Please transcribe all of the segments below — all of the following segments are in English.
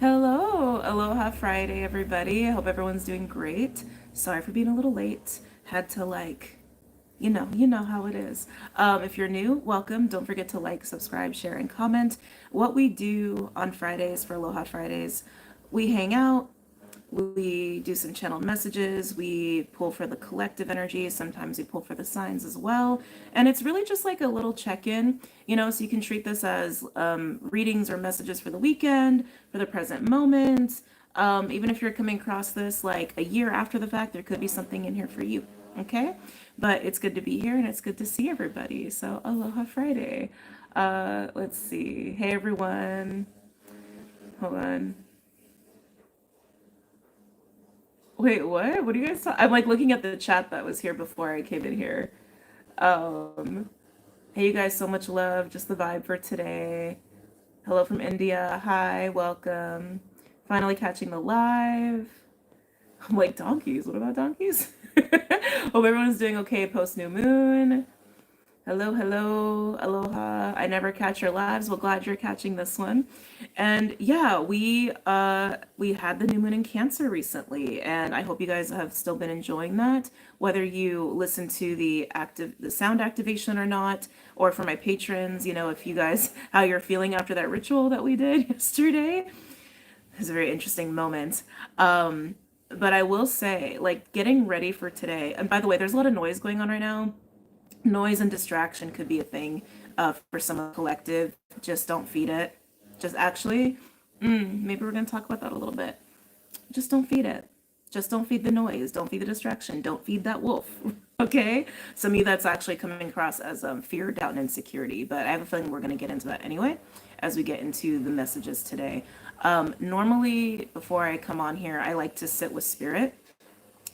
Hello, Aloha Friday, everybody. I hope everyone's doing great. Sorry for being a little late. Had to you know how it is. If you're new, welcome. Don't forget to like, subscribe, share, and comment. What we do on Fridays for Aloha Fridays, we hang out, we do some channeled messages, we pull for the collective energy, sometimes we pull for the signs as well. And it's really just like a little check-in, so you can treat this as readings or messages for the weekend, for the present moment. Even if you're coming across this like a year after the fact, there could be something in here for you. Okay? But it's good to be here and it's good to see everybody. So Aloha Friday. Let's see. Hey everyone. Hold on. Wait, what? What are you guys I'm like looking at the chat that was here before I came in here. Um, hey you guys, so much love. Just the vibe for today. Hello from India. Hi, welcome. Finally catching the live. I'm like donkeys. What about donkeys? Hope everyone's doing okay post new moon. Hello, hello, aloha. I never catch your lives. Well, glad you're catching this one. And yeah, we had the new moon in Cancer recently, and I hope you guys have still been enjoying that. Whether you listen to the sound activation or not, or for my patrons, if you guys how you're feeling after that ritual that we did yesterday. It was a very interesting moment. But I will say, like getting ready for today, and by the way, there's a lot of noise going on right now. Noise and distraction could be a thing for some of the collective. Just don't feed it. Just actually, maybe we're going to talk about that a little bit. Just don't feed it. Just don't feed the noise. Don't feed the distraction. Don't feed that wolf. Okay? So me, that's actually coming across as fear, doubt, and insecurity. But I have a feeling we're going to get into that anyway as we get into the messages today. Normally, before I come on here, I like to sit with spirit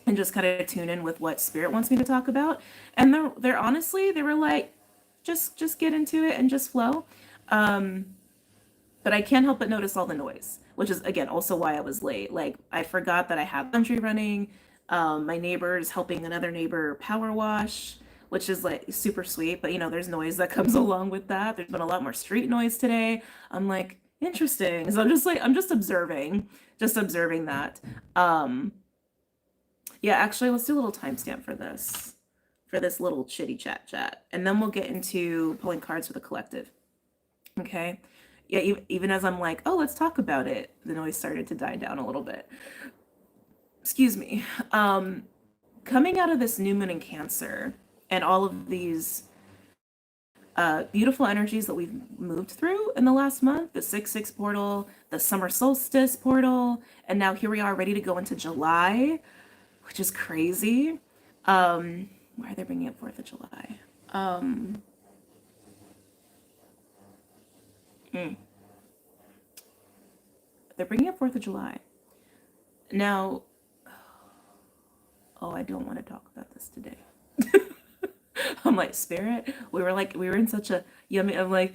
and just kind of tune in with what spirit wants me to talk about. And they're honestly, they were like, just get into it and just flow. But I can't help but notice all the noise, which is again also why I was late. Like I forgot that I had laundry running. My neighbor's helping another neighbor power wash, which is like super sweet. But there's noise that comes along with that. There's been a lot more street noise today. I'm like, interesting. So I'm just observing that. Um, yeah, actually, let's do a little timestamp for this little chitty chat, and then we'll get into pulling cards for the collective. Okay. Yeah, even as I'm like, oh, let's talk about it, the noise started to die down a little bit. Excuse me. Coming out of this new moon in Cancer and all of these beautiful energies that we've moved through in the last month, the 6-6 portal, the summer solstice portal, and now here we are ready to go into July, which is crazy. Why are they bringing up 4th of July? Um, mm, they're bringing up 4th of July. Now, oh, I don't want to talk about this today. I'm like, Spirit, we were in such a yummy, I'm like,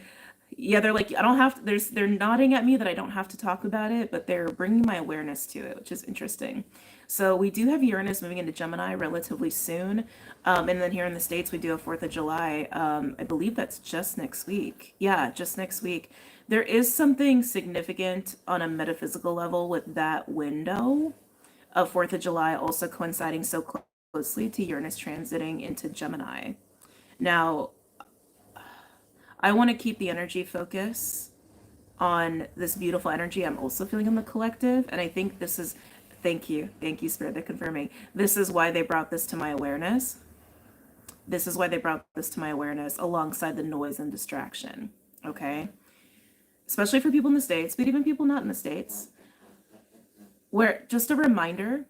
yeah, they're like, I don't have to, they're nodding at me that I don't have to talk about it, but they're bringing my awareness to it, which is interesting. So we do have Uranus moving into Gemini relatively soon. And then here in the States, we do a 4th of July. I believe that's just next week. Yeah, just next week. There is something significant on a metaphysical level with that window of 4th of July also coinciding so closely to Uranus transiting into Gemini. Now, I want to keep the energy focus on this beautiful energy I'm also feeling in the collective. And I think this is, thank you, Spirit, they're confirming. This is why they brought this to my awareness. This is why they brought this to my awareness alongside the noise and distraction. Okay? Especially for people in the States, but even people not in the States. Where, just a reminder,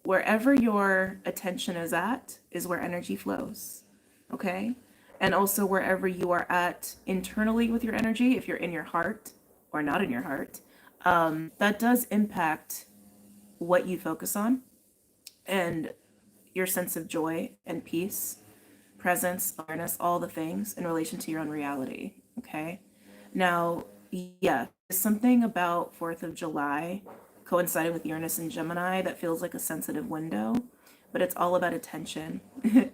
wherever your attention is at is where energy flows. Okay? And also wherever you are at internally with your energy, if you're in your heart or not in your heart, that does impact what you focus on and your sense of joy and peace, presence, awareness, all the things in relation to your own reality. Okay. Now, yeah, there's something about 4th of July coinciding with Uranus and Gemini that feels like a sensitive window, but it's all about attention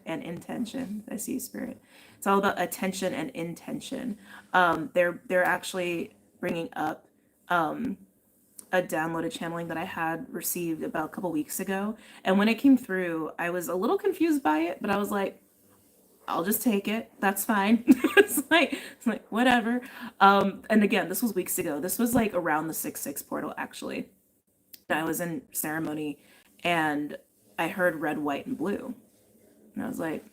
and intention. I see, Spirit. It's all about attention and intention. They're actually bringing up a downloaded channeling that I had received about a couple weeks ago. And when it came through, I was a little confused by it, but I was like, I'll just take it. That's fine. It's like whatever. And again, this was weeks ago. This was like around the 6/6 portal actually. I was in ceremony and I heard red, white, and blue. And I was like,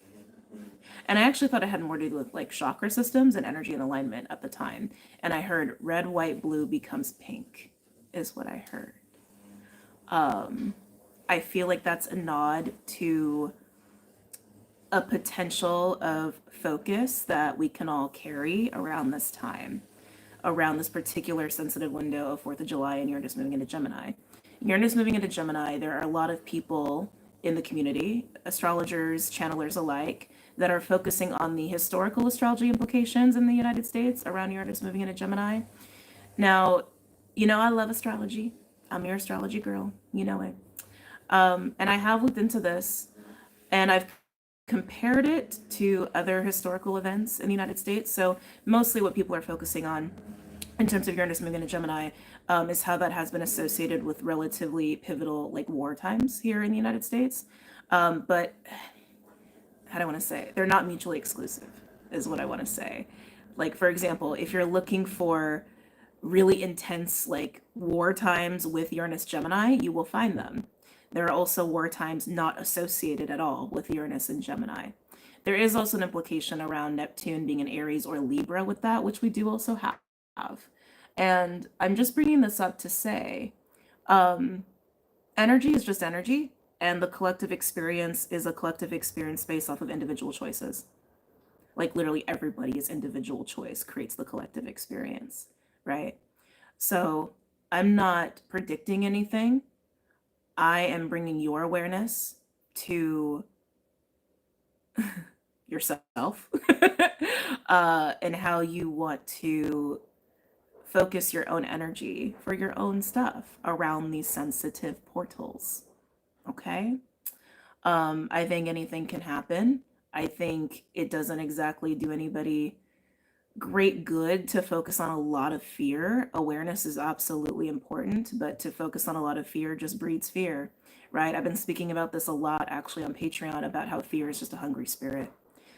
and I actually thought it had more to do with like chakra systems and energy and alignment at the time. And I heard red, white, blue becomes pink, is what I heard. I feel like that's a nod to a potential of focus that we can all carry around this time, around this particular sensitive window of 4th of July and Uranus moving into Gemini. Uranus moving into Gemini, there are a lot of people in the community, astrologers, channelers alike, that are focusing on the historical astrology implications in the United States around Uranus moving into Gemini. Now, I love astrology. I'm your astrology girl. You know it. And I have looked into this and I've compared it to other historical events in the United States. So mostly what people are focusing on in terms of Uranus moving into Gemini is how that has been associated with relatively pivotal like war times here in the United States. But how do I want to say? They're not mutually exclusive, is what I want to say. Like, for example, if you're looking for really intense like war times with Uranus Gemini, you will find them. There are also war times not associated at all with Uranus and Gemini. There is also an implication around Neptune being in Aries or Libra with that, which we do also have. And I'm just bringing this up to say, energy is just energy, and the collective experience is a collective experience based off of individual choices. Like literally everybody's individual choice creates the collective experience, right? So I'm not predicting anything. I am bringing your awareness to yourself and how you want to focus your own energy for your own stuff around these sensitive portals. Okay? I think anything can happen. I think it doesn't exactly do anybody great good to focus on a lot of fear. Awareness is absolutely important, but to focus on a lot of fear just breeds fear, right? I've been speaking about this a lot actually on Patreon about how fear is just a hungry spirit.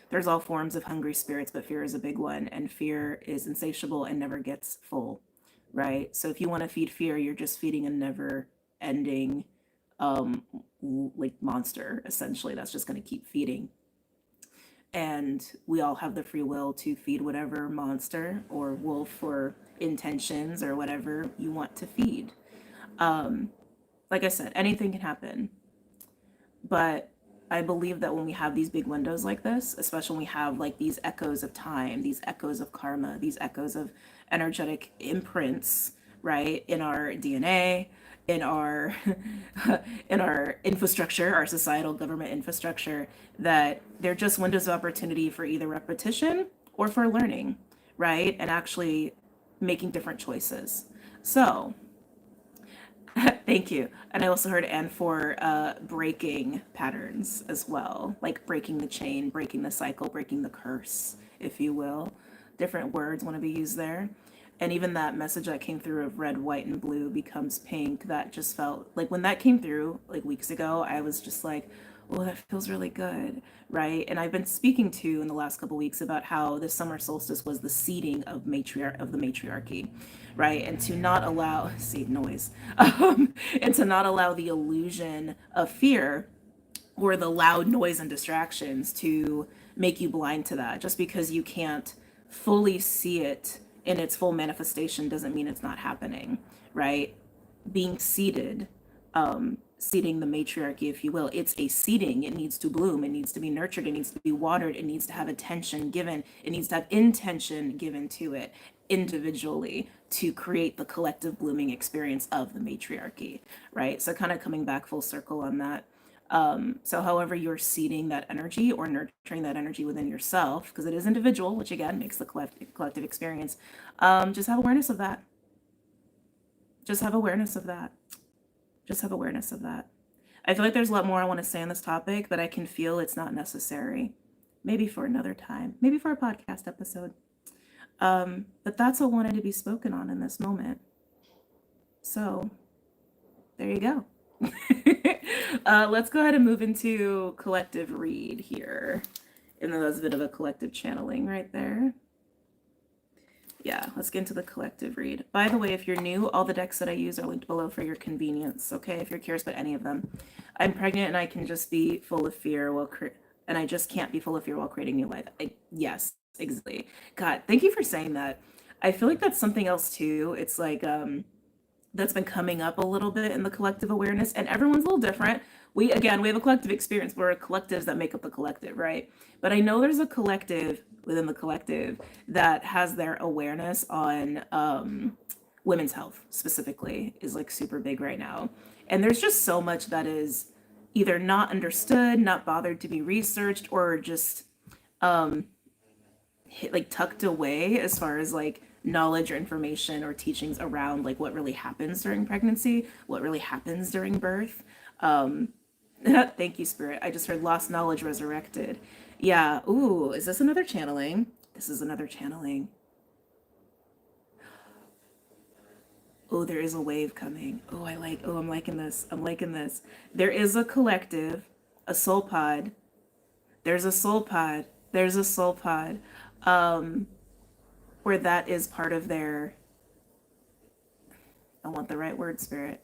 There's all forms of hungry spirits, but fear is a big one, and fear is insatiable and never gets full, right? So if you want to feed fear, you're just feeding a never ending like monster essentially that's just going to keep feeding. And we all have the free will to feed whatever monster or wolf or intentions or whatever you want to feed. Like I said, anything can happen. But I believe that when we have these big windows like this, especially when we have like these echoes of time, these echoes of karma, these echoes of energetic imprints, right, in our DNA, in our in our infrastructure, our societal government infrastructure, that they're just windows of opportunity for either repetition or for learning, right, and actually making different choices. So thank you. And I also heard and for breaking patterns as well, like breaking the chain, breaking the cycle, breaking the curse, if you will. Different words want to be used there. And even that message that came through of red, white, and blue becomes pink, that just felt like when that came through like weeks ago, I was just like, well, that feels really good, right? And I've been speaking to in the last couple weeks about how the summer solstice was the seeding of the matriarchy, right? And to not allow see noise, and to not allow the illusion of fear or the loud noise and distractions to make you blind to that. Just because you can't fully see it in its full manifestation doesn't mean it's not happening, right? Being seeded, seeding the matriarchy, if you will, it's a seeding. It needs to bloom, it needs to be nurtured, it needs to be watered, it needs to have attention given, it needs to have intention given to it individually to create the collective blooming experience of the matriarchy, right? So kind of coming back full circle on that. So however you're seeding that energy or nurturing that energy within yourself, because it is individual, which again makes the collective experience, just have awareness of that. Just have awareness of that. Just have awareness of that. I feel like there's a lot more I want to say on this topic, but I can feel it's not necessary. Maybe for another time, maybe for a podcast episode. But that's what wanted to be spoken on in this moment. So there you go. Let's go ahead and move into collective read here. And then that's a bit of a collective channeling right there. Yeah, let's get into the collective read. By the way, if you're new, all the decks that I use are linked below for your convenience, okay? If you're curious about any of them. I'm pregnant and I can just be full of fear while and I just can't be full of fear while creating new life. Yes, exactly. God, thank you for saying that. I feel like that's something else too. It's like that's been coming up a little bit in the collective awareness, and everyone's a little different. We have a collective experience. We're collectives that make up the collective, right? But I know there's a collective within the collective that has their awareness on women's health specifically is like super big right now. And there's just so much that is either not understood, not bothered to be researched, or just like tucked away as far as like knowledge or information or teachings around like what really happens during pregnancy, what really happens during birth. Thank you, Spirit. I just heard lost knowledge resurrected. Yeah. Ooh, is this another channeling? This is another channeling. Oh, there is a wave coming. Oh, I'm liking this. I'm liking this. There is a collective, a soul pod. There's a soul pod. There's a soul pod. Where that is part of their, I want the right word, Spirit.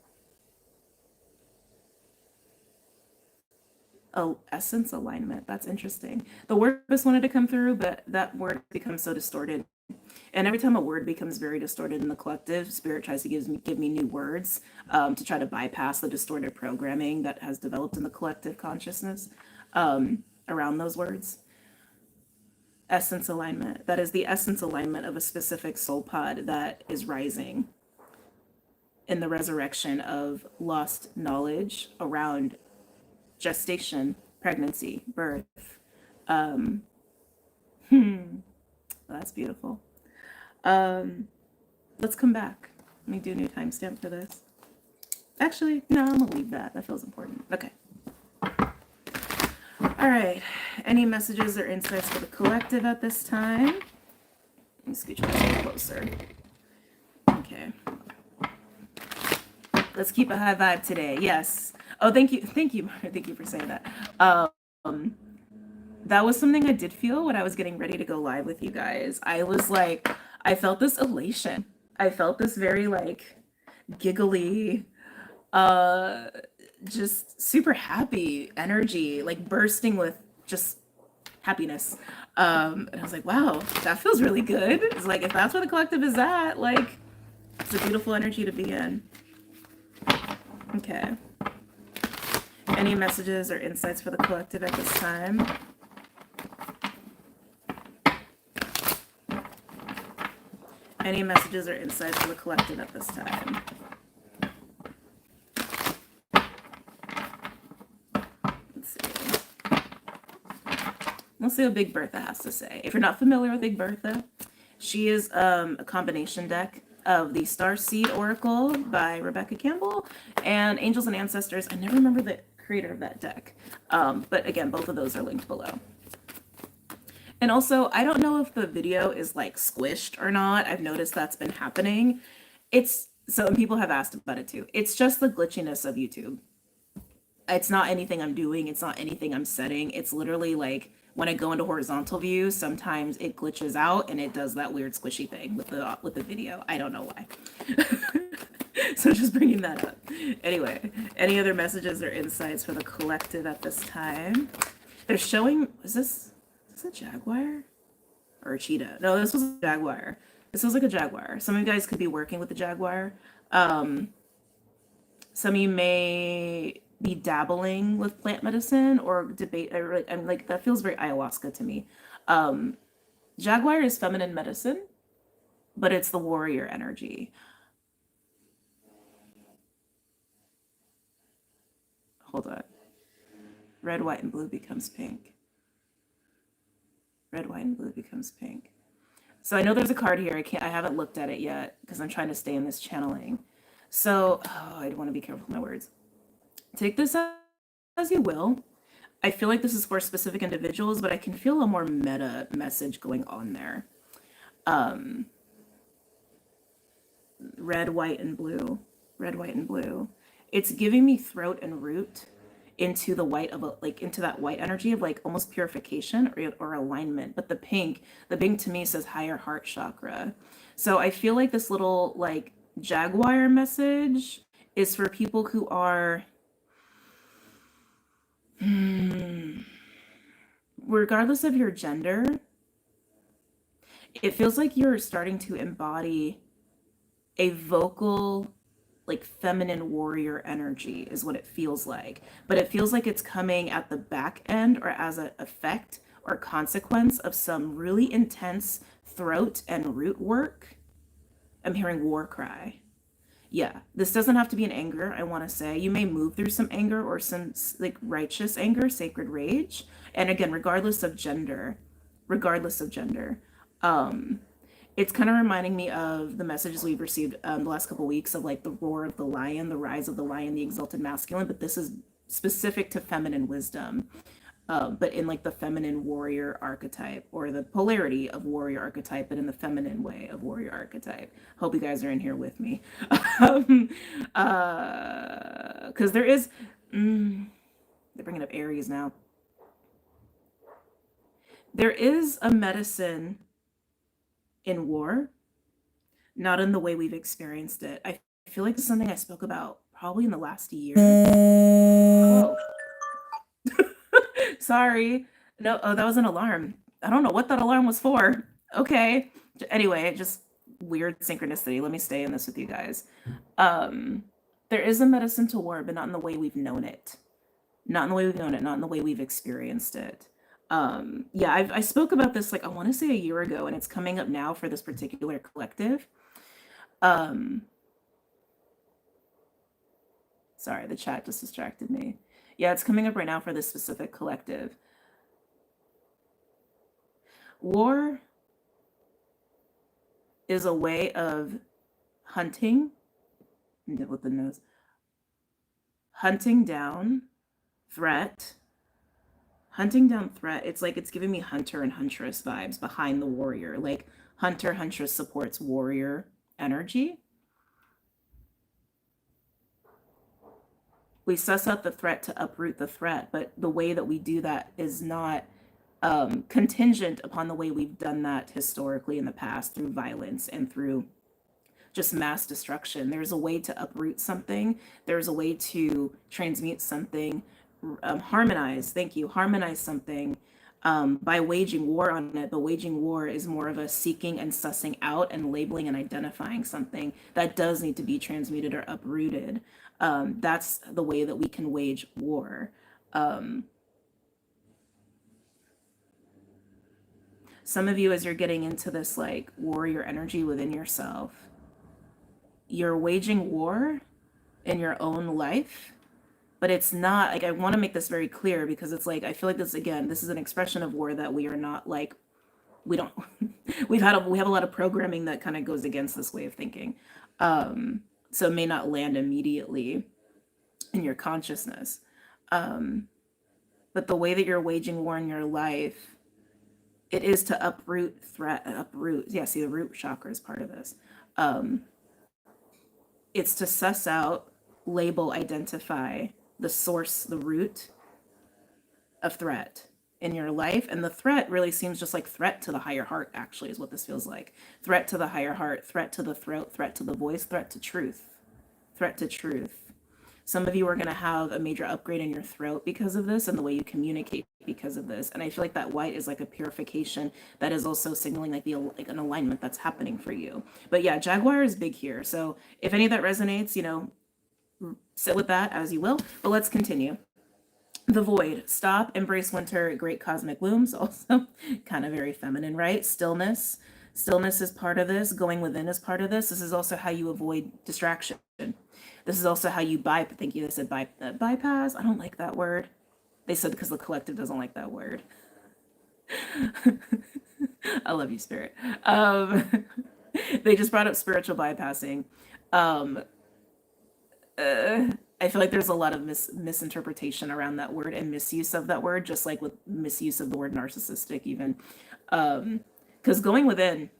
Oh, essence alignment. That's interesting. The word just wanted to come through, but that word becomes so distorted. And every time a word becomes very distorted in the collective, Spirit tries to give me new words to try to bypass the distorted programming that has developed in the collective consciousness around those words. Essence alignment. That is the essence alignment of a specific soul pod that is rising in the resurrection of lost knowledge around gestation, pregnancy, birth. That's beautiful. Let's come back. Let me do a new timestamp for this. Actually, no, I'm gonna leave that. That feels important. Okay. All right. Any messages or insights for the collective at this time? Let me scooch a little closer. Okay. Let's keep a high vibe today. Yes. Oh, thank you. Thank you. Thank you for saying that. That was something I did feel when I was getting ready to go live with you guys. I was like, I felt this elation. I felt this very like giggly, just super happy energy, like bursting with just happiness. And I was like, wow, that feels really good. It's like, if that's where the collective is at, like, it's a beautiful energy to be in. Okay. Any messages or insights for the collective at this time? Any messages or insights for the collective at this time? Let's see what Big Bertha has to say. If you're not familiar with Big Bertha, she is a combination deck of the Star Seed Oracle by Rebecca Campbell and Angels and Ancestors. I never remember the creator of that deck. But again, both of those are linked below. And also, I don't know if the video is like squished or not. I've noticed that's been happening. And people have asked about it too. It's just the glitchiness of YouTube. It's not anything I'm doing. It's not anything I'm setting. It's literally like when I go into horizontal view, sometimes it glitches out and it does that weird squishy thing with the video. I don't know why. So just bringing that up. Anyway, any other messages or insights for the collective at this time? They're showing, is this a jaguar or a cheetah? No, this was a jaguar. This was like a jaguar. Some of you guys could be working with the jaguar. Some of you may be dabbling with plant medicine or debate. I'm like, that feels very ayahuasca to me. Jaguar is feminine medicine, but it's the warrior energy. Hold on. Red, white, and blue becomes pink. Red, white, and blue becomes pink. So I know there's a card here. I haven't looked at it yet because I'm trying to stay in this channeling. So, I want to be careful with my words. Take this as you will. I feel like this is for specific individuals, but I can feel a more meta message going on there. Red, white, and blue red, white, and blue. It's giving me throat and root into the white of into that white energy of like almost purification or alignment. But the pink to me says higher heart chakra. So I feel like this little like jaguar message is for people who are regardless of your gender. It feels like you're starting to embody a vocal, like feminine warrior energy is what it feels like. But it feels like it's coming at the back end or as an effect or consequence of some really intense throat and root work. I'm hearing war cry. Yeah, this doesn't have to be an anger, I want to say. You may move through some anger or some like righteous anger, sacred rage. And again, regardless of gender. It's kind of reminding me of the messages we've received the last couple of weeks of like the roar of the lion, the rise of the lion, the exalted masculine, but this is specific to feminine wisdom, but in like the feminine warrior archetype or the polarity of warrior archetype, but in the feminine way of warrior archetype. Hope you guys are in here with me. Because there is, they're bringing up Aries now. There is a medicine in war, not in the way we've experienced it. I feel like it's something I spoke about probably in the last year. Oh. Sorry. No, oh, that was an alarm. I don't know what that alarm was for. Okay. Anyway, just weird synchronicity. Let me stay in this with you guys. There is a medicine to war, but not in the way we've known it. Not in the way we've known it, not in the way we've experienced it. Yeah, I spoke about this like I want to say a year ago, and it's coming up now for this particular collective. Sorry, the chat just distracted me. Yeah, it's coming up right now for this specific collective. War is a way of hunting with the nose. Hunting down threat. It's like it's giving me hunter and huntress vibes behind the warrior. Like hunter, huntress supports warrior energy. We suss out the threat to uproot the threat, but the way that we do that is not contingent upon the way we've done that historically in the past through violence and through just mass destruction. There's a way to uproot something. There's a way to transmute something, harmonize something by waging war on it. But waging war is more of a seeking and sussing out and labeling and identifying something that does need to be transmuted or uprooted. That's the way that we can wage war. Some of you, as you're getting into this like warrior energy within yourself, you're waging war in your own life, but it's not like, I want to make this very clear because it's like, I feel like this is an expression of war that we are not like, we have a lot of programming that kind of goes against this way of thinking. So it may not land immediately in your consciousness. But the way that you're waging war in your life, it is to uproot. Yeah, see, the root chakra is part of this. It's to suss out, label, identify the source, the root of threat in your life. And the threat really seems just like threat to the higher heart, actually, is what this feels like. Threat to the higher heart, threat to the throat, threat to the voice, threat to truth. Some of you are going to have a major upgrade in your throat because of this and the way you communicate because of this. And I feel like that white is like a purification that is also signaling like an alignment that's happening for you. But yeah, Jaguar is big here. So if any of that resonates, sit with that as you will. But let's continue. The void. Stop, embrace winter, great cosmic looms. Also kind of very feminine, right? Stillness is part of this. Going within is part of this. This is also how you avoid distraction. This is also how you bypass. Thank you. They said bypass. I don't like that word. They said because the collective doesn't like that word. I love you, Spirit. They just brought up spiritual bypassing. I feel like there's a lot of misinterpretation around that word and misuse of that word, just like with misuse of the word narcissistic even. Because going within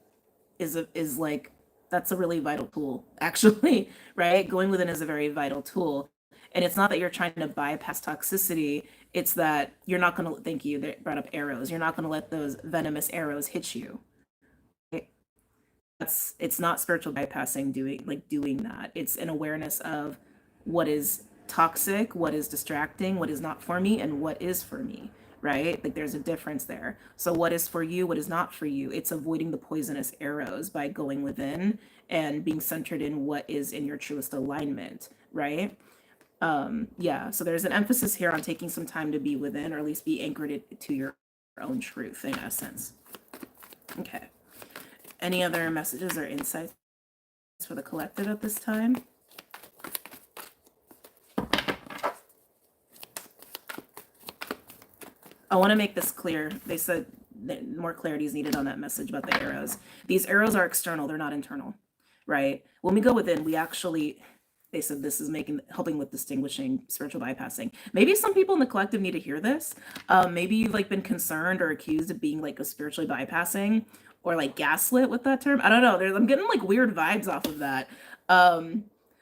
is like that's a really vital tool, actually, right? Going within is a very vital tool. And it's not that you're trying to bypass toxicity, it's that you're not going to, thank you, they brought up arrows. You're not going to let those venomous arrows hit you. Right? It's not spiritual bypassing doing that. It's an awareness of what is toxic, what is distracting, what is not for me, and what is for me, right? Like there's a difference there. So what is for you, what is not for you? It's avoiding the poisonous arrows by going within and being centered in what is in your truest alignment, right? Yeah, so there's an emphasis here on taking some time to be within, or at least be anchored to your own truth in essence. Okay. Any other messages or insights for the collective at this time? I want to make this clear. They said that more clarity is needed on that message about the arrows. These arrows are external, they're not internal, right? When we go within, we actually, they said this is helping with distinguishing spiritual bypassing. Maybe some people in the collective need to hear this. Maybe you've like been concerned or accused of being like a spiritually bypassing or like gaslit with that term. I don't know. I'm getting like weird vibes off of that.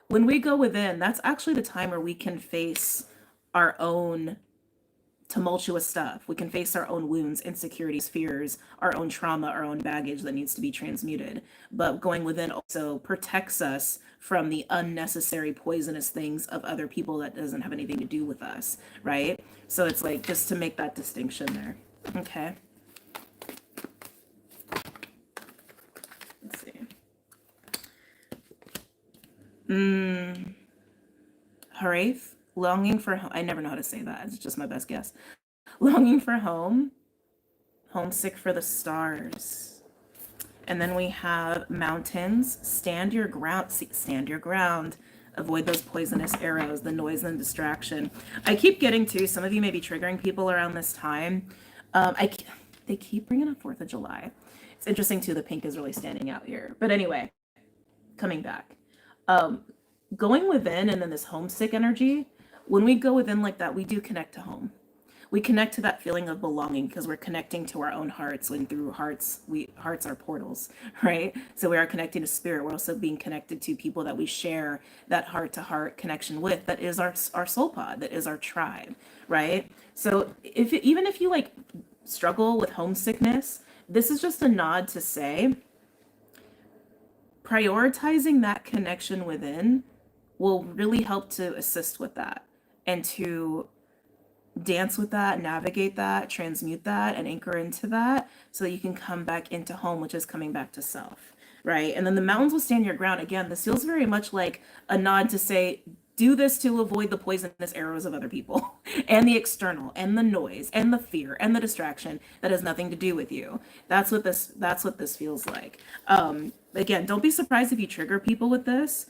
When we go within, that's actually the time where we can face our own tumultuous stuff. We can face our own wounds, insecurities, fears, our own trauma, our own baggage that needs to be transmuted. But going within also protects us from the unnecessary poisonous things of other people that doesn't have anything to do with us, right? So it's like just to make that distinction there. Okay. Let's see. Haraith, longing for home. I never know how to say that. It's just my best guess. Longing for home, homesick for the stars. And then we have mountains, stand your ground, stand your ground. Avoid those poisonous arrows, the noise and distraction. I keep getting to, some of you may be triggering people around this time. They keep bringing up 4th of July. It's interesting too, the pink is really standing out here. But anyway, coming back. Going within and then this homesick energy, when we go within like that, we do connect to home. We connect to that feeling of belonging because we're connecting to our own hearts, and through hearts, hearts are portals, right? So we are connecting to spirit. We're also being connected to people that we share that heart to heart connection with. That is our soul pod. That is our tribe, right? So even if you like struggle with homesickness, this is just a nod to say prioritizing that connection within will really help to assist with that and to dance with that, navigate that, transmute that, and anchor into that so that you can come back into home, which is coming back to self, right? And then the mountains will stand your ground. Again, this feels very much like a nod to say, do this to avoid the poisonous arrows of other people and the external and the noise and the fear and the distraction that has nothing to do with you. That's what this feels like. Again, don't be surprised if you trigger people with this,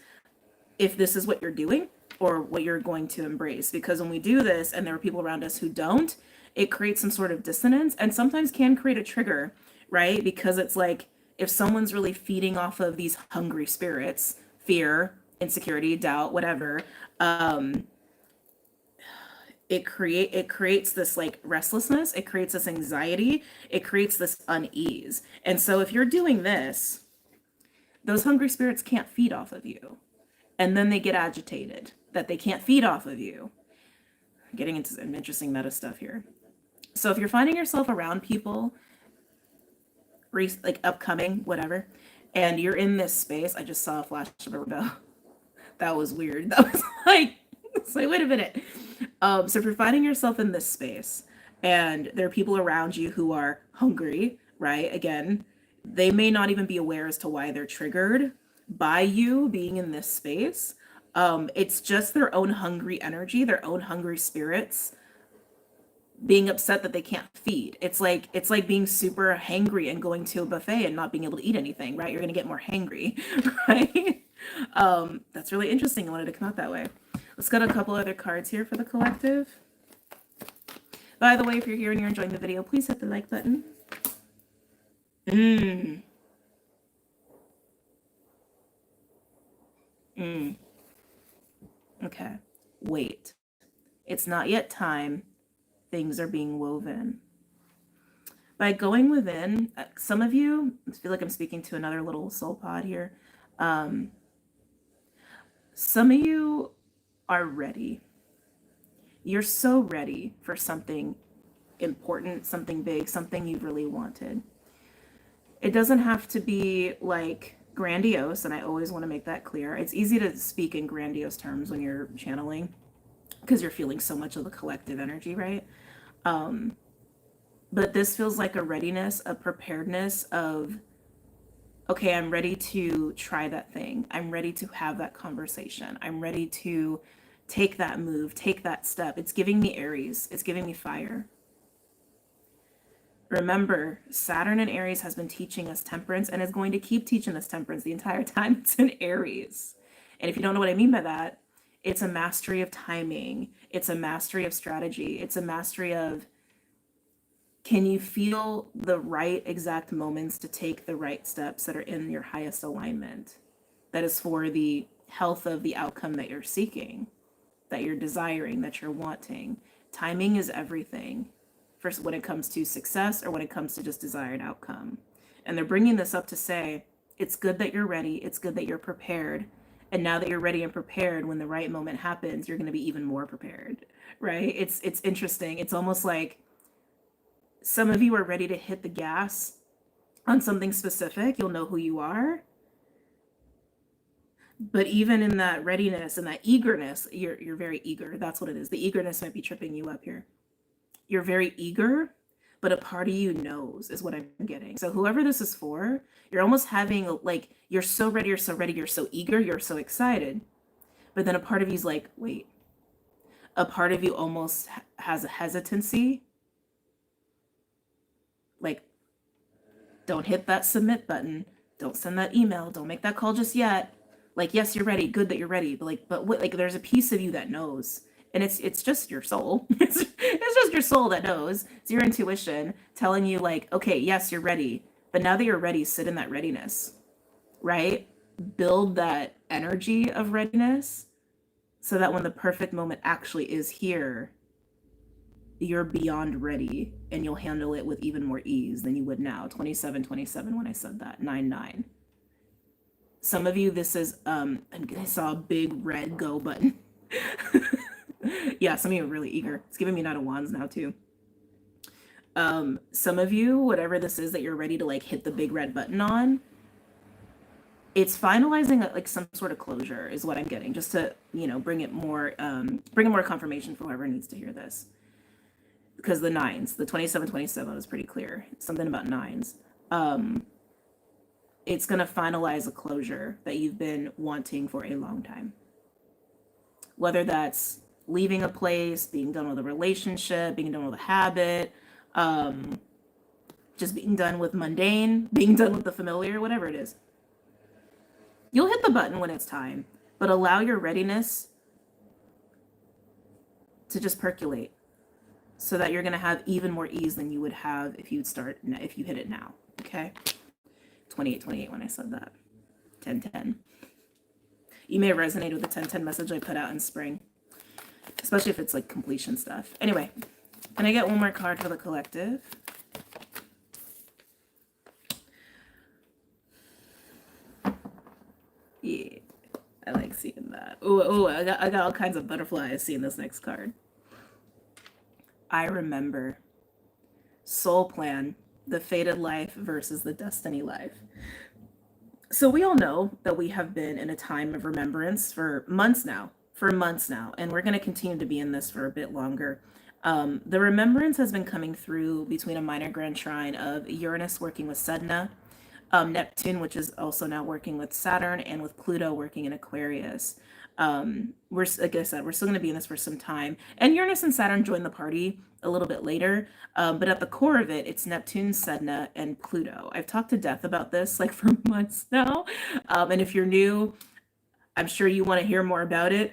if this is what you're doing or what you're going to embrace, because when we do this and there are people around us who don't, it creates some sort of dissonance and sometimes can create a trigger, right? Because it's like if someone's really feeding off of these hungry spirits, fear, insecurity, doubt, whatever, it creates this like restlessness, it creates this anxiety, it creates this unease. And so if you're doing this, those hungry spirits can't feed off of you. And then they get agitated that they can't feed off of you. Getting into some interesting meta stuff here. So if you're finding yourself around people, like upcoming, whatever, and you're in this space, I just saw a flash of a rebel. That was weird. That was like, wait a minute. So if you're finding yourself in this space and there are people around you who are hungry, right? Again, they may not even be aware as to why they're triggered by you being in this space. It's just their own hungry energy, their own hungry spirits being upset that they can't feed. It's like being super hangry and going to a buffet and not being able to eat anything, right? You're going to get more hangry, right? That's really interesting. I wanted to come out that way. Let's get a couple other cards here for the collective. By the way, if you're here and you're enjoying the video, please hit the like button. Okay, wait. It's not yet time. Things are being woven. By going within, some of you, I feel like I'm speaking to another little soul pod here. Um, some of you are ready. You're so ready for something important, something big, something you've really wanted. It doesn't have to be like grandiose, and I always want to make that clear. It's easy to speak in grandiose terms when you're channeling because you're feeling so much of the collective energy, right? But this feels like a readiness, a preparedness of, okay, I'm ready to try that thing. I'm ready to have that conversation. I'm ready to take that move, take that step. It's giving me Aries. It's giving me fire. Remember, Saturn in Aries has been teaching us temperance and is going to keep teaching us temperance the entire time it's in Aries. And if you don't know what I mean by that, it's a mastery of timing. It's a mastery of strategy. It's a mastery of, can you feel the right exact moments to take the right steps that are in your highest alignment? That is for the health of the outcome that you're seeking, that you're desiring, that you're wanting. Timing is everything. First, when it comes to success or when it comes to just desired outcome. And they're bringing this up to say, it's good that you're ready. It's good that you're prepared. And now that you're ready and prepared, when the right moment happens, you're going to be even more prepared, right? It's interesting. It's almost like some of you are ready to hit the gas on something specific. You'll know who you are. But even in that readiness and that eagerness, you're very eager. That's what it is. The eagerness might be tripping you up here. You're very eager, but a part of you knows is what I'm getting. So whoever this is for, you're almost having like, you're so ready, you're so ready, you're so eager, you're so excited. But then a part of you's like, wait. A part of you almost has a hesitancy. Like, don't hit that submit button. Don't send that email. Don't make that call just yet. Like, yes, you're ready. Good that you're ready. But like there's a piece of you that knows. And it's just your soul. It's just your soul that knows. It's your intuition telling you like, okay, yes, you're ready. But now that you're ready, sit in that readiness, right? Build that energy of readiness so that when the perfect moment actually is here, you're beyond ready and you'll handle it with even more ease than you would now. 2727 when I said that, 99. Some of you, this is, I saw a big red go button. Yeah, some of you are really eager. It's giving me Knight of Wands now too. Some of you, whatever this is that you're ready to like hit the big red button on, it's finalizing like some sort of closure is what I'm getting, just to, bring it more confirmation for whoever needs to hear this. Because the nines, the 2727 is pretty clear. Something about nines. It's going to finalize a closure that you've been wanting for a long time. Whether that's leaving a place, being done with a relationship, being done with a habit, just being done with mundane, being done with the familiar, whatever it is. You'll hit the button when it's time, but allow your readiness to just percolate so that you're going to have even more ease than you would have if you hit it now. Okay. 2828 when I said that. 1010. You may have resonated with the 1010 message I put out in spring, especially if it's like completion stuff. Anyway, can I get one more card for the collective? Yeah, I like seeing that. Oh, I got all kinds of butterflies seeing this next card. I remember. Soul plan, the fated life versus the destiny life. So we all know that we have been in a time of remembrance for months now, and we're going to continue to be in this for a bit longer. The remembrance has been coming through between a minor grand trine of Uranus working with Sedna, Neptune, which is also now working with Saturn, and with Pluto working in Aquarius. We're, like I said, we're still going to be in this for some time. And Uranus and Saturn join the party a little bit later. But at the core of it, it's Neptune, Sedna, and Pluto. I've talked to death about this like for months now. And if you're new, I'm sure you want to hear more about it.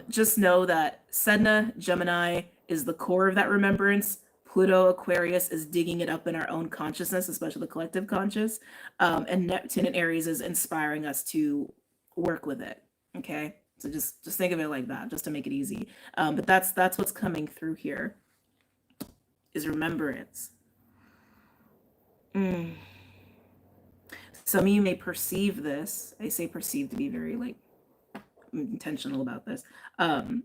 Just know that Sedna, Gemini, is the core of that remembrance. Pluto, Aquarius is digging it up in our own consciousness, especially the collective conscious. And Neptune and Aries is inspiring us to work with it. Okay, so just think of it like that, just to make it easy. But that's what's coming through here, is remembrance. Some of you may perceive this. I say perceive to be very like intentional about this. Some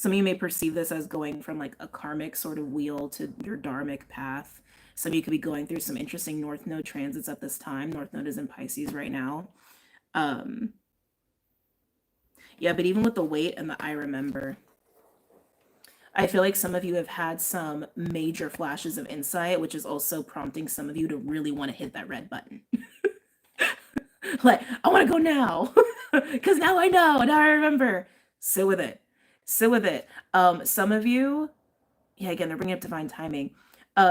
of you may perceive this as going from like a karmic sort of wheel to your dharmic path. Some of you could be going through some interesting North Node transits at this time. North Node is in Pisces right now. Yeah, but even with the weight and the I remember, I feel like some of you have had some major flashes of insight, which is also prompting some of you to really want to hit that red button. Like, I want to go now because now I know, now I remember. Sit with it. Sit with it. Some of you, yeah, again, they're bringing up divine timing.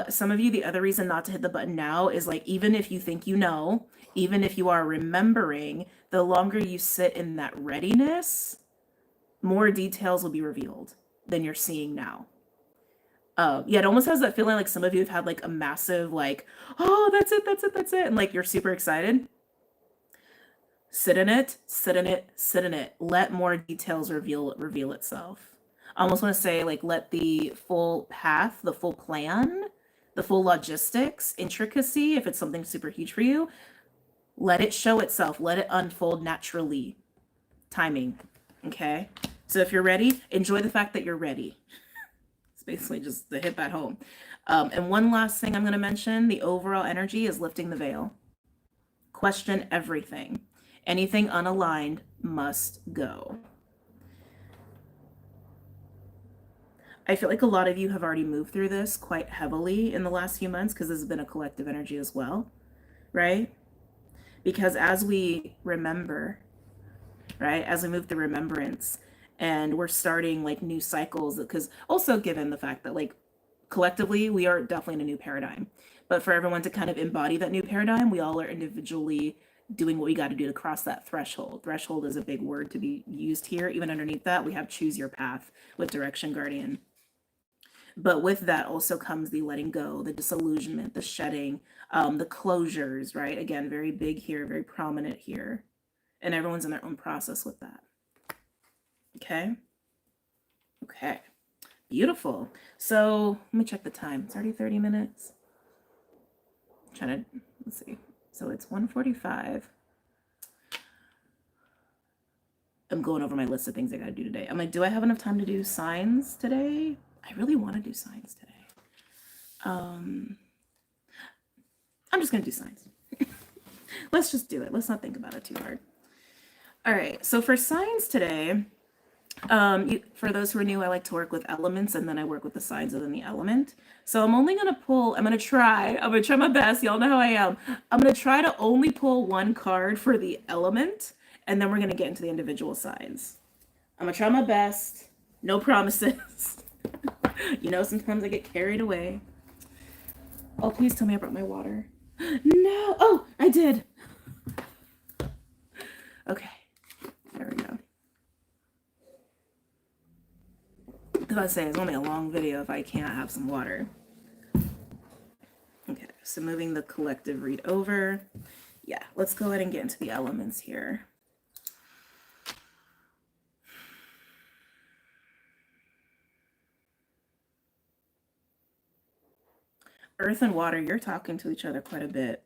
Some of you, the other reason not to hit the button now is like, even if you think you know, even if you are remembering, the longer you sit in that readiness, more details will be revealed than you're seeing now. Yeah, it almost has that feeling like some of you have had like a massive like, oh, that's it, that's it, that's it. And like, you're super excited. Sit in it, sit in it, sit in it. Let more details reveal itself. I almost want to say like, let the full path, the full plan, the full logistics, intricacy, if it's something super huge for you, let it show itself. Let it unfold naturally. Timing. Okay. So if you're ready, enjoy the fact that you're ready. It's basically just to hit that home. And one last thing I'm going to mention, the overall energy is lifting the veil. Question everything. Anything unaligned must go. I feel like a lot of you have already moved through this quite heavily in the last few months because this has been a collective energy as well, right? Because as we remember, right, as we move through remembrance and we're starting like new cycles, because also given the fact that like collectively we are definitely in a new paradigm, but for everyone to kind of embody that new paradigm, we all are individually doing what we got to do to cross that threshold. Threshold is a big word to be used here. Even underneath that, we have choose your path with direction guardian. But with that also comes the letting go, the disillusionment, the shedding, the closures, right? Again, very big here, very prominent here. And everyone's in their own process with that. Okay. Okay. Beautiful. So let me check the time. It's already 30 minutes. I'm trying to, let's see. So it's 1:45. I'm going over my list of things I got to do today. I'm like, do I have enough time to do signs today? I really want to do signs today. I'm just going to do signs. Let's just do it. Let's not think about it too hard. All right. So for signs today, for those who are new, I like to work with elements and then I work with the signs within the element. So I'm only going to pull, I'm going to try my best. Y'all know how I am. I'm going to try to only pull one card for the element and then we're going to get into the individual signs. I'm going to try my best. No promises. You know, sometimes I get carried away. Oh, please tell me I brought my water. No. Oh, I did. Okay. There we go. I was about to say, it's only a long video if I can't have some water. Okay, so moving the collective read over. Yeah, let's go ahead and get into the elements here. Earth and water, you're talking to each other quite a bit.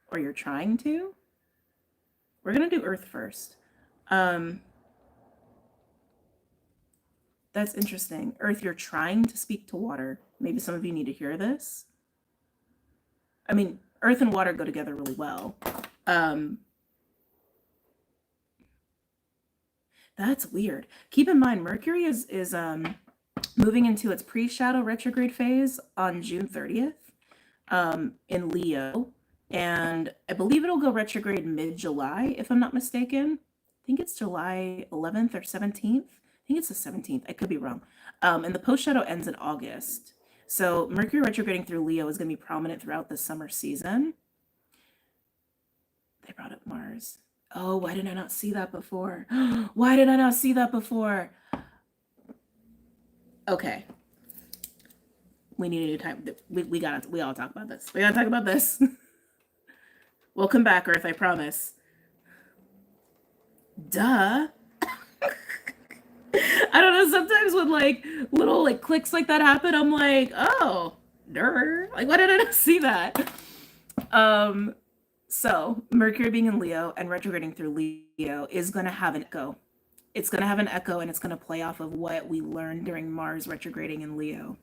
Or you're trying to. We're going to do earth first. That's interesting. Earth, you're trying to speak to water. Maybe some of you need to hear this. I mean, earth and water go together really well. That's weird. Keep in mind, Mercury is moving into its pre-shadow retrograde phase on June 30th in Leo. And I believe it'll go retrograde mid-July, if I'm not mistaken. I think it's July 11th or 17th. I think it's the 17th. I could be wrong. And the post-shadow ends in August. So Mercury retrograding through Leo is going to be prominent throughout the summer season. They brought up Mars. Oh, why did I not see that before? Why did I not see that before? Okay. We need a new time. We all talk about this. We gotta talk about this. We'll come back, Earth, I promise. Duh. I don't know, sometimes when like little like clicks like that happen, I'm like, oh, duh. Like, why did I not see that? So Mercury being in Leo and retrograding through Leo is going to have an echo. It's going to have an echo, and it's going to play off of what we learned during Mars retrograding in Leo.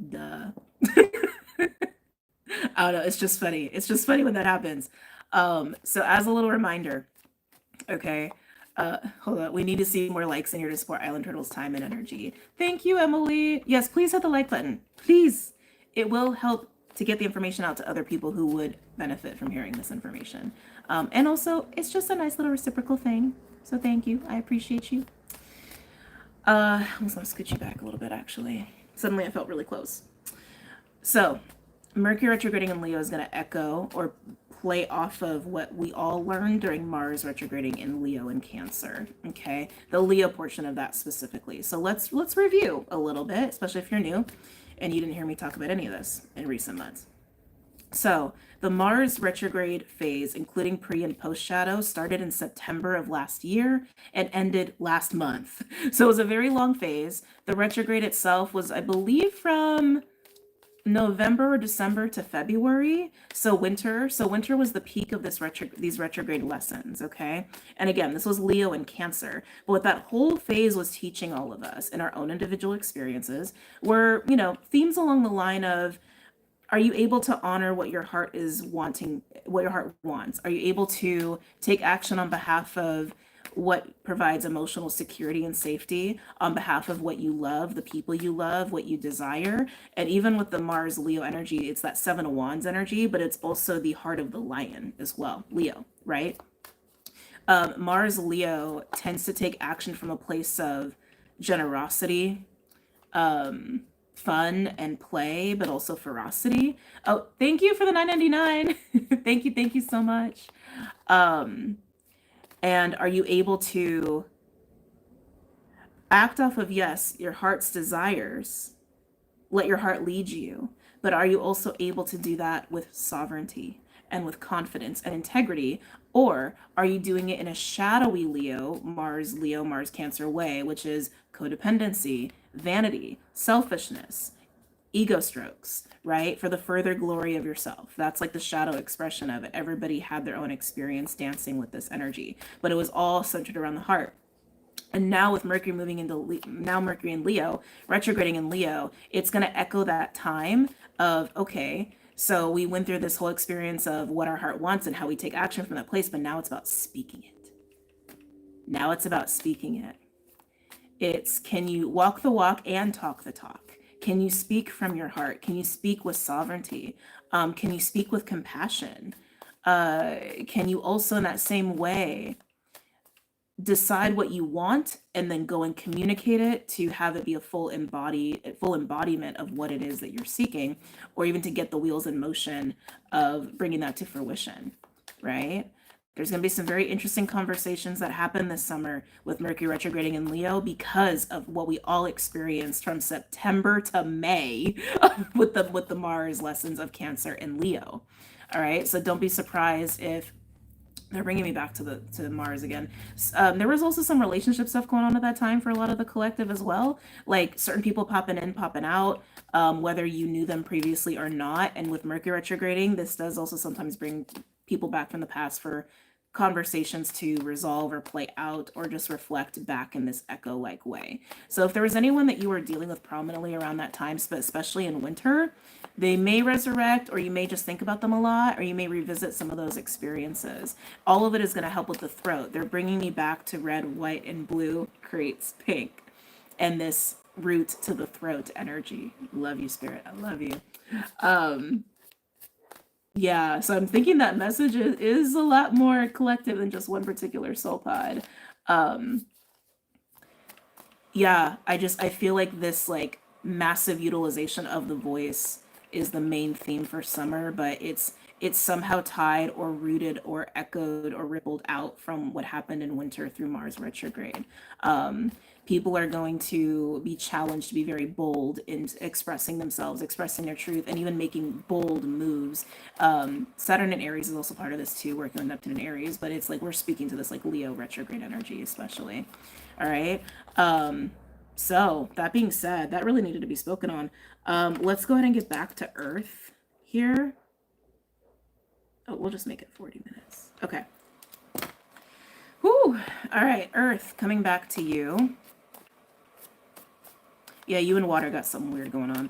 Duh. I don't know. It's just funny. It's just funny when that happens. So as a little reminder, okay. Hold on. We need to see more likes in here to support Island Turtles' time and energy. Thank you, Emily. Yes, please hit the like button. Please. It will help to get the information out to other people who would benefit from hearing this information. And also, it's just a nice little reciprocal thing. So thank you. I appreciate you. I'm just gonna scoot you back a little bit, actually. Suddenly I felt really close. So, Mercury retrograding in Leo is going to echo or play off of what we all learned during Mars retrograding in Leo and Cancer. Okay, the Leo portion of that specifically. So let's review a little bit, especially if you're new and you didn't hear me talk about any of this in recent months. So the Mars retrograde phase, including pre and post shadow, started in September of last year and ended last month. So it was a very long phase. The retrograde itself was, I believe, from November or December to February. So winter was the peak of these retrograde lessons, okay? And again, this was Leo and Cancer. But what that whole phase was teaching all of us in our own individual experiences were, themes along the line of, are you able to honor what your heart is wanting, what your heart wants? Are you able to take action on behalf of what provides emotional security and safety, on behalf of what you love, the people you love, what you desire? And even with the Mars Leo energy, it's that Seven of Wands energy, but it's also the heart of the lion as well, Leo, right? Mars Leo tends to take action from a place of generosity, fun and play, but also ferocity. Oh, thank you for the $9.99. Thank you so much. And are you able to act off of, yes, your heart's desires, let your heart lead you, but are you also able to do that with sovereignty and with confidence and integrity? Or are you doing it in a shadowy Leo, Mars Cancer way, which is codependency, vanity, selfishness, ego strokes, right? For the further glory of yourself. That's like the shadow expression of it. Everybody had their own experience dancing with this energy, but it was all centered around the heart. And now with Mercury moving into Mercury in Leo, retrograding in Leo, it's going to echo that time of, okay, so we went through this whole experience of what our heart wants and how we take action from that place, but now it's about speaking it. Now it's about speaking it. It's, can you walk the walk and talk the talk? Can you speak from your heart? Can you speak with sovereignty? Can you speak with compassion? Can you also, in that same way, decide what you want and then go and communicate it to have it be a full embodiment of what it is that you're seeking, or even to get the wheels in motion of bringing that to fruition, right? There's going to be some very interesting conversations that happen this summer with Mercury retrograding in Leo because of what we all experienced from September to May with the Mars lessons of Cancer and Leo. All right, so don't be surprised if they're bringing me back to Mars again. There was also some relationship stuff going on at that time for a lot of the collective as well, like certain people popping in, popping out, whether you knew them previously or not. And with Mercury retrograding, this does also sometimes bring people back from the past for conversations to resolve or play out or just reflect back in this echo-like way. So if there was anyone that you were dealing with prominently around that time, especially in winter, they may resurrect, or you may just think about them a lot, or you may revisit some of those experiences. All of it is going to help with the throat. They're bringing me back to red, white, and blue creates pink, and this root to the throat energy. Love you, Spirit. I love you. Yeah, so I'm thinking that message is a lot more collective than just one particular soul pod. Yeah, I feel like this like massive utilization of the voice is the main theme for summer, but it's somehow tied or rooted or echoed or rippled out from what happened in winter through Mars retrograde. People are going to be challenged to be very bold in expressing themselves, expressing their truth, and even making bold moves. Saturn in Aries is also part of this too, working with Neptune in Aries, but it's like we're speaking to this like Leo retrograde energy especially. All right. So that being said, that really needed to be spoken on. Let's go ahead and get back to Earth here. Oh, we'll just make it 40 minutes. Okay. Whew. All right, Earth, coming back to you. Yeah, you and water got something weird going on.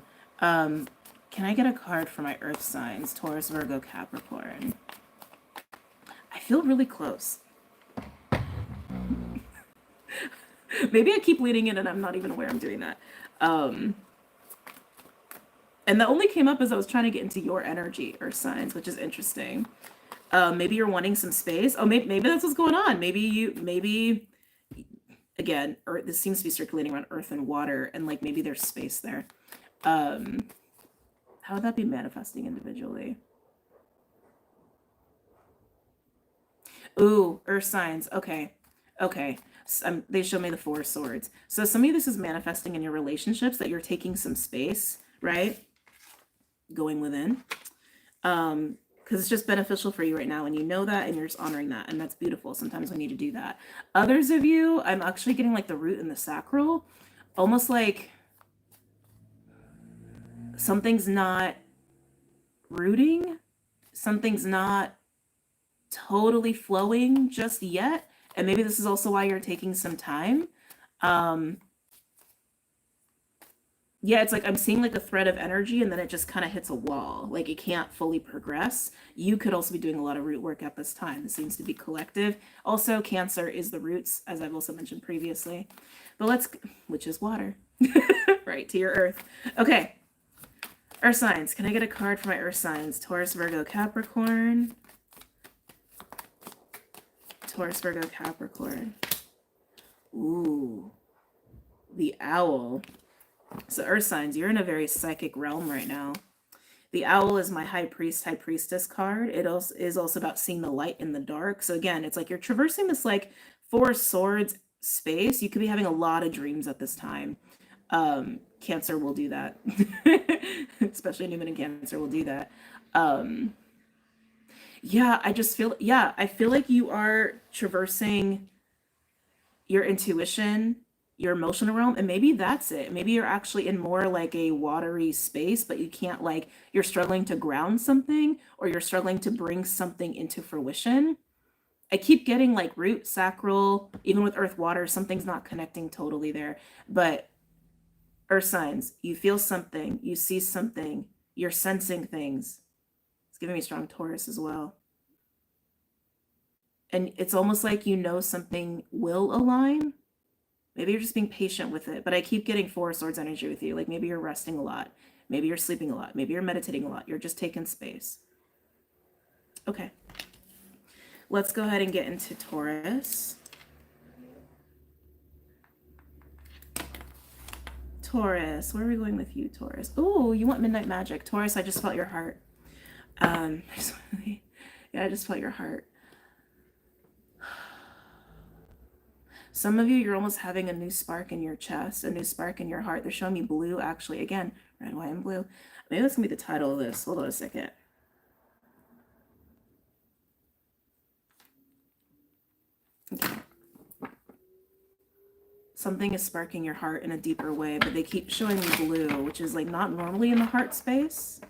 Can I get a card for my Earth signs? Taurus, Virgo, Capricorn. I feel really close. Maybe I keep leading in and I'm not even aware I'm doing that. And that only came up as I was trying to get into your energy, Earth signs, which is interesting. Maybe you're wanting some space. Oh, maybe that's what's going on. Maybe again, Earth, this seems to be circulating around Earth and water, and like maybe there's space there. How would that be manifesting individually? Ooh, Earth signs. Okay. They show me the Four of Swords. So some of this is manifesting in your relationships, that you're taking some space, right? Going within. Because it's just beneficial for you right now, and you know that, and you're just honoring that, and that's beautiful. Sometimes we need to do that. Others of you, I'm actually getting like the root and the sacral, almost like something's not rooting, something's not totally flowing just yet, and maybe this is also why you're taking some time. Yeah, it's like I'm seeing like a thread of energy, and then it just kind of hits a wall. Like it can't fully progress. You could also be doing a lot of root work at this time. This seems to be collective. Also, Cancer is the roots, as I've also mentioned previously. But which is water, right, to your Earth. Okay, Earth signs. Can I get a card for my Earth signs? Taurus, Virgo, Capricorn. Taurus, Virgo, Capricorn. Ooh, the owl. So Earth signs, you're in a very psychic realm right now. The owl is my high priest, high priestess card. It also is also about seeing the light in the dark. So again, it's like you're traversing this like Four of Swords space. You could be having a lot of dreams at this time. Cancer will do that. Especially Newman and Cancer will do that. Yeah, I feel like you are traversing your intuition, your emotional realm, and maybe that's it. Maybe you're actually in more like a watery space, but you can't, like, you're struggling to ground something, or you're struggling to bring something into fruition. I keep getting like root, sacral, even with earth, water, something's not connecting totally there. But Earth signs, you feel something, you see something, you're sensing things. It's giving me strong Taurus as well. And it's almost like you know something will align. Maybe you're just being patient with it, but I keep getting Four of Swords energy with you. Like maybe you're resting a lot. Maybe you're sleeping a lot. Maybe you're meditating a lot. You're just taking space. Okay. Let's go ahead and get into Taurus. Taurus, where are we going with you, Taurus? Oh, you want midnight magic. Taurus, I just felt your heart. I just felt your heart. Some of you, you're almost having a new spark in your chest, a new spark in your heart. They're showing me blue, actually. Again, red, white, and blue. Maybe that's going to be the title of this. Hold on a second. Okay. Something is sparking your heart in a deeper way, but they keep showing me blue, which is like not normally in the heart space.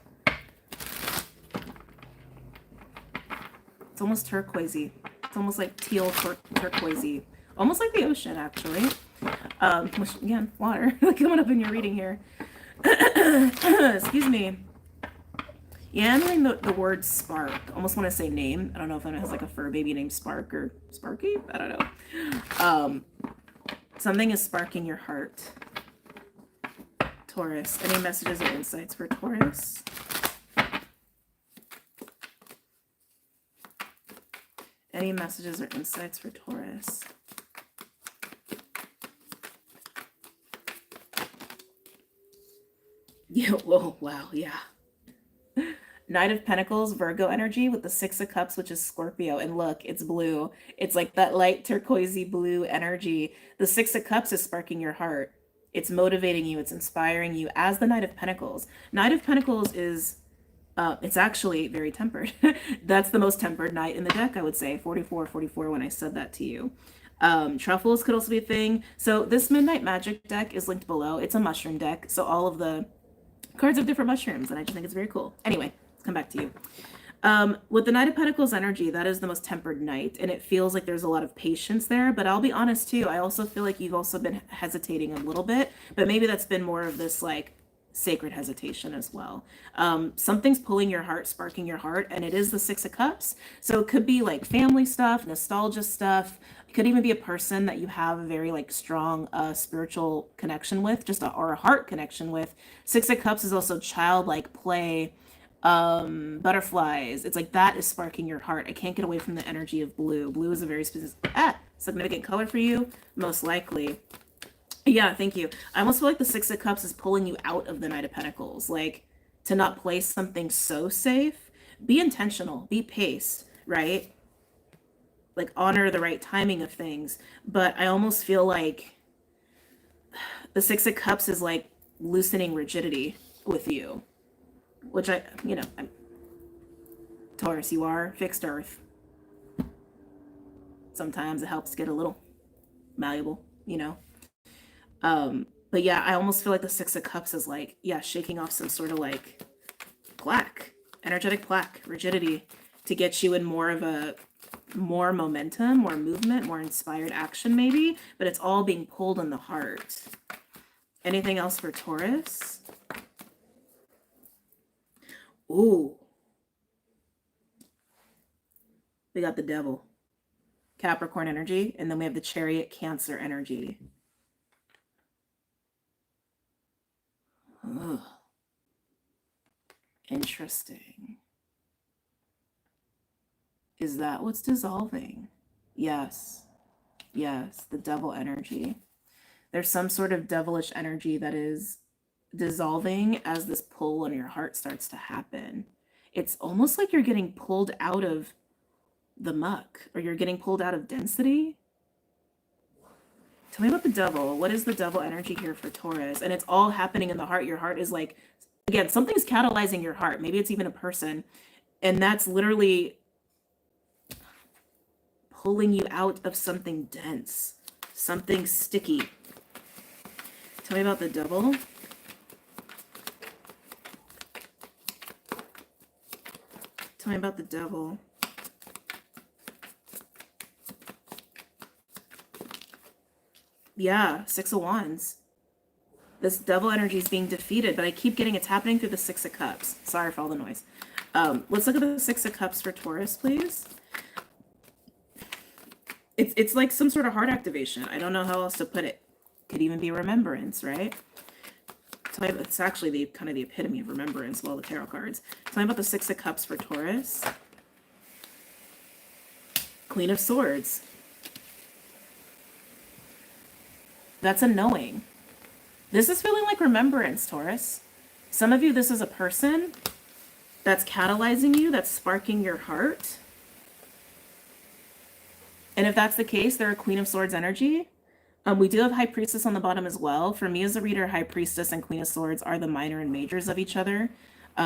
It's almost turquoisey. It's almost like teal turquoisey. Almost like the ocean, actually. Which, again, water. Coming up in your reading here. Excuse me. Yeah, I'm hearing the word spark. Almost want to say name. I don't know if anyone has like a fur baby named Spark or Sparky. I don't know. Something is sparking your heart. Taurus. Any messages or insights for Taurus? Any messages or insights for Taurus? Yeah, whoa, wow, yeah. Knight of Pentacles, Virgo energy with the Six of Cups, which is Scorpio. And look, it's blue. It's like that light turquoisey blue energy. The Six of Cups is sparking your heart. It's motivating you. It's inspiring you as the Knight of Pentacles. Knight of Pentacles is, it's actually very tempered. That's the most tempered knight in the deck, I would say. 44, 44 when I said that to you. Truffles could also be a thing. So this Midnight Magic deck is linked below. It's a mushroom deck. So all of the cards have different mushrooms, and I just think it's very cool. Anyway, let's come back to you. With the Knight of Pentacles energy, that is the most tempered knight, and it feels like there's a lot of patience there. But I'll be honest too, I also feel like you've also been hesitating a little bit, but maybe that's been more of this like sacred hesitation as well. Something's pulling your heart, sparking your heart, and it is the Six of Cups. So it could be like family stuff, nostalgia stuff. It could even be a person that you have a very like strong spiritual connection with, or a heart connection with. Six of Cups is also childlike play, butterflies. It's like that is sparking your heart. I can't get away from the energy of blue. Blue is a very significant color for you, most likely. Yeah, thank you. I almost feel like the Six of Cups is pulling you out of the Knight of Pentacles, like to not play something so safe. Be intentional, be paced, right? Like honor the right timing of things. But I almost feel like the Six of Cups is like loosening rigidity with you, which I'm Taurus, you are fixed earth. Sometimes it helps get a little malleable, But yeah, I almost feel like the Six of Cups is like, yeah, shaking off some sort of like energetic plaque, rigidity, to get you in more momentum, more movement, more inspired action maybe, but it's all being pulled in the heart. Anything else for Taurus? Ooh. We got the Devil, Capricorn energy, and then we have the Chariot, Cancer energy. Ugh. Interesting. Is that what's dissolving? Yes. Yes, the Devil energy. There's some sort of devilish energy that is dissolving as this pull on your heart starts to happen. It's almost like you're getting pulled out of the muck, or you're getting pulled out of density. Tell me about the Devil. What is the Devil energy here for Taurus? And it's all happening in the heart. Your heart is like, again, something's catalyzing your heart. Maybe it's even a person. And that's literally pulling you out of something dense, something sticky. Tell me about the Devil. Tell me about the Devil. Yeah, Six of Wands. This Devil energy is being defeated, but I keep getting it's happening through the Six of Cups. Sorry for all the noise. Let's look at the Six of Cups for Taurus, please. It's like some sort of heart activation. I don't know how else to put it. Could even be remembrance, right? It's actually the kind of the epitome of remembrance of all the tarot cards. Tell me about the Six of Cups for Taurus. Queen of Swords. That's a knowing. This is feeling like remembrance, Taurus. Some of you, this is a person that's catalyzing you, that's sparking your heart. And if that's the case, they're a Queen of Swords energy. We do have High Priestess on the bottom as well. For me as a reader, High Priestess and Queen of Swords are the minor and majors of each other,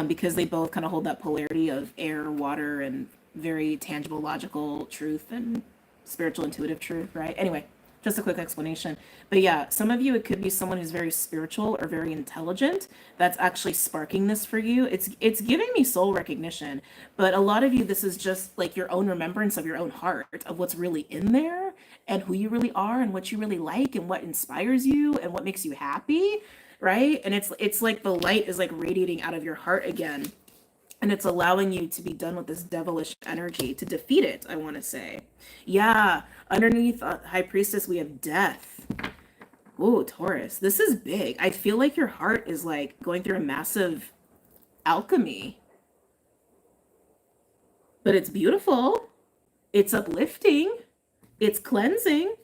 because they both kind of hold that polarity of air, water, and very tangible, logical truth and spiritual, intuitive truth, right? Anyway, just a quick explanation. But yeah, some of you, it could be someone who's very spiritual or very intelligent that's actually sparking this for you. It's giving me soul recognition, but a lot of you, this is just like your own remembrance of your own heart, of what's really in there and who you really are and what you really like and what inspires you and what makes you happy, right? And it's like the light is like radiating out of your heart again. And it's allowing you to be done with this devilish energy, to defeat it, I want to say. Yeah, underneath High Priestess, we have Death. Oh, Taurus, this is big. I feel like your heart is like going through a massive alchemy. But it's beautiful. It's uplifting. It's cleansing.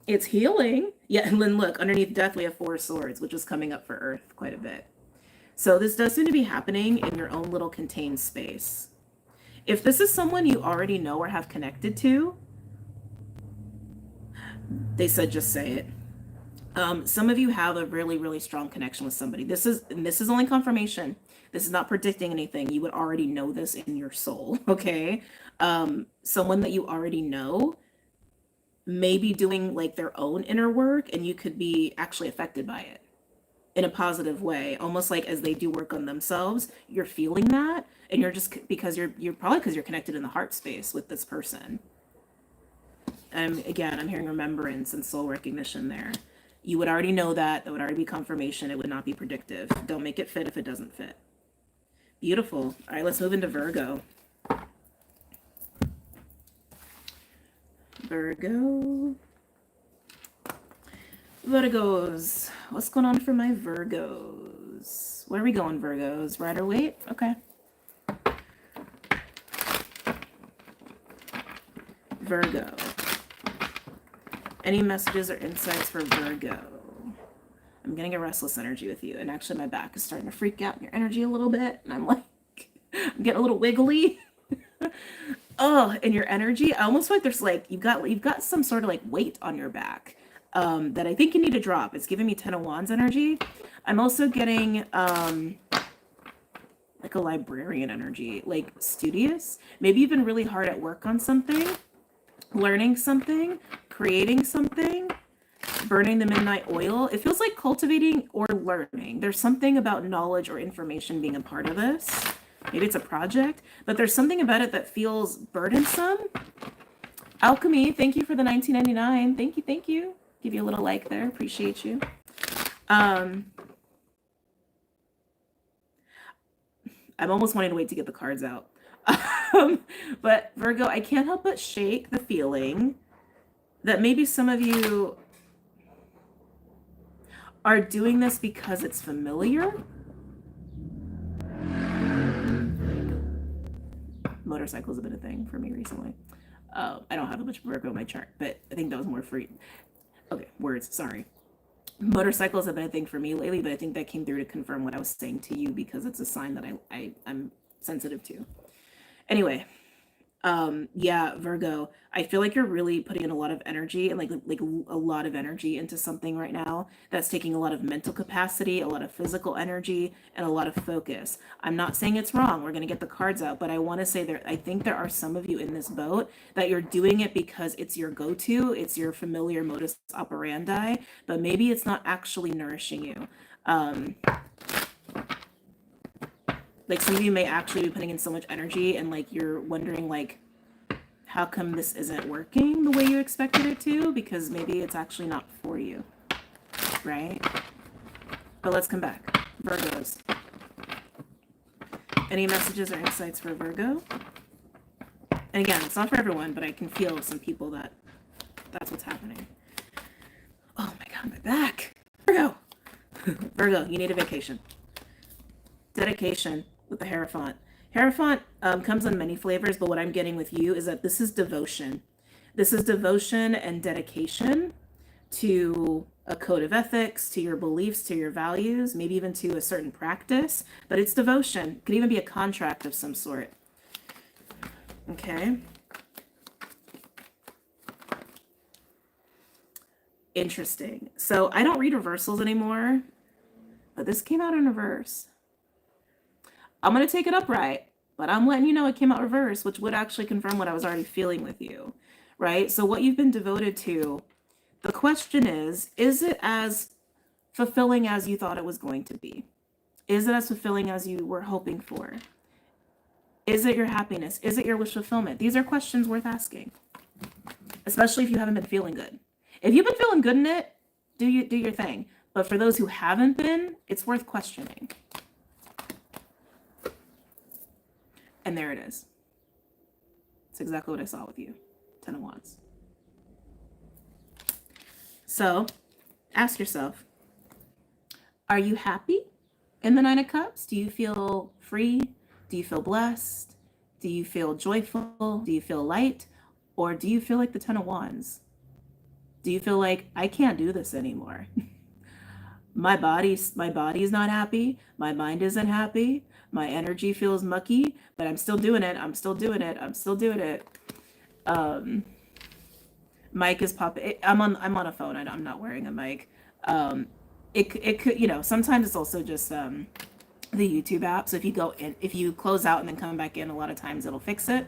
It's healing. Yeah, and then look, underneath Death, we have Four Swords, which is coming up for Earth quite a bit. So this does seem to be happening in your own little contained space. If this is someone you already know or have connected to, they said just say it. Some of you have a really, really strong connection with somebody. This is only confirmation. This is not predicting anything. You would already know this in your soul, okay? Someone that you already know may be doing like their own inner work, and you could be actually affected by it. in a positive way, almost like as they do work on themselves, you're feeling that, and you're just, because you're probably because you're connected in the heart space with this person. Again, I'm hearing remembrance and soul recognition there. You would already know that. That would already be confirmation. It would not be predictive. Don't make it fit if it doesn't fit. Beautiful. All right, let's move into Virgo. Virgos. What's going on for my Virgos? Where are we going, Virgos? Rider weight? Okay. Virgo. Any messages or insights for Virgo? I'm getting a restless energy with you. And actually my back is starting to freak out in your energy a little bit. And I'm like, I'm getting a little wiggly. Oh, in your energy. I almost feel like there's like, you've got some sort of like weight on your back that I think you need to drop. It's giving me 10 of Wands energy. I'm also getting like a librarian energy, like studious. Maybe you've been really hard at work on something, learning something, creating something, burning the midnight oil. It feels like cultivating or learning. There's something about knowledge or information being a part of this. Maybe it's a project, but there's something about it that feels burdensome. Alchemy, thank you for the $19.99. Thank you, thank you. Give you a little like there. Appreciate you. I'm almost wanting to wait to get the cards out. But Virgo, I can't help but shake the feeling that maybe some of you are doing this because it's familiar. Motorcycles have been a thing for me recently. I don't have a bunch of Virgo in my chart, but I think that was more free. Okay, words, sorry. Motorcycles have been a thing for me lately, but I think that came through to confirm what I was saying to you, because it's a sign that I'm sensitive to. Anyway, yeah, Virgo, I feel like you're really putting in a lot of energy, and like a lot of energy into something right now that's taking a lot of mental capacity, a lot of physical energy, and a lot of focus. I'm not saying it's wrong. We're going to get the cards out, but I want to say that I think there are some of you in this boat that you're doing it because it's your go-to, it's your familiar modus operandi, but maybe it's not actually nourishing you. Like some of you may actually be putting in so much energy, and like you're wondering like, how come this isn't working the way you expected it to? Because maybe it's actually not for you, right? But let's come back. Virgos. Any messages or insights for Virgo? And again, it's not for everyone, but I can feel some people that that's what's happening. Oh my God, my back. Virgo. Virgo, you need a vacation. Dedication with the Hierophant. Hierophant comes in many flavors, but what I'm getting with you is that this is devotion. This is devotion and dedication to a code of ethics, to your beliefs, to your values, maybe even to a certain practice, but it's devotion. It could even be a contract of some sort. Okay. Interesting. So I don't read reversals anymore, but this came out in reverse. I'm going to take it upright, but I'm letting you know it came out reverse, which would actually confirm what I was already feeling with you, right? So what you've been devoted to, the question is it as fulfilling as you thought it was going to be? Is it as fulfilling as you were hoping for? Is it your happiness? Is it your wish fulfillment? These are questions worth asking, especially if you haven't been feeling good. If you've been feeling good in it, do your thing. But for those who haven't been, it's worth questioning. And there it is. It's exactly what I saw with you. 10 of Wands. So ask yourself, are you happy in the 9 of Cups? Do you feel free? Do you feel blessed? Do you feel joyful? Do you feel light? Or do you feel like the 10 of Wands? Do you feel like, I can't do this anymore? My body's not happy. My mind isn't happy. My energy feels mucky, but I'm still doing it. I'm still doing it. I'm still doing it. Mic is popping. I'm on a phone. I'm not wearing a mic. It could, you know, sometimes it's also just the YouTube app. So if you go in, if you close out and then come back in, a lot of times it'll fix it.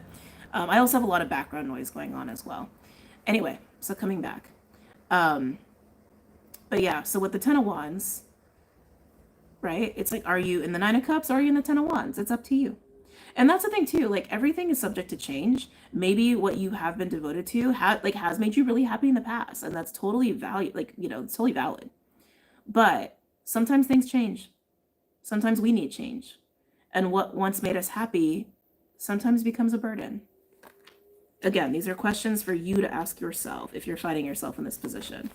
I also have a lot of background noise going on as well. Anyway, so coming back. But yeah, so with the 10 of Wands, right? It's like, are you in the Nine of Cups? Or are you in the Ten of Wands? It's up to you. And that's the thing too, like everything is subject to change. Maybe what you have been devoted to has made you really happy in the past, and that's totally valid, like, it's totally valid. But sometimes things change. Sometimes we need change. And what once made us happy sometimes becomes a burden. Again, these are questions for you to ask yourself if you're finding yourself in this position.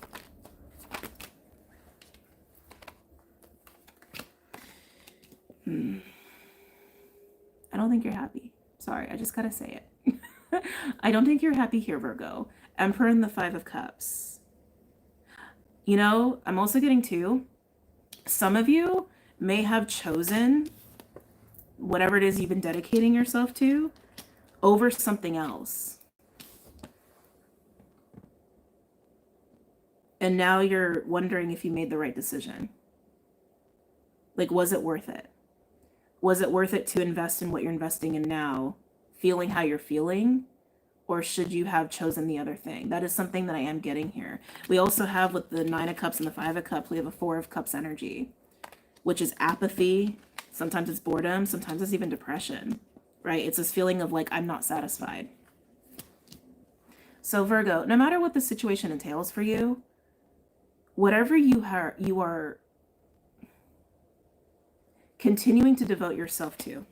I don't think you're happy. Sorry, I just gotta say it. I don't think you're happy here, Virgo. Emperor and the Five of Cups. I'm also getting too, some of you may have chosen whatever it is you've been dedicating yourself to over something else. And now you're wondering if you made the right decision. Like, was it worth it? Was it worth it to invest in what you're investing in now, feeling how you're feeling? Or should you have chosen the other thing? That is something that I am getting here. We also have, with the Nine of Cups and the Five of Cups, we have a Four of Cups energy, which is apathy. Sometimes it's boredom. Sometimes it's even depression, right? It's this feeling of like, I'm not satisfied. So Virgo, no matter what the situation entails for you, whatever you are continuing to devote yourself to,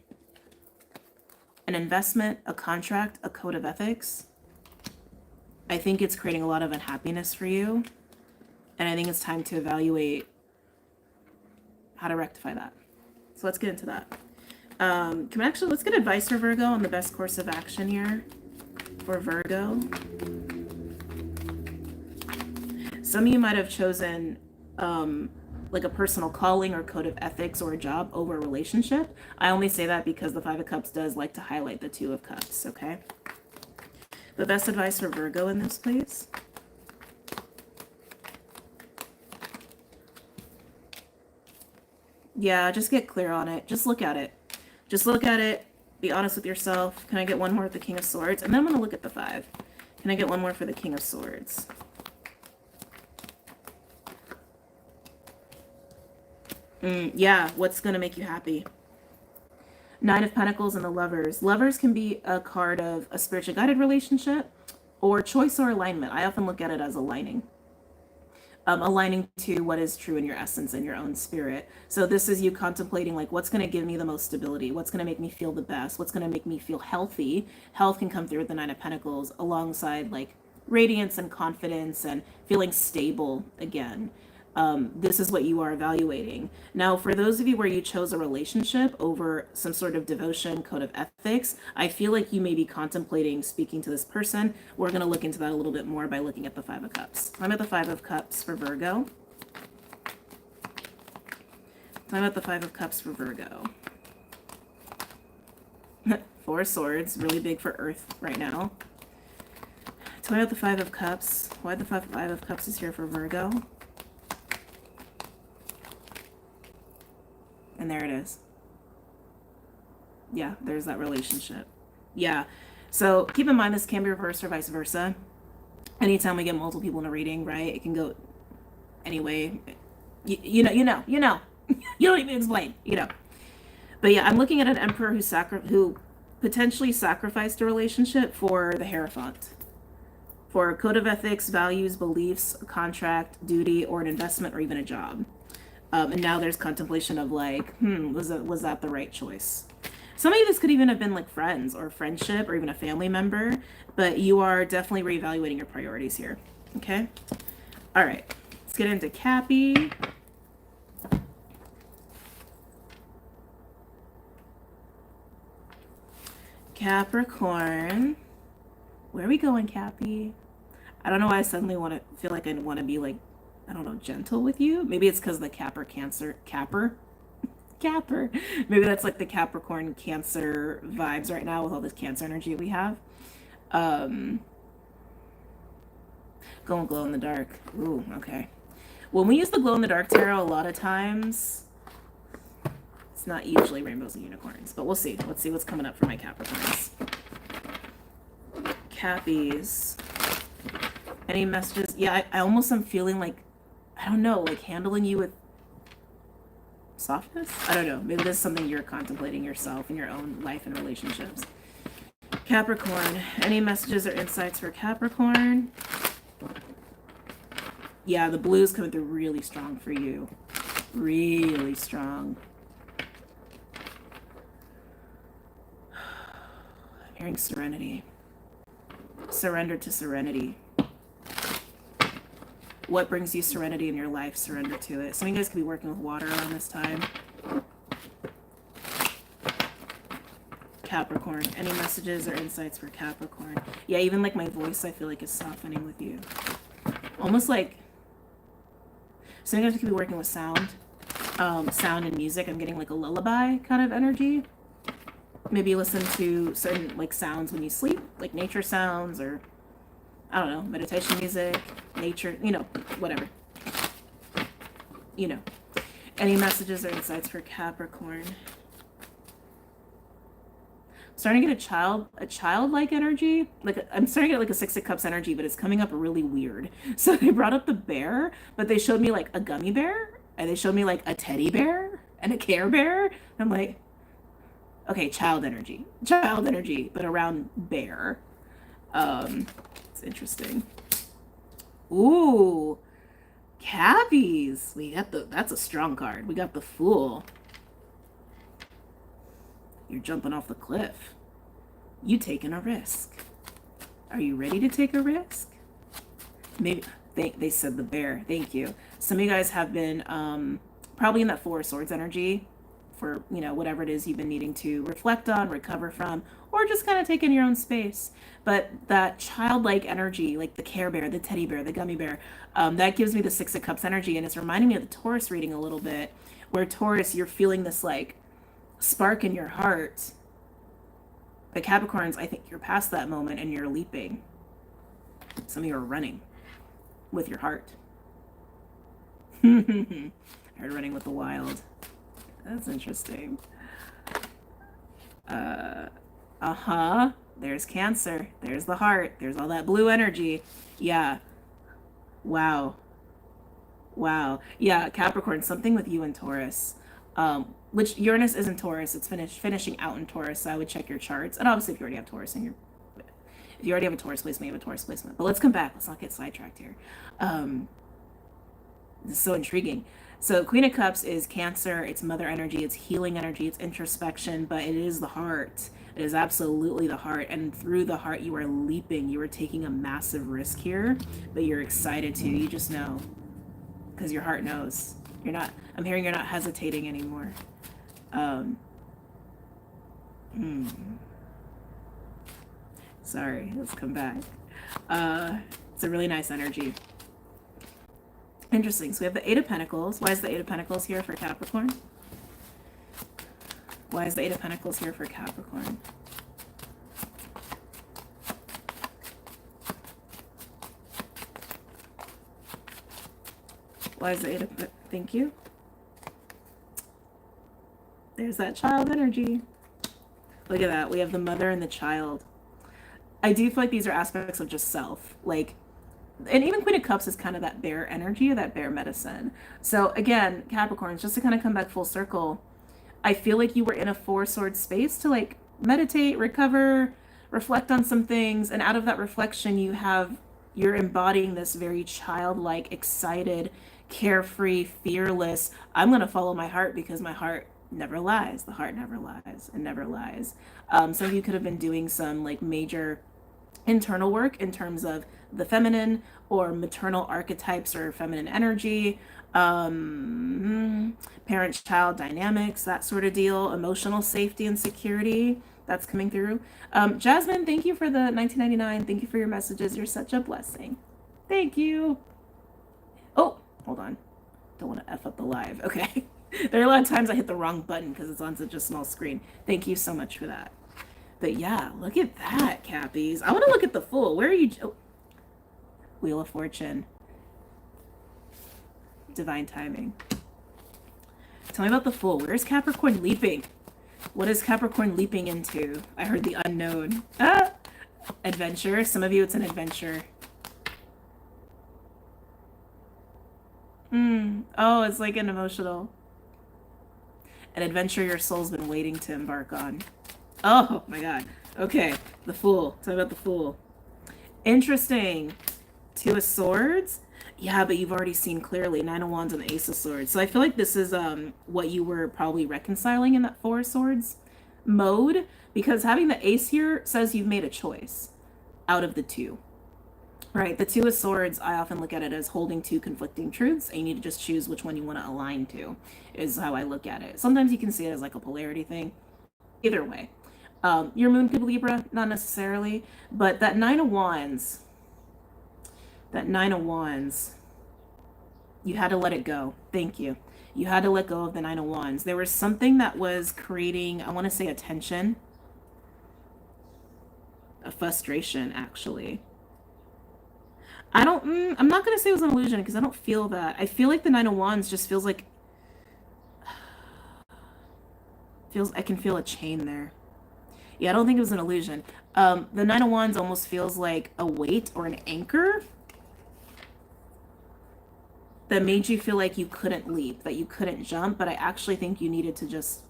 an investment, a contract, a code of ethics, I think it's creating a lot of unhappiness for you. And I think it's time to evaluate how to rectify that. So let's get into that. Let's get advice for Virgo on the best course of action here for Virgo. Some of you might have chosen like a personal calling or code of ethics or a job over a relationship. I only say that because the Five of Cups does like to highlight the Two of Cups, okay? The best advice for Virgo in this, please. Yeah, just get clear on it. Just look at it. Just look at it. Be honest with yourself. Can I get one more with the King of Swords? And then I'm going to look at the Five. Can I get one more for the King of Swords? Yeah, what's going to make you happy? Nine of Pentacles and the Lovers. Lovers can be a card of a spiritually guided relationship or choice or alignment. I often look at it as aligning. Aligning to what is true in your essence and your own spirit. So this is you contemplating like, what's going to give me the most stability? What's going to make me feel the best? What's going to make me feel healthy? Health can come through with the Nine of Pentacles alongside like radiance and confidence and feeling stable again. This is what you are evaluating. Now, for those of you where you chose a relationship over some sort of devotion, code of ethics, I feel like you may be contemplating speaking to this person. We're going to look into that a little bit more by looking at the Five of Cups. I'm at the Five of Cups for Virgo. I'm at the Five of Cups for Virgo. Four of Swords, really big for Earth right now. So I'm at the Five of Cups. Why the Five of Cups is here for Virgo? And there it is. Yeah, there's that relationship. Yeah. So keep in mind, this can be reversed or vice versa. Anytime we get multiple people in a reading, right? It can go anyway. You know. You don't even explain, But yeah, I'm looking at an emperor who potentially sacrificed a relationship for the Hierophant. For a code of ethics, values, beliefs, a contract, duty, or an investment, or even a job. And now there's contemplation of like, was that the right choice? Some of you, this could even have been like friends or friendship or even a family member, but you are definitely reevaluating your priorities here. Okay. All right. Let's get into Cappy. Capricorn. Where are we going, Cappy? I don't know why I suddenly feel like I want to be like, I don't know, gentle with you. Maybe it's because of the Capper. Maybe that's like the Capricorn Cancer vibes right now with all this Cancer energy we have. Going glow in the dark. Ooh, okay. When we use the glow in the dark tarot, a lot of times it's not usually rainbows and unicorns, but we'll see. Let's see what's coming up for my Capricorns. Cappies. Any messages? Yeah, I almost am feeling like, I don't know, like handling you with softness? I don't know. Maybe this is something you're contemplating yourself in your own life and relationships. Capricorn. Any messages or insights for Capricorn? Yeah, the blue's coming through really strong for you. Really strong. I'm hearing serenity. Surrender to serenity. What brings you serenity in your life? Surrender to it. Some of you guys could be working with water around this time. Capricorn. Any messages or insights for Capricorn? Yeah, even like my voice, I feel like is softening with you. Almost like some of you guys could be working with sound. Sound and music. I'm getting like a lullaby kind of energy. Maybe listen to certain like sounds when you sleep, like nature sounds, or I don't know, meditation music, nature, you know, whatever. You know. Any messages or insights for Capricorn? Starting to get a childlike energy. Like I'm starting to get like a Six of Cups energy, but it's coming up really weird. So they brought up the bear, but they showed me like a gummy bear, and they showed me like a teddy bear and a Care Bear. I'm like, okay, child energy, but around bear. It's interesting. Ooh, Cappies. We got that's a strong card. We got the Fool. You're jumping off the cliff. You taking a risk. Are you ready to take a risk? Maybe they said the bear. Thank you. Some of you guys have been probably in that Four of Swords energy for, you know, whatever it is you've been needing to reflect on, recover from, or just kind of take in your own space. But that childlike energy, like the Care Bear, the teddy bear, the gummy bear, that gives me the Six of Cups energy, and it's reminding me of the Taurus reading a little bit, where Taurus, you're feeling this like spark in your heart. But Capricorns, I think you're past that moment and you're leaping. Some of you are running with your heart. I heard running with the wild. That's interesting. There's Cancer. There's the heart. There's all that blue energy. Yeah. Wow. Yeah, Capricorn, something with you and Taurus. Which Uranus is in Taurus. It's finishing out in Taurus, so I would check your charts. And obviously, if you already have Taurus in your... If you already have a Taurus placement, you have a Taurus placement. But let's come back. Let's not get sidetracked here. This is so intriguing. So Queen of Cups is Cancer. It's mother energy. It's healing energy. It's introspection. But it is the heart. It is absolutely the heart. And through the heart, you are leaping. You are taking a massive risk here. But you're excited to. You just know. Because your heart knows. You're not... I'm hearing you're not hesitating anymore. Sorry, let's come back. It's a really nice energy. Interesting. So we have the Eight of Pentacles. Why is the Eight of Pentacles here for Capricorn? Why is the Eight of Pentacles here for Capricorn? Why is the Eight of... Thank you. There's that child energy. Look at that. We have the mother and the child. I do feel like these are aspects of just self. Like, and even Queen of Cups is kind of that bear energy, or that bear medicine. So again, Capricorns, just to kind of come back full circle, I feel like you were in a Four Swords space to like meditate, recover, reflect on some things. And out of that reflection, you're embodying this very childlike, excited, carefree, fearless, I'm going to follow my heart because my heart never lies. The heart never lies and never lies. Some of you could have been doing some like major internal work in terms of the feminine or maternal archetypes or feminine energy, parent-child dynamics, that sort of deal, emotional safety and security. That's coming through. Jasmine, thank you for the 1999. Thank you for your messages. You're such a blessing. Thank you. Oh, hold on. Don't want to F up the live. Okay. There are a lot of times I hit the wrong button because it's on such a small screen. Thank you so much for that. But yeah, look at that, Cappies. I want to look at the Fool. Where are you? Oh. Wheel of Fortune. Divine timing. Tell me about the Fool. Where's Capricorn leaping? What is Capricorn leaping into? I heard the unknown. Adventure. Some of you, it's an adventure. Oh, it's like an emotional. An adventure your soul's been waiting to embark on. Oh my God. Okay. The Fool. Talk about the Fool. Interesting. Two of Swords. Yeah, but you've already seen clearly Nine of Wands and the Ace of Swords. So I feel like this is what you were probably reconciling in that Four of Swords mode, because having the Ace here says you've made a choice out of the two. Right, the Two of Swords, I often look at it as holding two conflicting truths, and you need to just choose which one you want to align to, is how I look at it. Sometimes you can see it as like a polarity thing. Either way. Your moon could be Libra, not necessarily, but that Nine of Wands, you had to let it go. Thank you. You had to let go of the Nine of Wands. There was something that was creating, I want to say, a tension, a frustration, actually. I'm not going to say it was an illusion because I don't feel that. I feel like the Nine of Wands just feels like, I can feel a chain there. Yeah, I don't think it was an illusion. The Nine of Wands almost feels like a weight or an anchor that made you feel like you couldn't leap, that you couldn't jump, but I actually think you needed to just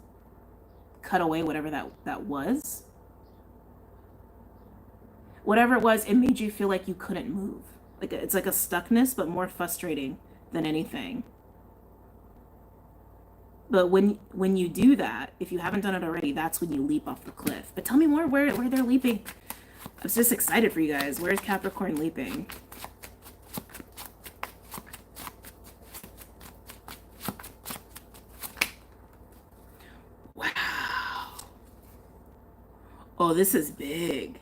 cut away whatever that was. Whatever it was, it made you feel like you couldn't move. Like it's like a stuckness, but more frustrating than anything. But when you do that, if you haven't done it already, that's when you leap off the cliff. But tell me more where they're leaping. I'm just excited for you guys. Where's Capricorn leaping? Wow. Oh, this is big.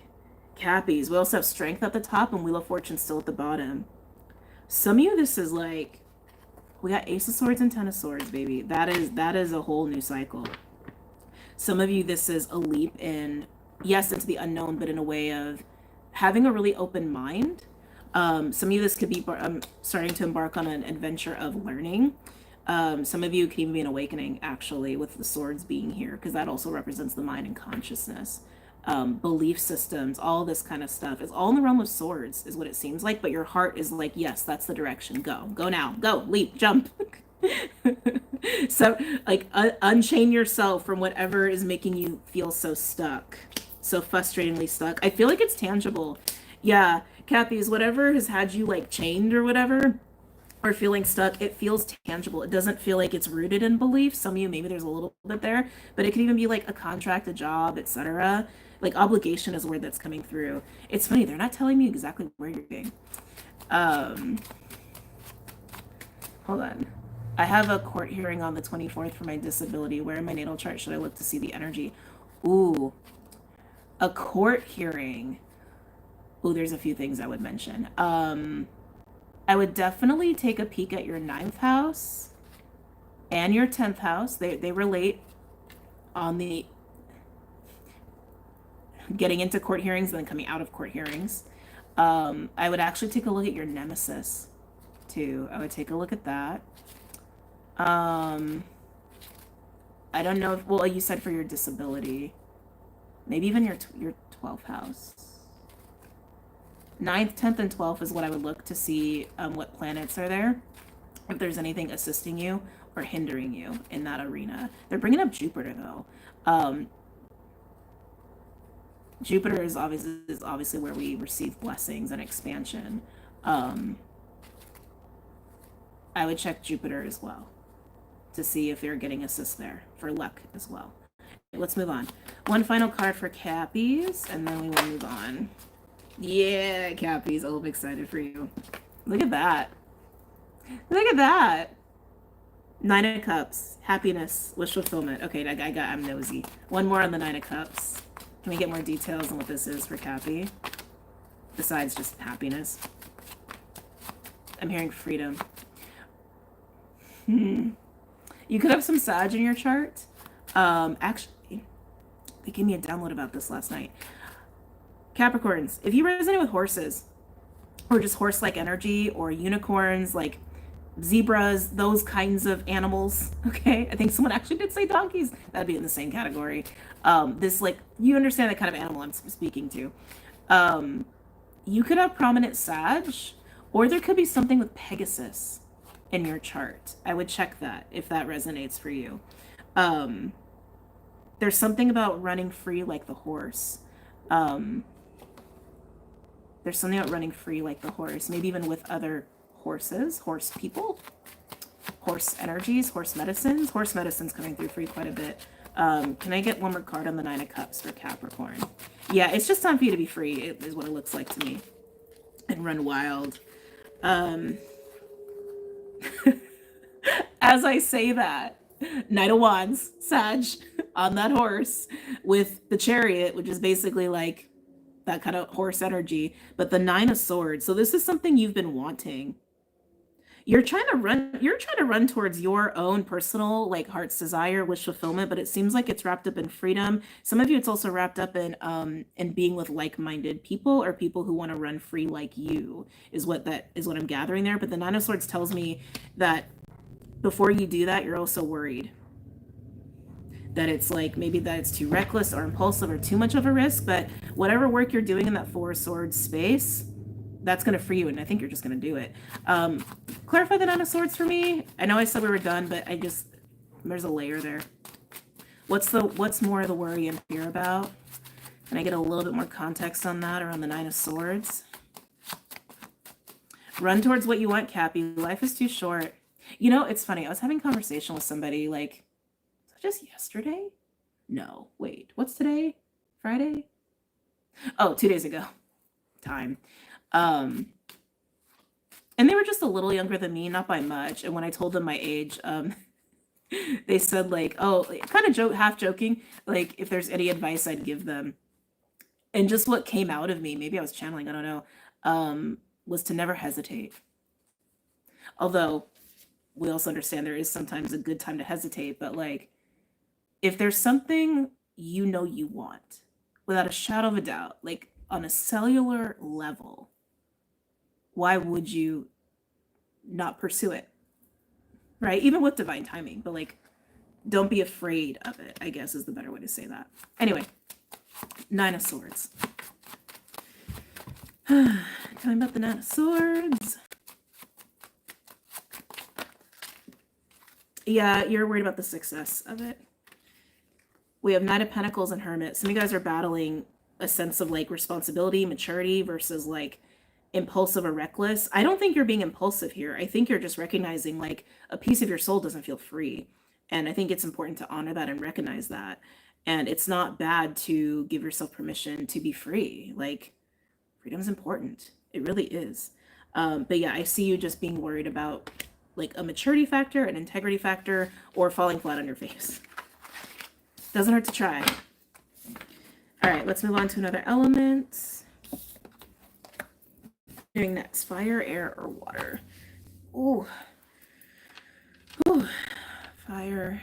Cappies. We also have Strength at the top and Wheel of Fortune still at the bottom. Some of you, this is like, we got Ace of Swords and Ten of Swords, baby. That is a whole new cycle. Some of you, this is a leap in, yes, into the unknown, but in a way of having a really open mind. Some of you, this could be starting to embark on an adventure of learning. Some of you can even be an awakening, actually, with the swords being here, because that also represents the mind and consciousness. Belief systems, all this kind of stuff. It's all in the realm of swords, is what it seems like, but your heart is like, yes, that's the direction. Go now, go, leap, jump. So like unchain yourself from whatever is making you feel so stuck, so frustratingly stuck. I feel like it's tangible. Yeah, Cappies, whatever has had you like chained or whatever, or feeling stuck, it feels tangible. It doesn't feel like it's rooted in belief. Some of you, maybe there's a little bit there, but it could even be like a contract, a job, etc. Like obligation is a word that's coming through. It's funny, they're not telling me exactly where you're being. Hold on. I have a court hearing on the 24th for my disability. Where in my natal chart should I look to see the energy? Ooh, a court hearing. Ooh, there's a few things I would mention. I would definitely take a peek at your 9th house and your 10th house. They relate on the getting into court hearings and then coming out of court hearings. I would actually take a look at your nemesis too. I would take a look at that. I don't know if, well, you said for your disability, maybe even your 12th house. 9th, 10th, and 12th is what I would look to see what planets are there, if there's anything assisting you or hindering you in that arena. They're bringing up Jupiter though. Jupiter is obviously where we receive blessings and expansion. I would check Jupiter as well to see if you're getting assist there for luck as well. Let's move on. One final card for Cappies, and then we will move on. Yeah, Cappies, I'm excited for you. Look at that. Look at that. 9 of Cups, happiness, wish fulfillment. Okay, I'm nosy. One more on the 9 of Cups. Can we get more details on what this is for Cappy? Besides just happiness. I'm hearing freedom. You could have some Sag in your chart. Actually, they gave me a download about this last night. Capricorns, if you resonate with horses, or just horse-like energy, or unicorns, like zebras, those kinds of animals, okay? I think someone actually did say donkeys. That'd be in the same category. This, like, you understand the kind of animal I'm speaking to. You could have prominent Sag, or there could be something with Pegasus in your chart. I would check that if that resonates for you. Um, there's something about running free like the horse. Um, there's something about running free like the horse, maybe even with other horses, horse people, horse energies, horse medicines. Horse medicine's coming through for you quite a bit. Can I get one more card on the Nine of Cups for Capricorn? Yeah, it's just time for you to be free, is what it looks like to me. And run wild. As I say that, Knight of Wands, Sag, on that horse with the Chariot, which is basically like that kind of horse energy, but the Nine of Swords. So this is something you've been wanting. You're trying to run towards your own personal like heart's desire, wish fulfillment, but it seems like it's wrapped up in freedom. Some of you it's also wrapped up in being with like-minded people or people who want to run free like you, is what I'm gathering there. But the Nine of Swords tells me that before you do that, you're also worried that it's like maybe that it's too reckless or impulsive or too much of a risk. But whatever work you're doing in that Four of Swords space, that's going to free you, and I think you're just going to do it. Clarify the Nine of Swords for me. I know I said we were done, but there's a layer there. What's more of the worry and fear about? Can I get a little bit more context on that around the Nine of Swords? Run towards what you want, Cappy. Life is too short. You know, it's funny. I was having a conversation with somebody like, just yesterday? No, wait. What's today? Friday? Oh, 2 days ago. Time. And they were just a little younger than me, not by much. And when I told them my age, they said like, oh, kind of half joking, like if there's any advice I'd give them. And just what came out of me, maybe I was channeling, I don't know, was to never hesitate. Although we also understand there is sometimes a good time to hesitate, but like, if there's something you know you want, without a shadow of a doubt, like on a cellular level, why would you not pursue it? Right? Even with divine timing, but like, don't be afraid of it, I guess is the better way to say that. Anyway, Nine of Swords. Tell me about the Nine of Swords. Yeah, you're worried about the success of it. We have Knight of Pentacles and Hermit. Some of you guys are battling a sense of like responsibility, maturity versus like impulsive or reckless. I don't think you're being impulsive here. I think you're just recognizing like a piece of your soul doesn't feel free. And I think it's important to honor that and recognize that. And it's not bad to give yourself permission to be free. Like, freedom is important. It really is. But yeah, I see you just being worried about like a maturity factor, an integrity factor, or falling flat on your face. Doesn't hurt to try. All right, let's move on to another element. Doing next, fire, air, or water. Ooh. Ooh. Fire.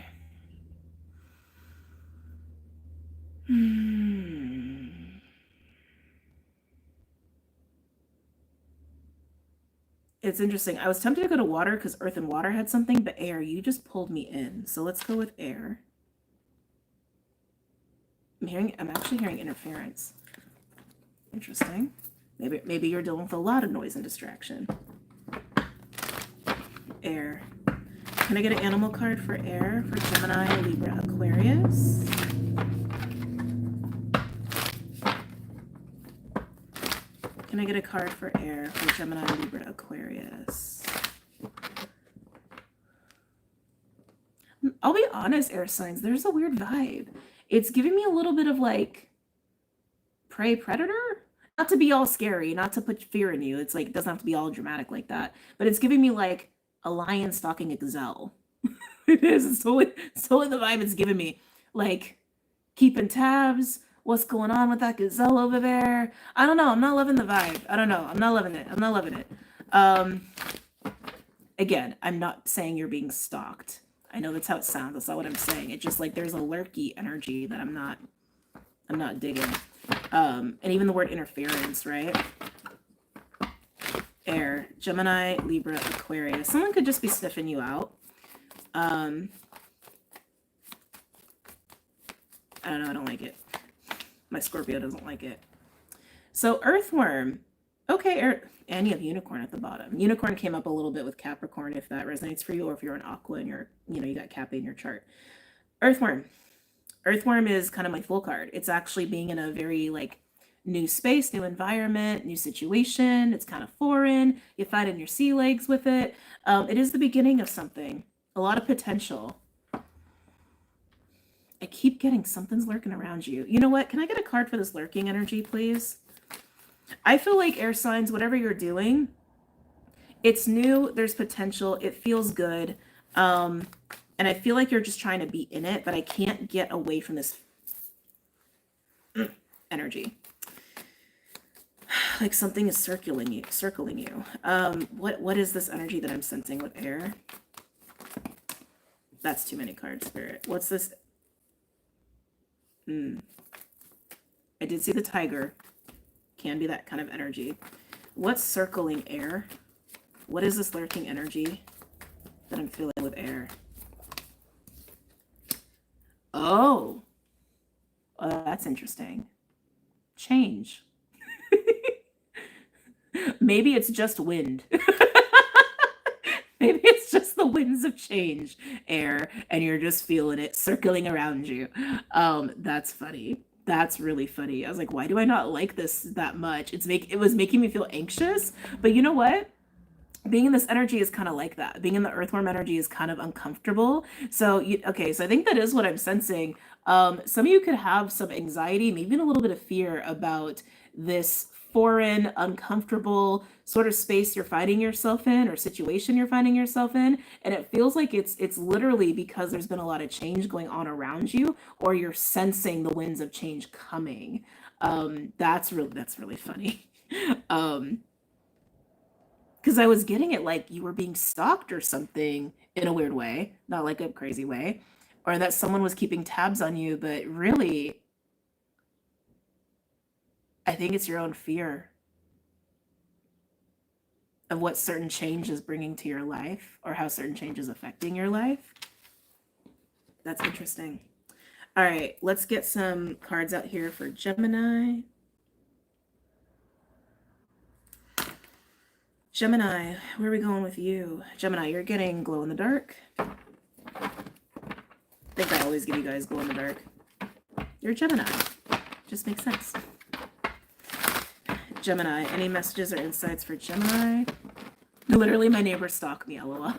It's interesting. I was tempted to go to water because earth and water had something, but air, you just pulled me in. So let's go with air. I'm actually hearing interference. Interesting. Maybe you're dealing with a lot of noise and distraction. Air. Can I get an animal card for air for Gemini, Libra, Aquarius? Can I get a card for air for Gemini, Libra, Aquarius? I'll be honest, air signs, there's a weird vibe. It's giving me a little bit of like prey predator. Not to be all scary, not to put fear in you. It's like, it doesn't have to be all dramatic like that. But it's giving me like a lion stalking a gazelle. It is. It's totally the vibe it's giving me. Like, keeping tabs. What's going on with that gazelle over there? I don't know. I'm not loving the vibe. I don't know. I'm not loving it. Again, I'm not saying you're being stalked. I know that's how it sounds. That's not what I'm saying. It's just like there's a lurky energy that I'm not digging. And even the word interference, right? Air, Gemini, Libra, Aquarius. Someone could just be sniffing you out. I don't know. I don't like it. My Scorpio doesn't like it. So earthworm. Okay, and you have unicorn at the bottom. Unicorn came up a little bit with Capricorn, if that resonates for you, or if you're an aqua and you got Cappy in your chart. Earthworm. Earthworm is kind of my full card. It's actually being in a very like new space, new environment, new situation. It's kind of foreign. You fight in your sea legs with it. It is the beginning of something. A lot of potential. I keep getting something's lurking around you. You know what? Can I get a card for this lurking energy, please? I feel like air signs, whatever you're doing, it's new. There's potential. It feels good. And I feel like you're just trying to be in it, but I can't get away from this energy. Like something is circling you. What is this energy that I'm sensing with air? That's too many cards, Spirit. What's this? I did see the tiger. Can be that kind of energy. What's circling air? What is this lurking energy that I'm feeling with air? Oh, that's interesting. Change. Maybe it's just wind. Maybe it's just the winds of change, air, and you're just feeling it circling around you. That's funny. That's really funny. I was like, why do I not like this that much? It was making me feel anxious, but you know what? Being in this energy is kind of like that. Being in the earthworm energy is kind of uncomfortable. So okay, so I think that is what I'm sensing. Some of you could have some anxiety, maybe even a little bit of fear about this foreign, uncomfortable sort of space you're finding yourself in, or situation you're finding yourself in, and it feels like it's literally because there's been a lot of change going on around you, or you're sensing the winds of change coming. That's really funny. Um, because I was getting it like you were being stalked or something in a weird way, not like a crazy way, or that someone was keeping tabs on you, but really, I think it's your own fear of what certain change is bringing to your life, or how certain change is affecting your life. That's interesting. All right, let's get some cards out here for Gemini. Gemini, where are we going with you? Gemini, you're getting glow in the dark. I think I always give you guys glow in the dark. You're Gemini. Just makes sense. Gemini, any messages or insights for Gemini? Literally, my neighbor stalked me, Aloha.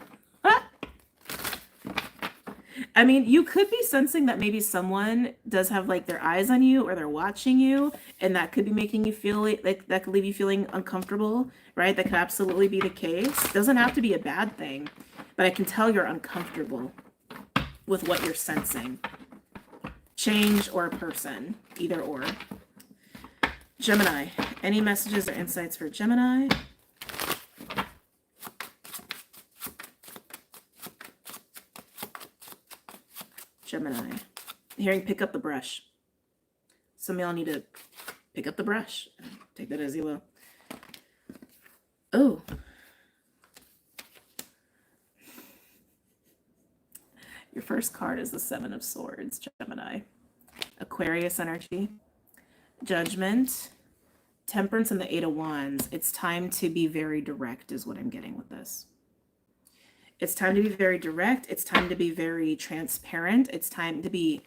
I mean, you could be sensing that maybe someone does have like their eyes on you, or they're watching you, and that could be making you feel like that could leave you feeling uncomfortable, right? That could absolutely be the case. It doesn't have to be a bad thing, but I can tell you're uncomfortable with what you're sensing. Change or a person, either or. Gemini, any messages or insights for Gemini? Gemini. Hearing pick up the brush. Some of y'all need to pick up the brush. Take that as you will. Oh. Your first card is the Seven of Swords, Gemini. Aquarius energy. Judgment. Temperance and the Eight of Wands. It's time to be very direct is what I'm getting with this. It's time to be very direct. It's time to be very transparent. It's time to be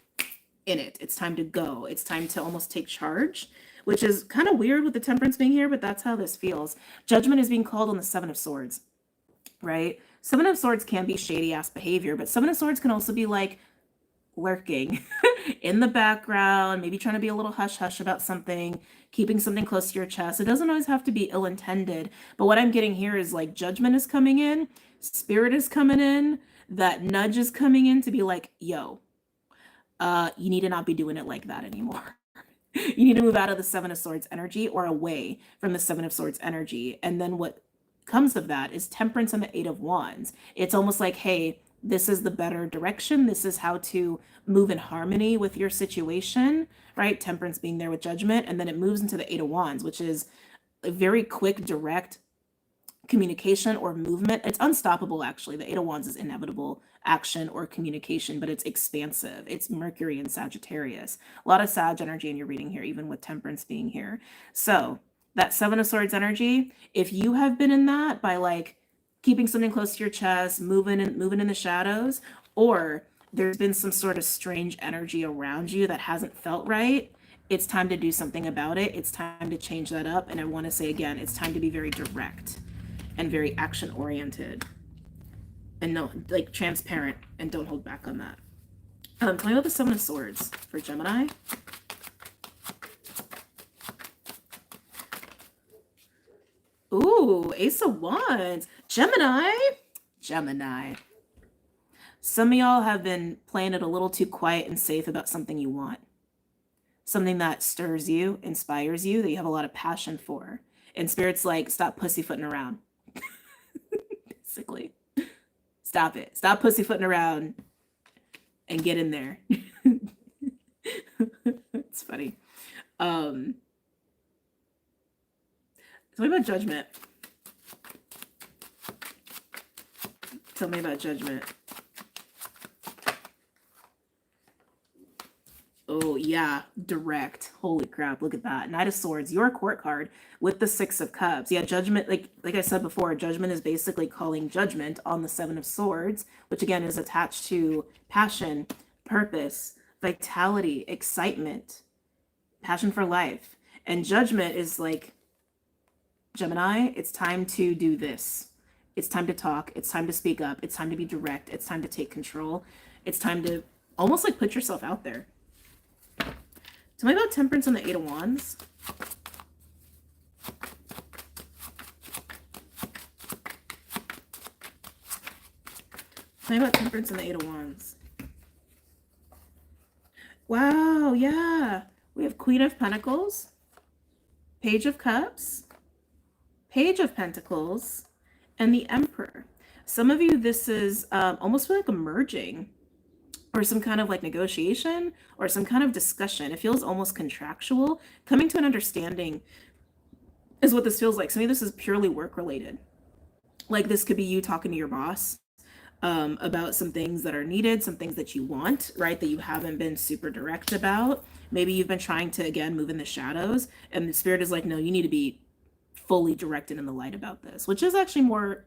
in it. It's time to go. It's time to almost take charge, which is kind of weird with the Temperance being here, but that's how this feels. Judgment is being called on the Seven of Swords, right? Seven of Swords can be shady ass behavior, but Seven of Swords can also be like lurking in the background, maybe trying to be a little hush hush about something, keeping something close to your chest. It doesn't always have to be ill intended, but what I'm getting here is like judgment is coming in. Spirit is coming in, that nudge is coming in to be like, yo, you need to not be doing it like that anymore. You need to move out of the Seven of Swords energy, or away from the Seven of Swords energy. And then what comes of that is Temperance and the Eight of Wands. It's almost like, hey, this is the better direction. This is how to move in harmony with your situation, right? Temperance being there with Judgment. And then it moves into the Eight of Wands, which is a very quick, direct communication or movement. It's unstoppable, actually. The Eight of Wands is inevitable action or communication, but it's expansive. It's Mercury and Sagittarius. A lot of Sag energy in your reading here, even with Temperance being here. So that Seven of Swords energy, if you have been in that by like keeping something close to your chest, moving in the shadows, or there's been some sort of strange energy around you that hasn't felt right. It's time to do something about it. It's time to change that up. And I want to say again, it's time to be very direct and very action oriented and no, like transparent, and don't hold back on that. Tell me about the Seven of Swords for Gemini. Ooh, Ace of Wands. Gemini. Some of y'all have been playing it a little too quiet and safe about something you want. Something that stirs you, inspires you, that you have a lot of passion for. And Spirit's like, stop pussyfooting around. Basically. Stop it. Stop pussyfooting around and get in there. It's funny. Tell me about Judgment. Tell me about Judgment. Oh, yeah. Direct. Holy crap. Look at that. Knight of Swords. Your court card with the Six of Cups. Yeah, Judgment, like I said before, Judgment is basically calling judgment on the Seven of Swords, which again is attached to passion, purpose, vitality, excitement, passion for life. And Judgment is like, Gemini, it's time to do this. It's time to talk. It's time to speak up. It's time to be direct. It's time to take control. It's time to almost like put yourself out there. Tell me about Temperance and the Eight of Wands. Tell me about Temperance and the Eight of Wands. Wow, yeah. We have Queen of Pentacles, Page of Cups, Page of Pentacles, and the Emperor. Some of you, this is almost feel like a merging or some kind of like negotiation or some kind of discussion. It feels almost contractual. Coming to an understanding is what this feels like. Some of this is purely work related. Like this could be you talking to your boss about some things that are needed, some things that you want, right? That you haven't been super direct about. Maybe you've been trying to, again, move in the shadows, and the Spirit is like, no, you need to be fully directed in the light about this, which is actually more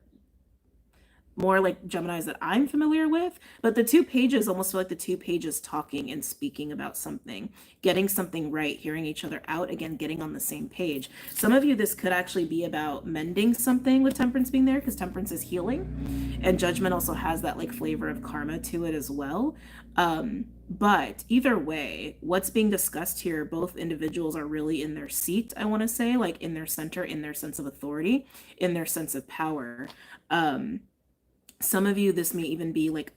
like Geminis that I'm familiar with. But the two pages almost feel like the two pages talking and speaking about something, getting something right, hearing each other out, again, getting on the same page. Some of you, this could actually be about mending something with Temperance being there, because Temperance is healing, and Judgment also has that like flavor of karma to it as well. But either way, what's being discussed here, both individuals are really in their seat, I want to say, like in their center, in their sense of authority, in their sense of power. Some of you, this may even be like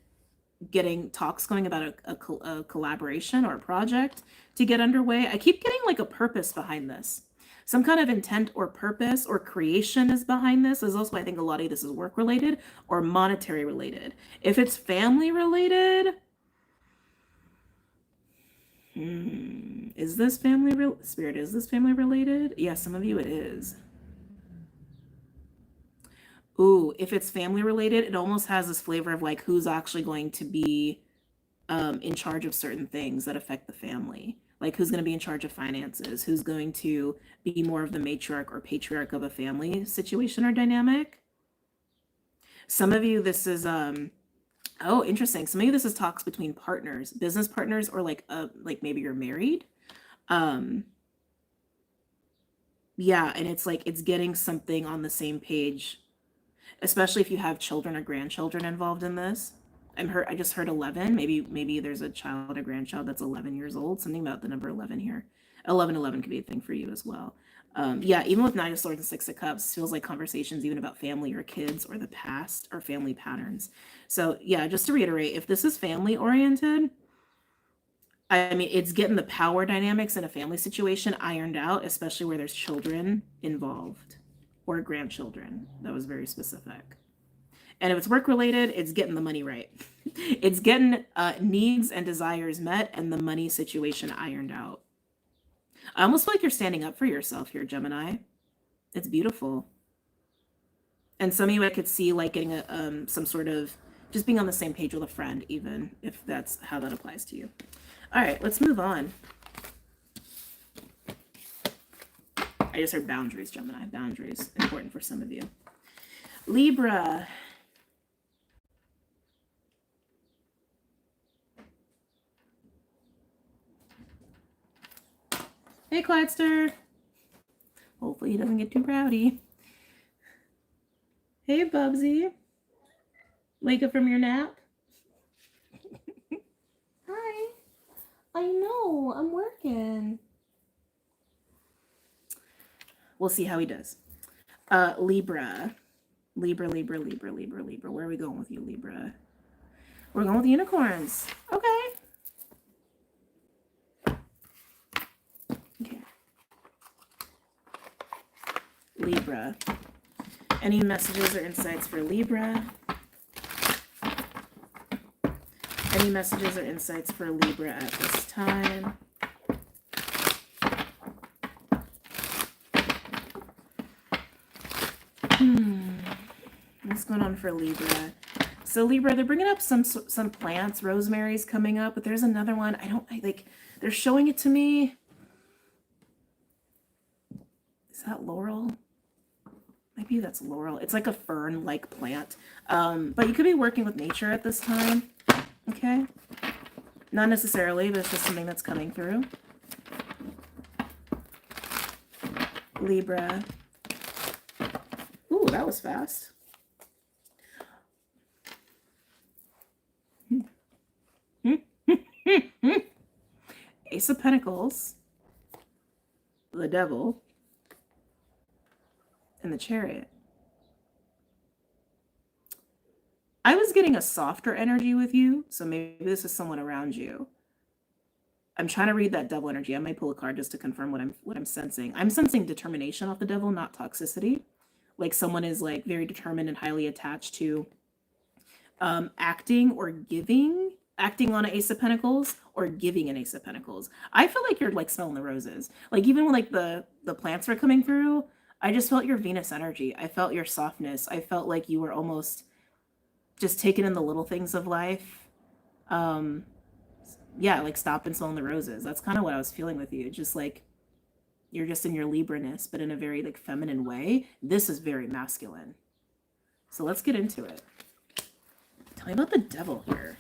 getting talks going about a collaboration or a project to get underway. I keep getting like a purpose behind this. Some kind of intent or purpose or creation is behind this. There's also, I think a lot of this is work related or monetary related. If it's family related, is this family Spirit, is this family related? Yeah, some of you it is. Ooh, if it's family related, it almost has this flavor of like who's actually going to be in charge of certain things that affect the family. Like who's going to be in charge of finances, who's going to be more of the matriarch or patriarch of a family situation or dynamic. Some of you, this is oh, interesting. Some of you, this is talks between partners, business partners, or like maybe you're married. Yeah, and it's like it's getting something on the same page, especially if you have children or grandchildren involved in this. I just heard 11. Maybe there's a child or grandchild that's 11 years old. Something about the number 11 here. 11 could be a thing for you as well. Yeah, even with Nine of Swords and Six of Cups, feels like conversations even about family or kids or the past or family patterns. So yeah, just to reiterate, if this is family oriented, I mean, it's getting the power dynamics in a family situation ironed out, especially where there's children involved or grandchildren. That was very specific. And if it's work related, it's getting the money right. It's getting needs and desires met and the money situation ironed out. I almost feel like you're standing up for yourself here, Gemini. It's beautiful. And some of you I could see like getting some sort of just being on the same page with a friend, even if that's how that applies to you. All right, let's move on. I just heard boundaries, Gemini. Boundaries, important for some of you. Libra. Hey, Cladster. Hopefully he doesn't get too rowdy. Hey, Bubsy. Wake up from your nap? Hi. I know. I'm working. We'll see how he does. Libra. Libra. Where are we going with you, Libra? We're going with unicorns. Okay. Okay. Libra. Any messages or insights for Libra? Any messages or insights for Libra at this time? What's going on for Libra? So Libra, they're bringing up some plants. Rosemary's coming up, but there's another one. They're showing it to me. Is that laurel? Maybe that's laurel. It's like a fern-like plant. But you could be working with nature at this time. Okay? Not necessarily, but it's just something that's coming through. Libra. Ooh, that was fast. Ace of Pentacles, the Devil, and the Chariot. I was getting a softer energy with you, so maybe this is someone around you. I'm trying to read that Devil energy. I might pull a card just to confirm what I'm sensing. I'm sensing determination off the Devil, not toxicity. Like someone is like very determined and highly attached to acting or giving. Acting on an Ace of Pentacles or giving an Ace of Pentacles. I feel like you're like smelling the roses. Like even when like the plants were coming through, I just felt your Venus energy. I felt your softness. I felt like you were almost just taking in the little things of life. Yeah, like stop and smelling the roses. That's kind of what I was feeling with you. Just like you're just in your Libra-ness, but in a very like feminine way. This is very masculine. So let's get into it. Tell me about the Devil here.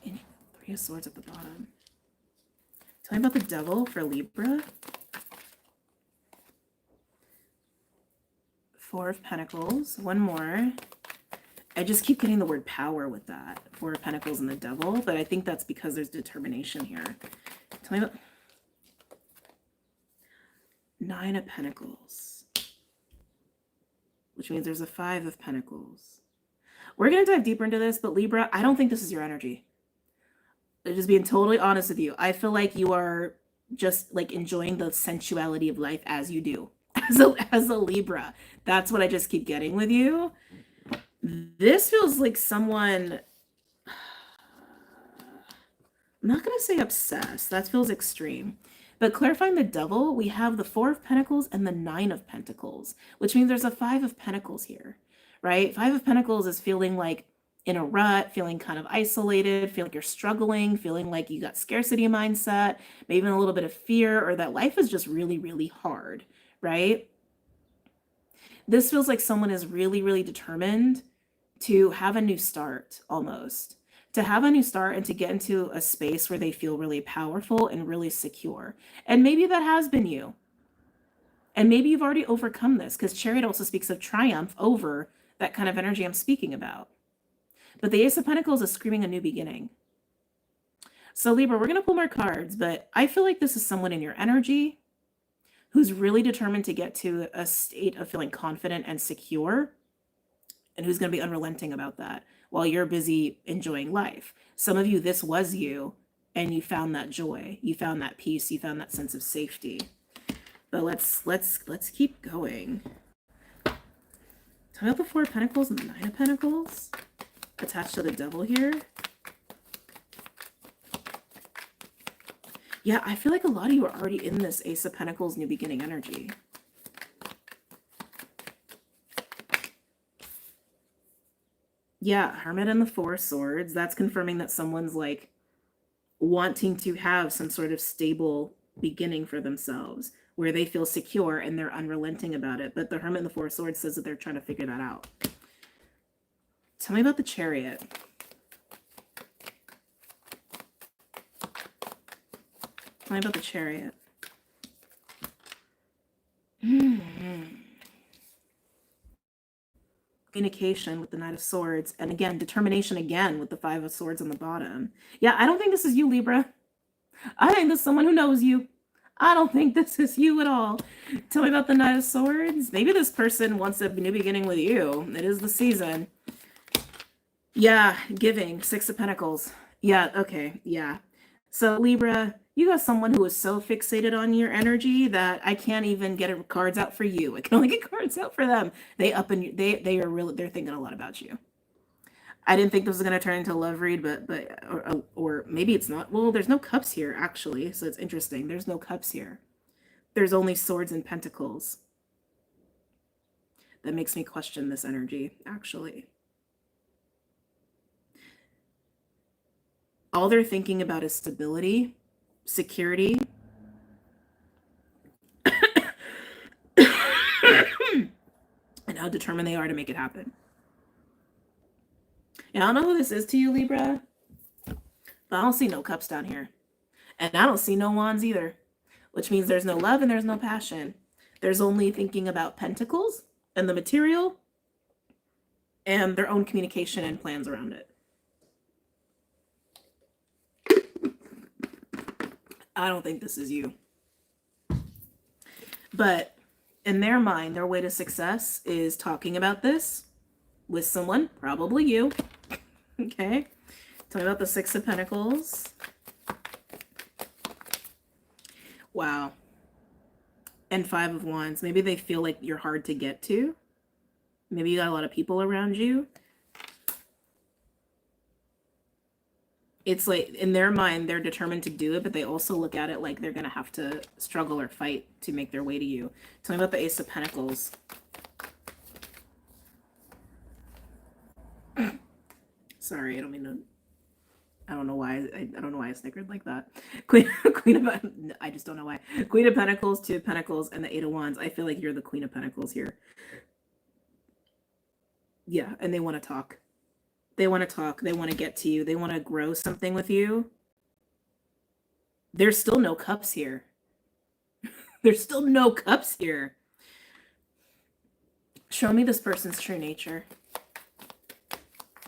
And Three of Swords at the bottom. Tell me about the Devil for Libra. Four of Pentacles. One more. I just keep getting the word power with that. Four of Pentacles and the Devil, but I think that's because there's determination here. Tell me about Nine of Pentacles, which means there's a Five of Pentacles. We're going to dive deeper into this, but Libra, I don't think this is your energy. Just being totally honest with you. I feel like you are just like enjoying the sensuality of life as you do. As a Libra. That's what I just keep getting with you. This feels like someone, I'm not going to say obsessed. That feels extreme. But clarifying the Devil, we have the Four of Pentacles and the Nine of Pentacles, which means there's a Five of Pentacles here, right? Five of Pentacles is feeling like in a rut, feeling kind of isolated, feeling like you're struggling, feeling like you got scarcity mindset, maybe even a little bit of fear, or that life is just really, really hard, right? This feels like someone is really, really determined to have a new start, almost. To have a new start and to get into a space where they feel really powerful and really secure. And maybe that has been you. And maybe you've already overcome this, because Chariot also speaks of triumph over that kind of energy I'm speaking about. But the Ace of Pentacles is screaming a new beginning. So Libra, we're going to pull more cards, but I feel like this is someone in your energy who's really determined to get to a state of feeling confident and secure, and who's going to be unrelenting about that while you're busy enjoying life. Some of you, this was you, and you found that joy, you found that peace, you found that sense of safety. But let's keep going. Tell me about the Four of Pentacles and the Nine of Pentacles attached to the Devil here. Yeah, I feel like a lot of you are already in this Ace of Pentacles new beginning energy. Yeah, Hermit and the Four of Swords. That's confirming that someone's like wanting to have some sort of stable beginning for themselves where they feel secure and they're unrelenting about it. But the Hermit and the Four of Swords says that they're trying to figure that out. Tell me about the Chariot. Tell me about the Chariot. communication with the Knight of Swords. And again, determination again with the Five of Swords on the bottom. Yeah, I don't think this is you, Libra. I think this is someone who knows you. I don't think this is you at all. Tell me about the Knight of Swords. Maybe this person wants a new beginning with you. It is the season. Yeah, giving. Six of Pentacles. Yeah, okay, yeah. So Libra, you got someone who is so fixated on your energy that I can't even get cards out for you. I can only get cards out for them. They are really, they're thinking a lot about you. I didn't think this was going to turn into a love read, or maybe it's not. Well, there's no cups here, actually, so it's interesting. There's no cups here. There's only swords and pentacles. That makes me question this energy, actually. All they're thinking about is stability, security, and how determined they are to make it happen. And I don't know who this is to you, Libra, but I don't see no cups down here. And I don't see no wands either, which means there's no love and there's no passion. There's only thinking about pentacles and the material and their own communication and plans around it. I don't think this is you. But in their mind, their way to success is talking about this with someone, probably you. Okay. Tell me about the Six of Pentacles. Wow. And Five of Wands. Maybe they feel like you're hard to get to. Maybe you got a lot of people around you. It's like, in their mind, they're determined to do it, but they also look at it like they're going to have to struggle or fight to make their way to you. Tell me about the Ace of Pentacles. Sorry, I don't mean to. I don't know why. I don't know why I snickered like that. Queen of. I just don't know why. Queen of Pentacles, Two of Pentacles, and the Eight of Wands. I feel like you're the Queen of Pentacles here. Yeah, and they want to talk. They want to talk. They want to get to you. They want to grow something with you. There's still no cups here. There's still no cups here. Show me this person's true nature.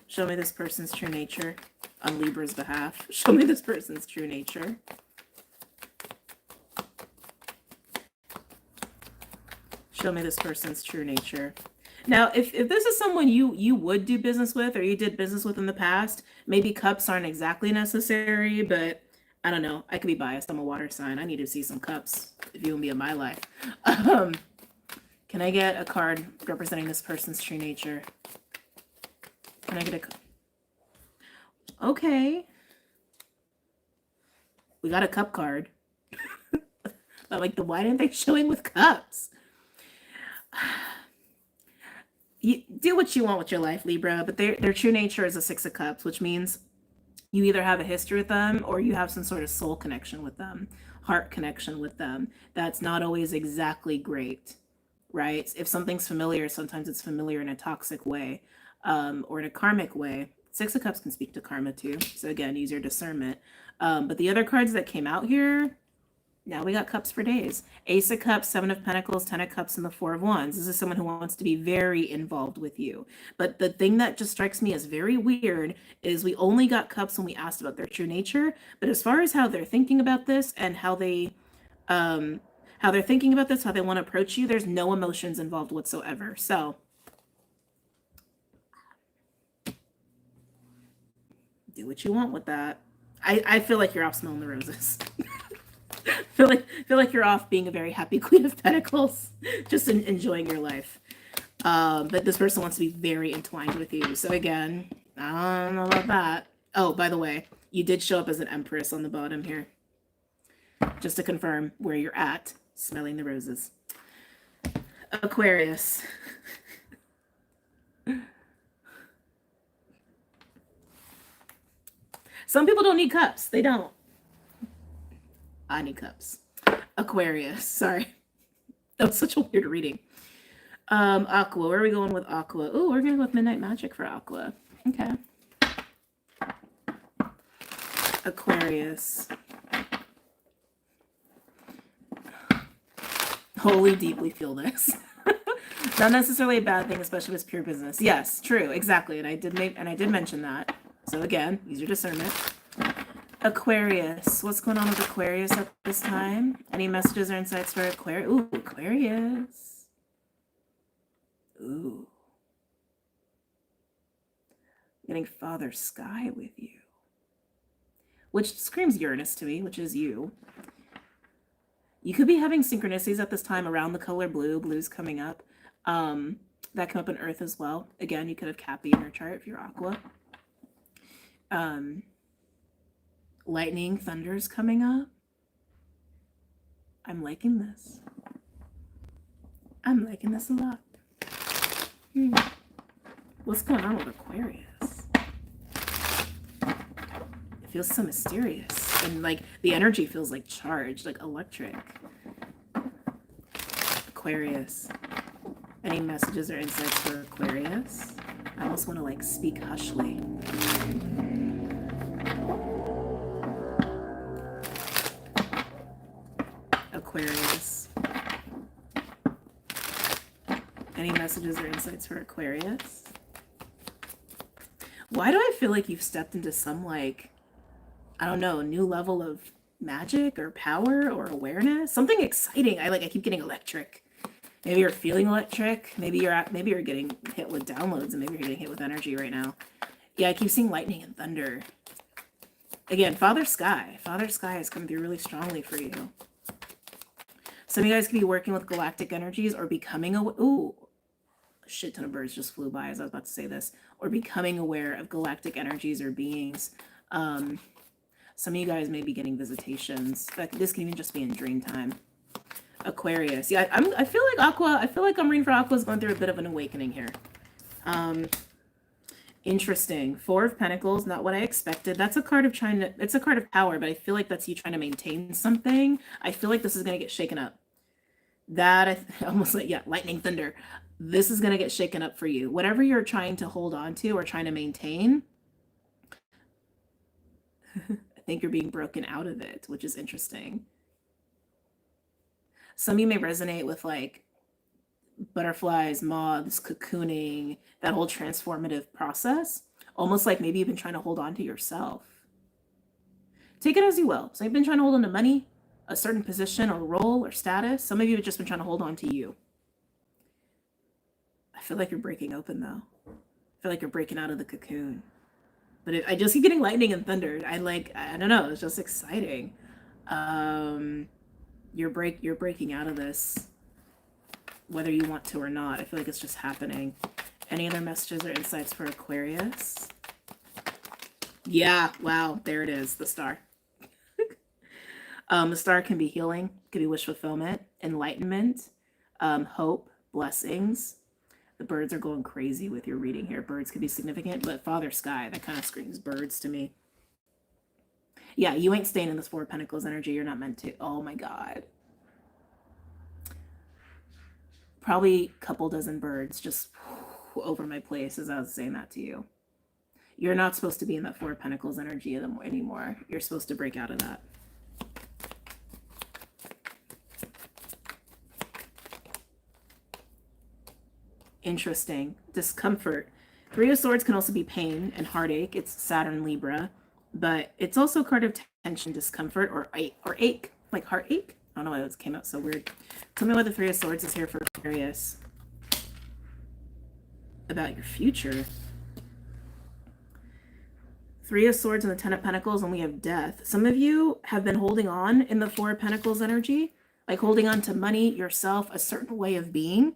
Show me this person's true nature on Libra's behalf. Show me this person's true nature. Show me this person's true nature. Now, if this is someone you would do business with or you did business with in the past, maybe cups aren't exactly necessary, but I don't know. I could be biased. I'm a water sign. I need to see some cups if you want to be in my life. Can I get a card representing this person's true nature? Can I get a... Okay. We got a cup card. But like, why didn't they show him with cups? You do what you want with your life, Libra, but their true nature is a Six of Cups, which means you either have a history with them or you have some sort of soul connection with them, heart connection with them. That's not always exactly great, right? If something's familiar, sometimes it's familiar in a toxic way. Or in a karmic way. Six of Cups can speak to karma too. So again, use your discernment. But the other cards that came out here, now we got cups for days. Ace of Cups, Seven of Pentacles, Ten of Cups, and the Four of Wands. This is someone who wants to be very involved with you. But the thing that just strikes me as very weird is we only got cups when we asked about their true nature. But as far as how they're thinking about this and how they're thinking about this, how they want to approach you, there's no emotions involved whatsoever. So do what you want with that. I feel like you're off smelling the roses. feel like you're off being a very happy Queen of Pentacles, just enjoying your life. But this person wants to be very entwined with you. So again, I don't know about that. Oh, by the way, you did show up as an Empress on the bottom here. Just to confirm where you're at, smelling the roses. Aquarius. Some people don't need cups. They don't. I need cups. Aquarius. Sorry. That was such a weird reading. Aqua. Where are we going with Aqua? Oh, we're going to go with Midnight Magic for Aqua. Okay. Aquarius. Wholly deeply feel this. Not necessarily a bad thing, especially if it's pure business. Yes, true, exactly. And I did mention that. So again, use your discernment. Aquarius. What's going on with Aquarius at this time? Any messages or insights for Aquarius? Ooh, Aquarius. Ooh. Getting Father Sky with you. Which screams Uranus to me, which is you. You could be having synchronicities at this time around the color blue. Blue's coming up. That come up in Earth as well. Again, you could have Cappy in your chart if you're Aqua. Lightning, thunder's coming up. I'm liking this. I'm liking this a lot. What's going on with Aquarius? It feels so mysterious. And like the energy feels like charged, like electric. Aquarius. Any messages or insights for Aquarius? I almost want to like speak hushly. Aquarius. Any messages or insights for Aquarius? Why do I feel like you've stepped into some like, I don't know, new level of magic or power or awareness? Something exciting. I keep getting electric. Maybe you're feeling electric. Maybe you're getting hit with downloads, and maybe you're getting hit with energy right now. Yeah, I keep seeing lightning and thunder. Again, Father Sky. Father Sky has come through really strongly for you. Some of you guys could be working with galactic energies or becoming ooh, a shit ton of birds just flew by as I was about to say this. Or becoming aware of galactic energies or beings. Some of you guys may be getting visitations. This can even just be in dream time. Aquarius. Yeah, I feel like Aqua. I feel like I'm reading for Aqua's going through a bit of an awakening here. Interesting. Four of Pentacles. Not what I expected. That's a card of it's a card of power, but I feel like that's you trying to maintain something. I feel like this is going to get shaken up. That almost like, yeah, lightning, thunder. This is going to get shaken up for you. Whatever you're trying to hold on to or trying to maintain, I think you're being broken out of it, which is interesting. Some of you may resonate with like butterflies, moths, cocooning, that whole transformative process, almost like maybe you've been trying to hold on to yourself. Take it as you will. So you've been trying to hold on to money, a certain position or role or status. Some of you have just been trying to hold on to you. I feel like you're breaking open though. I feel like you're breaking out of the cocoon. But I just keep getting lightning and thunder. I don't know, it's just exciting. You're breaking out of this, whether you want to or not. I feel like it's just happening. Any other messages or insights for Aquarius? Yeah, wow, there it is, the star. The star can be healing, could be wish fulfillment, enlightenment, hope, blessings. The birds are going crazy with your reading here. Birds could be significant, but Father Sky, that kind of screams birds to me. Yeah, you ain't staying in this Four of Pentacles energy. You're not meant to. Oh my God. Probably a couple dozen birds just over my place as I was saying that to you. You're not supposed to be in that Four of Pentacles energy anymore. You're supposed to break out of that. Interesting. Discomfort. Three of Swords can also be pain and heartache. It's Saturn, Libra. But it's also a card of tension, discomfort, or ache, like heartache. I don't know why it came out so weird. Tell me why the Three of Swords is here for Aquarius. About your future. Three of Swords and the Ten of Pentacles, and we have death. Some of you have been holding on in the Four of Pentacles energy, like holding on to money, yourself, a certain way of being,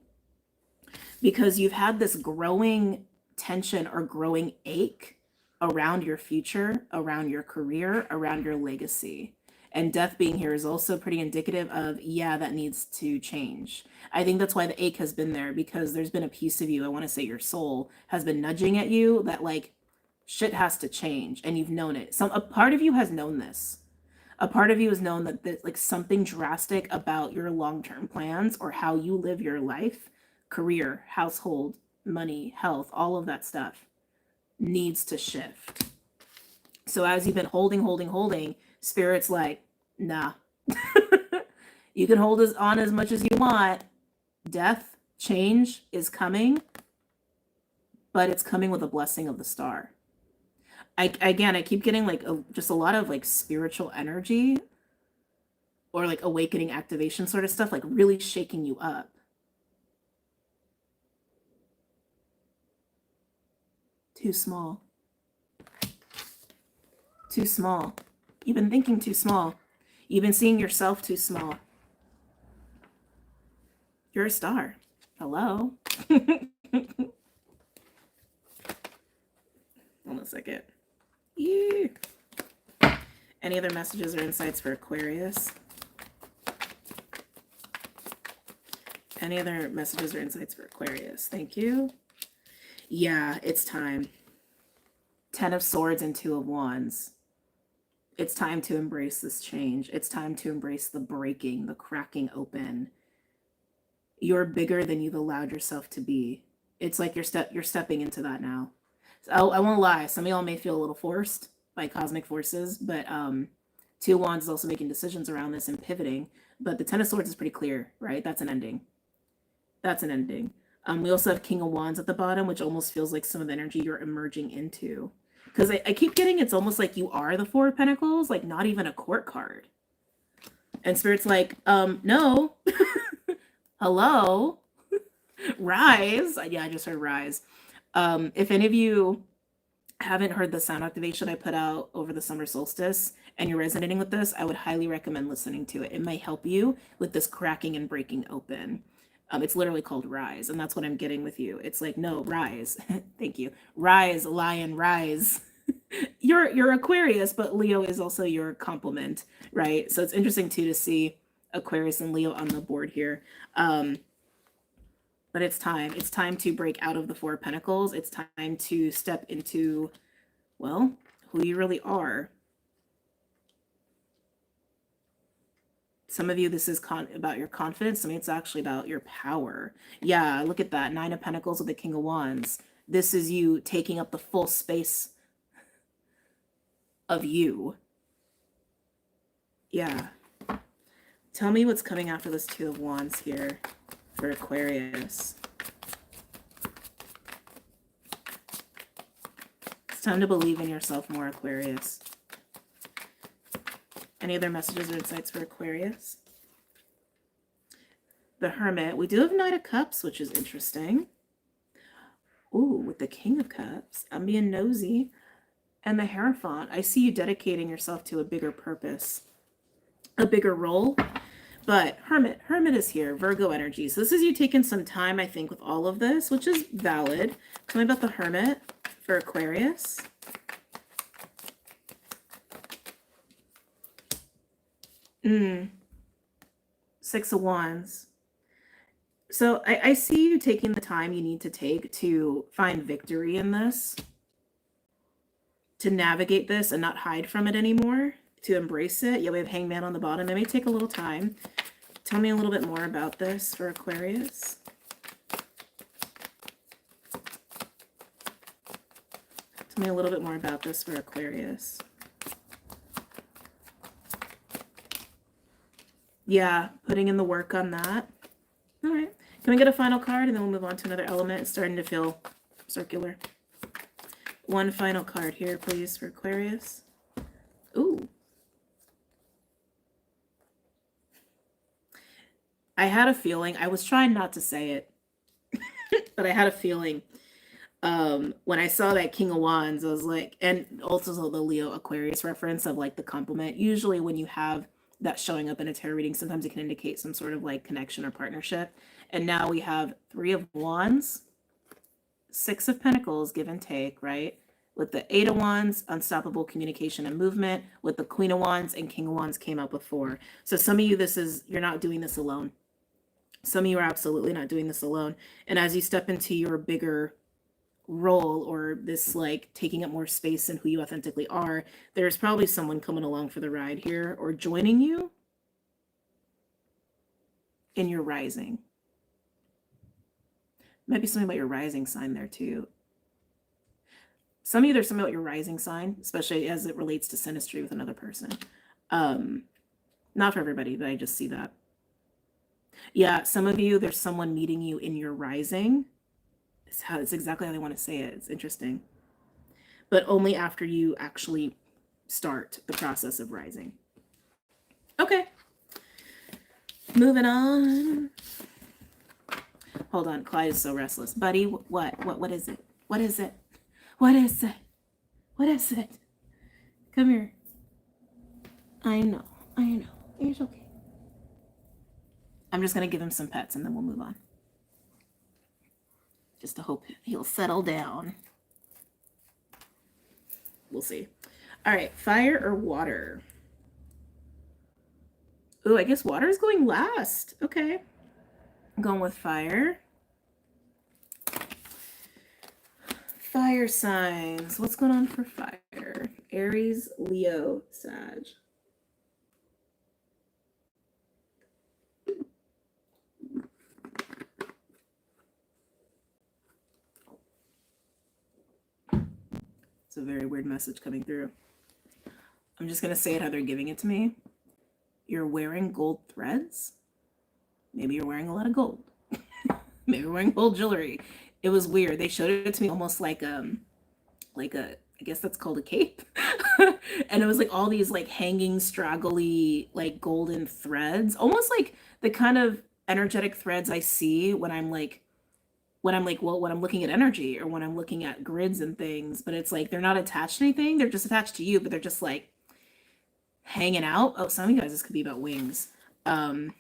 because you've had this growing tension or growing ache around your future, around your career, around your legacy. And death being here is also pretty indicative of, yeah, that needs to change. I think that's why the ache has been there, because there's been a piece of you, I want to say your soul, has been nudging at you that like shit has to change, and you've known it. A part of you has known this. A part of you has known that like something drastic about your long-term plans or how you live your life, career, household, money, health, all of that stuff needs to shift. So as you've been holding, Spirit's like, nah. You can hold on as much as you want. Death, Change is coming, but it's coming with a blessing of the star. I keep getting like just a lot of like spiritual energy or like awakening activation sort of stuff, like really shaking you up. Too small. Too small. You've been thinking too small. You've been seeing yourself too small. You're a star. Hello. Hold on a second. Yeah. Any other messages or insights for Aquarius? Any other messages or insights for Aquarius? Thank you. Yeah, it's time. 10 of Swords and 2 of Wands. It's time to embrace this change. It's time to embrace the breaking, the cracking open. You're bigger than you've allowed yourself to be. It's like you're stepping into that now. So I won't lie. Some of y'all may feel a little forced by cosmic forces, but 2 of Wands is also making decisions around this and pivoting. But the 10 of Swords is pretty clear, right? That's an ending. That's an ending. We also have King of Wands at the bottom, which almost feels like some of the energy you're emerging into. Because I keep getting it's almost like you are the 4 of Pentacles, like not even a court card. And Spirit's like, no. Hello? Rise. Yeah, I just heard rise. If any of you haven't heard the sound activation I put out over the summer solstice and you're resonating with this, I would highly recommend listening to it. It might help you with this cracking and breaking open. It's literally called Rise, and that's what I'm getting with you. It's like, no, rise. Thank you. Rise, lion, rise. You're Aquarius, but Leo is also your complement, right? So it's interesting too to see Aquarius and Leo on the board here. But it's time. It's time to break out of the 4 of Pentacles. It's time to step into, well, who you really are. Some of you, this is about your confidence. I mean, it's actually about your power. Yeah, look at that. 9 of Pentacles with the King of Wands. This is you taking up the full space of you. Yeah. Tell me what's coming after this 2 of Wands here for Aquarius. It's time to believe in yourself more, Aquarius. Any other messages or insights for Aquarius? The Hermit. We do have Knight of Cups, which is interesting. Ooh, with the King of Cups. I'm being nosy. And the Hierophant. I see you dedicating yourself to a bigger purpose, a bigger role. But Hermit is here. Virgo energy. So this is you taking some time, I think, with all of this, which is valid. Tell me about the Hermit for Aquarius. Six of Wands. So I see you taking the time you need to take to find victory in this, to navigate this and not hide from it anymore, to embrace it. Yeah, we have Hangman on the bottom. It may take a little time. Tell me a little bit more about this for Aquarius. Tell me a little bit more about this for Aquarius. Yeah, putting in the work on that. All right. Can we get a final card and then we'll move on to another element? It's starting to feel circular. One final card here, please, for Aquarius. Ooh. I had a feeling. I was trying not to say it, but I had a feeling when I saw that King of Wands, I was like, and also the Leo Aquarius reference of like the complement. Usually when you have that showing up in a tarot reading, sometimes it can indicate some sort of like connection or partnership. And now we have 3 of Wands, 6 of Pentacles, give and take, right? With the 8 of Wands, unstoppable communication and movement. With the Queen of Wands and King of Wands came out before. So some of you, you're not doing this alone. Some of you are absolutely not doing this alone. And as you step into your bigger role, or this like taking up more space in who you authentically are, there's probably someone coming along for the ride here or joining you in your rising. Might be something about your rising sign there too. Some of you, there's something about your rising sign, especially as it relates to synastry with another person. Not for everybody, but I just see that. Yeah, some of you, there's someone meeting you in your rising. It's exactly how they want to say it. It's interesting. But only after you actually start the process of rising. Okay. Moving on. Hold on. Clyde is so restless. Buddy, what is it? What is it? What is it? What is it? Come here. I know. It's okay. I'm just going to give him some pets and then we'll move on. Just to hope he'll settle down. We'll see. All right, fire or water? Ooh, I guess water is going last. Okay. I'm going with fire. Fire signs. What's going on for fire? Aries, Leo, Sag. It's a very weird message coming through. I'm just going to say it how they're giving it to me. You're wearing gold threads. Maybe you're wearing a lot of gold. Maybe you're wearing gold jewelry. It was weird. They showed it to me almost like a, I guess that's called a cape. And it was like all these like hanging, straggly, like golden threads. Almost like the kind of energetic threads I see when I'm looking at energy or when I'm looking at grids and things, but it's like they're not attached to anything. They're just attached to you, but they're just like hanging out. Oh, some of you guys, this could be about wings. And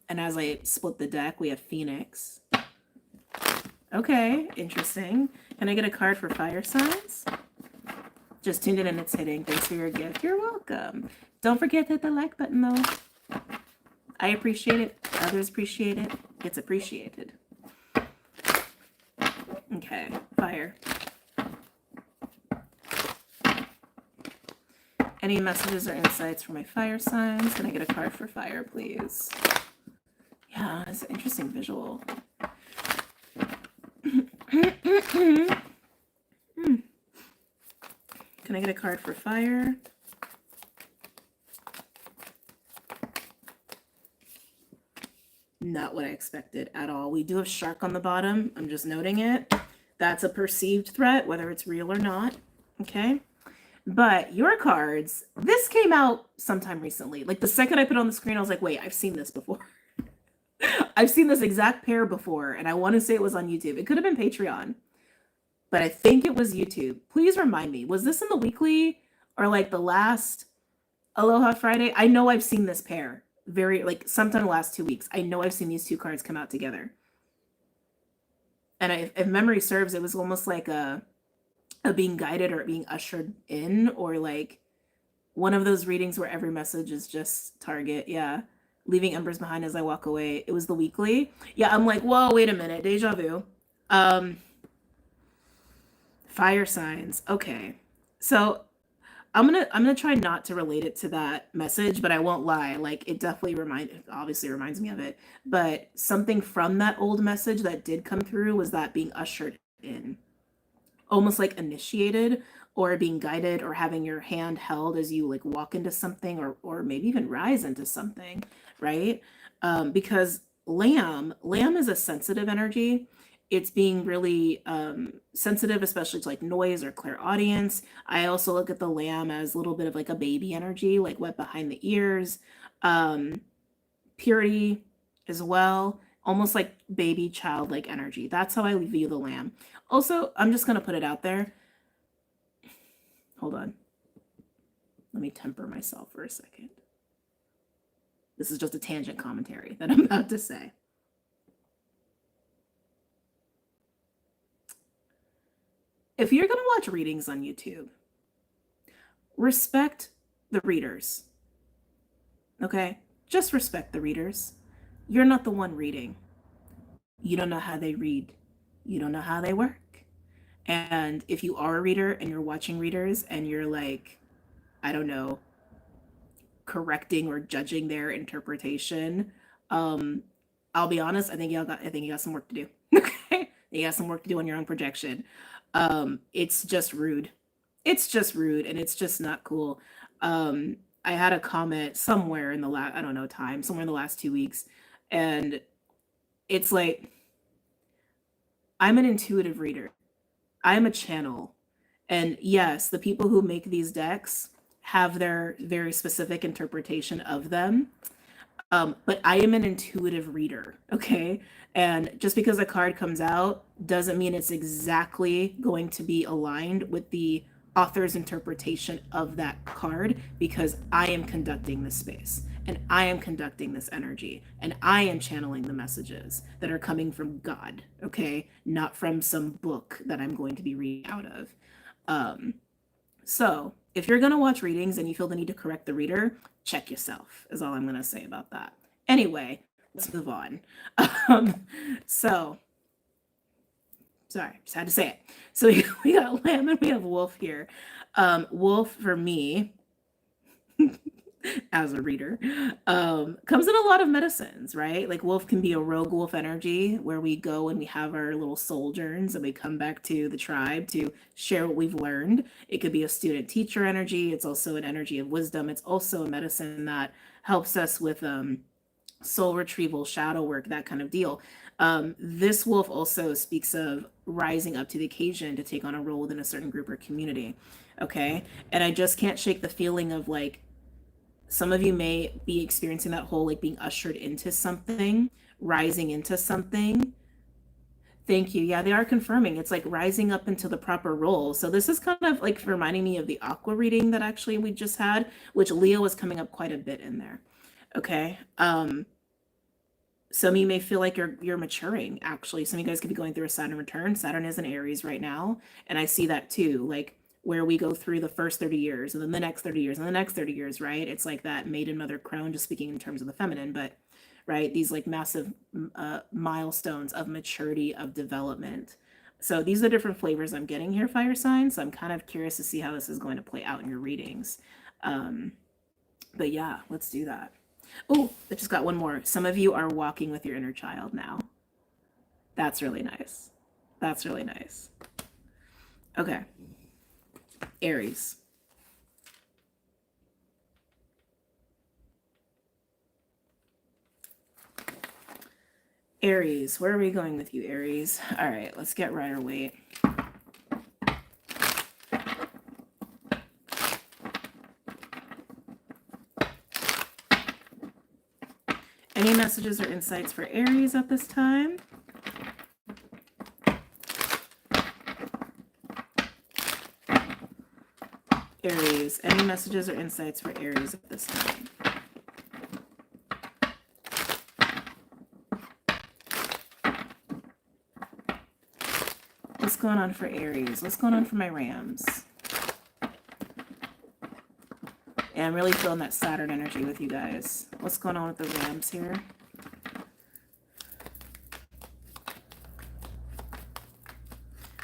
as I split the deck, we have Phoenix. Okay, interesting. Can I get a card for fire signs? Just tuned in and it's hitting. Thanks for your gift. You're welcome. Don't forget to hit the like button though. I appreciate it. Others appreciate it. It's appreciated. Okay, fire. Any messages or insights for my fire signs? Can I get a card for fire, please? Yeah, it's an interesting visual. Can I get a card for fire? Not what I expected at all. We do have shark on the bottom. I'm just noting it. That's a perceived threat, whether it's real or not. Okay. But your cards, this came out sometime recently. Like the second I put it on the screen, I was like, wait, I've seen this before. I've seen this exact pair before, and I want to say it was on YouTube. It could have been Patreon, but I think it was YouTube. Please remind me, was this in the weekly or like the last Aloha Friday? I know I've seen this pair like sometime in the last 2 weeks. I know I've seen these two cards come out together. And if memory serves, it was almost like a being guided or being ushered in, or like one of those readings where every message is just target. Yeah. Leaving embers behind as I walk away. It was the weekly. Yeah, I'm like, whoa, wait a minute. Deja vu. Fire signs. Okay. So I'm gonna try not to relate it to that message, but I won't lie. Like it definitely obviously reminds me of it. But something from that old message that did come through was that being ushered in. Almost like initiated or being guided or having your hand held as you like walk into something or maybe even rise into something, right? Because lamb is a sensitive energy. It's being really sensitive, especially to like noise or clairaudience. I also look at the lamb as a little bit of like a baby energy, like wet behind the ears, purity as well, almost like baby childlike energy. That's how I view the lamb. Also, I'm just going to put it out there. Hold on. Let me temper myself for a second. This is just a tangent commentary that I'm about to say. If you're going to watch readings on YouTube, respect the readers. Okay? Just respect the readers. You're not the one reading. You don't know how they read. You don't know how they work. And if you are a reader and you're watching readers and you're like, I don't know, correcting or judging their interpretation, I'll be honest, I think you got some work to do. Okay? You got some work to do on your own projection. It's just rude. It's just rude and it's just not cool. I had a comment somewhere in the I don't know time, somewhere in the last 2 weeks. And it's like, I'm an intuitive reader. I'm a channel. And yes, the people who make these decks have their very specific interpretation of them. But I am an intuitive reader, okay? And just because a card comes out doesn't mean it's exactly going to be aligned with the author's interpretation of that card, because I am conducting this space and I am conducting this energy and I am channeling the messages that are coming from God, okay? Not from some book that I'm going to be reading out of. So if you're going to watch readings and you feel the need to correct the reader, check yourself, is all I'm going to say about that. Anyway, let's move on. So, sorry, just had to say it. So we got Lamb and we have Wolf here. Wolf, for me, as a reader, comes in a lot of medicines, right? Like Wolf can be a rogue wolf energy where we go and we have our little sojourns and we come back to the tribe to share what we've learned. It could be a student teacher energy. It's also an energy of wisdom. It's also a medicine that helps us with soul retrieval, shadow work, that kind of deal. This wolf also speaks of rising up to the occasion to take on a role within a certain group or community. Okay. And I just can't shake the feeling of like, some of you may be experiencing that whole like being ushered into something, rising into something. Thank you. Yeah, they are confirming. It's like rising up into the proper role. So this is kind of like reminding me of the Aqua reading that actually we just had, which Leo was coming up quite a bit in there. Okay. Some of you may feel like you're maturing, actually. Some of you guys could be going through a Saturn return. Saturn is in Aries right now. And I see that too. Like where we go through the first 30 years and then the next 30 years and the next 30 years, right? It's like that maiden, mother, crone, just speaking in terms of the feminine, but right, these like massive milestones of maturity, of development. So these are different flavors I'm getting here, fire signs. So I'm kind of curious to see how this is going to play out in your readings. But yeah, let's do that. Oh, I just got one more. Some of you are walking with your inner child now. That's really nice. That's really nice. Okay. Aries. Aries, where are we going with you, Aries? All right, let's get Rider Waite. Any messages or insights for Aries at this time? Aries, any messages or insights for Aries at this time? What's going on for Aries? What's going on for my Rams? And I'm really feeling that Saturn energy with you guys. What's going on with the Rams here?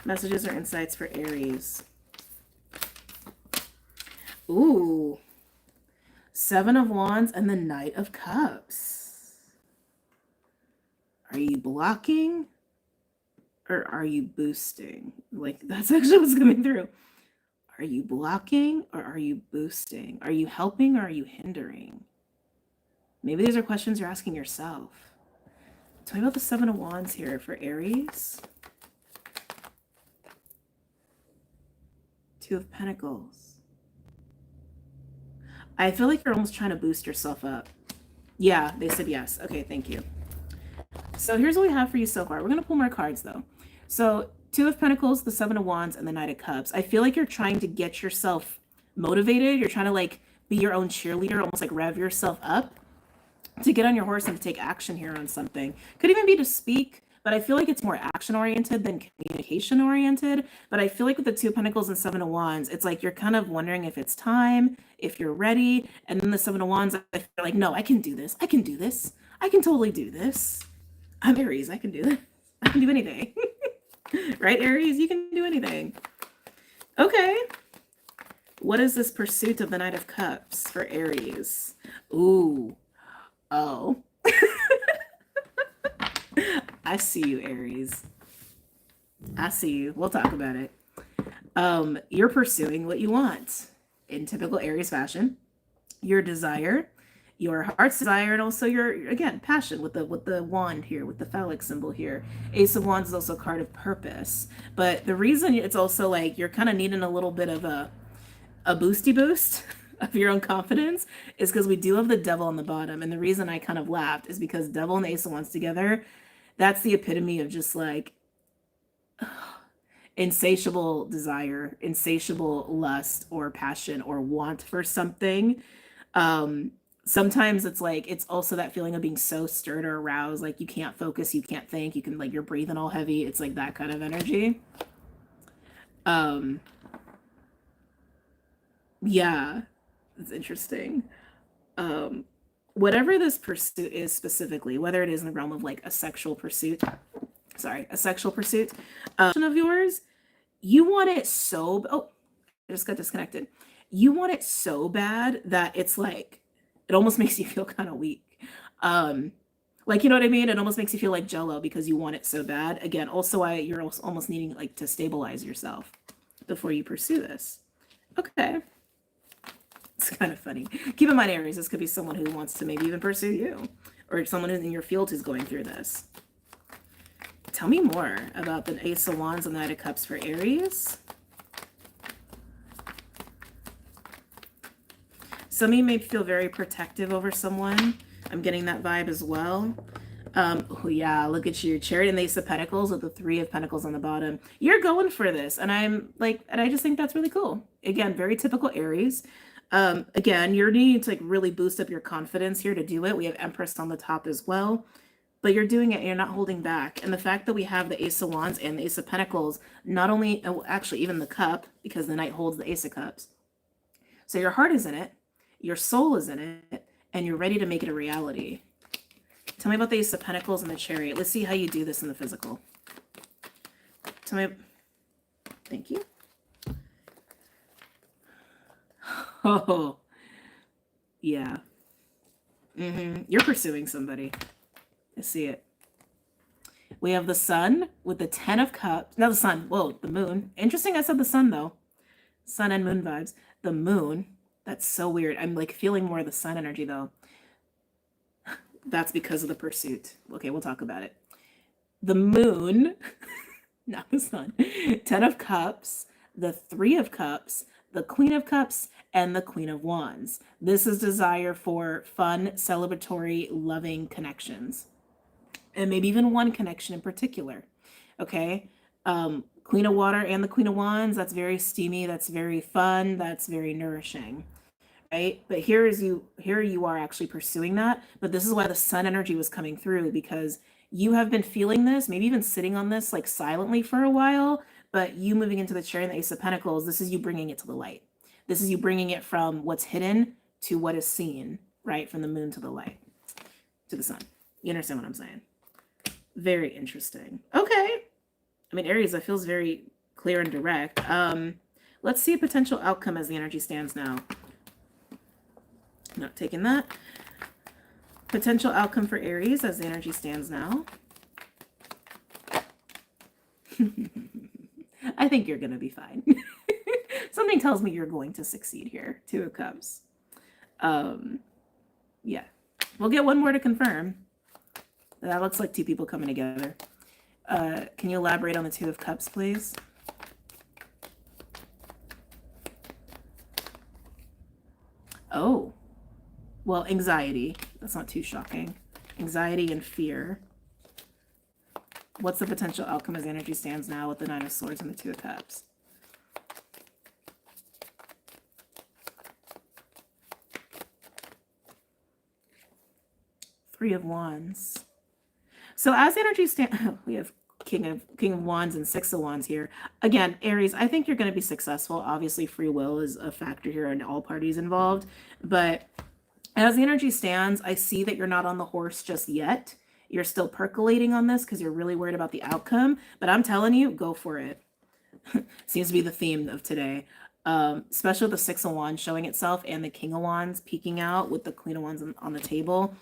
Messages or insights for Aries? Ooh. Seven of Wands and the Knight of Cups. Are you blocking? Or are you boosting? Like, that's actually what's coming through. Are you blocking or are you boosting? Are you helping or are you hindering? Maybe these are questions you're asking yourself. Tell me about the Seven of Wands here for Aries. Two of Pentacles. I feel like you're almost trying to boost yourself up. Yeah, they said yes. Okay, thank you. So here's what we have for you so far. We're going to pull more cards though. So Two of Pentacles, the Seven of Wands, and the Knight of Cups. I feel like you're trying to get yourself motivated. You're trying to like be your own cheerleader, almost like rev yourself up to get on your horse and to take action here on something. Could even be to speak, but I feel like it's more action oriented than communication oriented. But I feel like with the Two of Pentacles and Seven of Wands, it's like you're kind of wondering if it's time, if you're ready. And then the Seven of Wands, I feel like, no, I can do this. I can do this. I can totally do this. I'm Aries. I can do this. I can do anything. Right, Aries? You can do anything. Okay. What is this pursuit of the Knight of Cups for Aries? Ooh. Oh. I see you, Aries. I see you. We'll talk about it. You're pursuing what you want. In typical Aries fashion, your desire, your heart's desire, and also your, again, passion with the wand here, with the phallic symbol here. Ace of Wands is also a card of purpose. But the reason it's also like you're kind of needing a little bit of a boosty boost of your own confidence is because we do have the devil on the bottom. And the reason I kind of laughed is because devil and the Ace of Wands together, that's the epitome of just like insatiable desire, insatiable lust or passion or want for something. Sometimes it's like, it's also that feeling of being so stirred or aroused, like you can't focus, you can't think, you can, like, you're breathing all heavy. It's like that kind of energy. Yeah, it's interesting. Whatever this pursuit is specifically, whether it is in the realm of like a sexual pursuit, of yours, you want it so, oh, I just got disconnected. You want it so bad that it's like, it almost makes you feel kind of weak. Like, you know what I mean? It almost makes you feel like jello because you want it so bad. Again, also you're almost needing like to stabilize yourself before you pursue this. Okay. It's kind of funny. Keep in mind, Aries, this could be someone who wants to maybe even pursue you, or someone in your field who's going through this. Tell me more about the Ace of Wands and the Knight of Cups for Aries. Some of you may feel very protective over someone. I'm getting that vibe as well. Oh yeah, look at you. Chariot and the Ace of Pentacles with the Three of Pentacles on the bottom. You're going for this. And I just think that's really cool. Again, very typical Aries. Again, you're needing to like really boost up your confidence here to do it. We have Empress on the top as well, but you're doing it and you're not holding back. And the fact that we have the Ace of Wands and the Ace of Pentacles, not only, actually even the Cup, because the Knight holds the Ace of Cups. So your heart is in it, your soul is in it, and you're ready to make it a reality. Tell me about the Ace of Pentacles and the Chariot. Let's see how you do this in the physical. Tell me. Thank you. Oh, yeah. You're pursuing somebody. I see it. We have the Sun with the 10 of Cups. No, the Sun. Whoa, the Moon. Interesting I said the Sun, though. Sun and Moon vibes. The Moon. That's so weird. I'm like feeling more of the Sun energy, though. That's because of the pursuit. Okay, we'll talk about it. The Moon, not the Sun. 10 of Cups, the 3 of Cups, the Queen of Cups, and the Queen of Wands. This is desire for fun, celebratory, loving connections. And maybe even one connection in particular. Okay? Queen of Water and the Queen of Wands, that's very steamy, that's very fun, that's very nourishing. Right? But here you are actually pursuing that. But this is why the Sun energy was coming through, because you have been feeling this, maybe even sitting on this like silently for a while, but you moving into the Chariot and the Ace of Pentacles, this is you bringing it to the light. This is you bringing it from what's hidden to what is seen, right? From the Moon to the light, to the Sun. You understand what I'm saying? Very interesting. Okay. I mean, Aries, that feels very clear and direct. Let's see a potential outcome as the energy stands now. Not taking that. Potential outcome for Aries as the energy stands now. I think you're going to be fine. Something tells me you're going to succeed here. 2 of Cups. Yeah. We'll get one more to confirm. That looks like 2 people coming together. Can you elaborate on the 2 of Cups, please? Oh. Well, anxiety. That's not too shocking. Anxiety and fear. What's the potential outcome as energy stands now with the 9 of Swords and the 2 of Cups? Three of Wands. So as energy stands, we have King of Wands and 6 of Wands here. Again, Aries, I think you're going to be successful. Obviously, free will is a factor here in all parties involved. But as the energy stands, I see that you're not on the horse just yet. You're still percolating on this because you're really worried about the outcome. But I'm telling you, go for it. Seems to be the theme of today. Especially with the 6 of Wands showing itself and the King of Wands peeking out with the Queen of Wands on the table.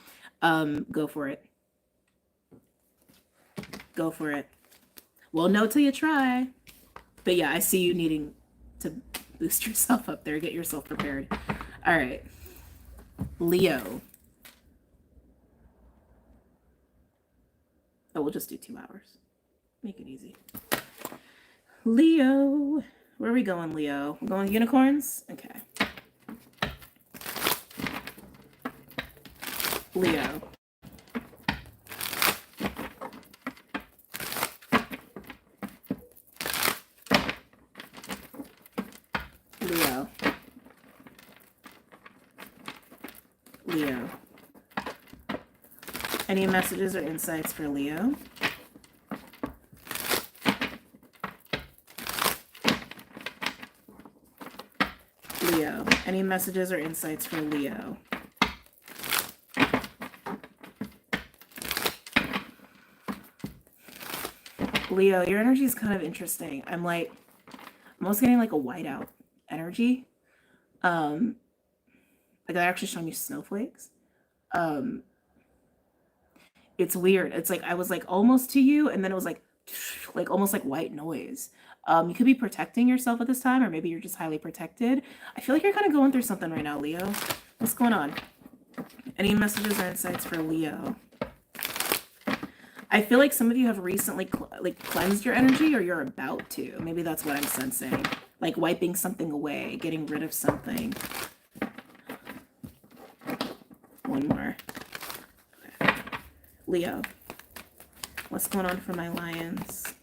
Go for it. Go for it. Well, no till you try. But yeah, I see you needing to boost yourself up there. Get yourself prepared. All right. Leo. Oh, we'll just do 2 hours. Make it easy. Leo. Where are we going, Leo? We're going unicorns? Okay. Leo. Leo. Leo. Any messages or insights for Leo? Leo. Any messages or insights for Leo? Leo, your energy is kind of interesting. I'm almost getting like a whiteout energy. Like they're actually showing you snowflakes. It's weird. It's like I was like almost to you, and then it was like almost like white noise. You could be protecting yourself at this time, or maybe you're just highly protected. I feel like you're kind of going through something right now, Leo. What's going on? Any messages or insights for Leo? I feel like some of you have recently cleansed your energy, or you're about to. Maybe that's what I'm sensing. Like wiping something away, getting rid of something. One more. Okay. Leo, what's going on for my lions?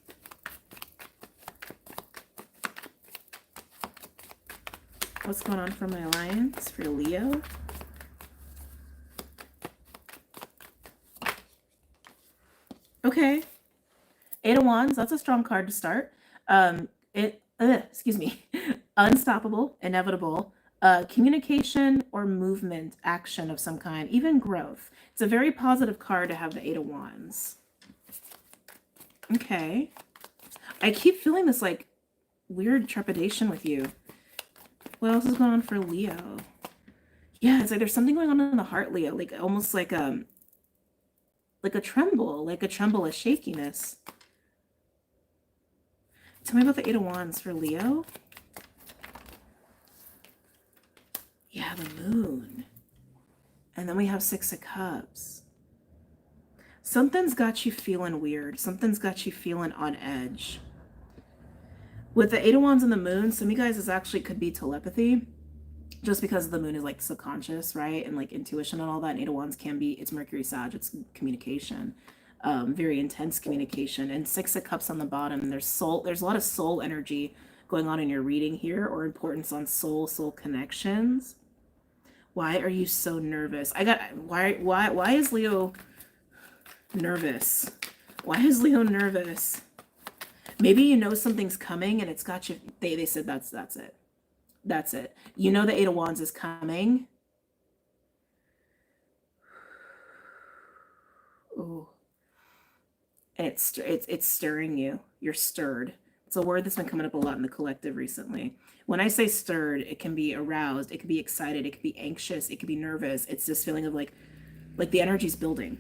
What's going on for my lions, for Leo? Okay. 8 of Wands, that's a strong card to start. Excuse me. Unstoppable, inevitable, communication or movement, action of some kind, even growth. It's a very positive card to have the 8 of Wands. Okay. I keep feeling this like weird trepidation with you. What else is going on for Leo? Yeah, it's like there's something going on in the heart, Leo, like almost like a tremble, a shakiness. Tell me about the 8 of Wands for Leo. Yeah, the moon. And then we have 6 of Cups. Something's got you feeling weird. Something's got you feeling on edge. With the 8 of Wands and the moon, some of you guys, this actually could be telepathy. Just because the moon is like subconscious, right? And like intuition and all that. And 8 of Wands can be, it's Mercury, Sag, it's communication. Very intense communication. And 6 of Cups on the bottom. There's a lot of soul energy going on in your reading here, or importance on soul connections. Why are you so nervous? Why is Leo nervous? Why is Leo nervous? Maybe you know something's coming and it's got you, they said that's it. That's it. You know the 8 of Wands is coming. Ooh. And it's stirring you. You're stirred. It's a word that's been coming up a lot in the collective recently. When I say stirred, it can be aroused, it could be excited, it could be anxious, it could be nervous. It's this feeling of like the energy's building.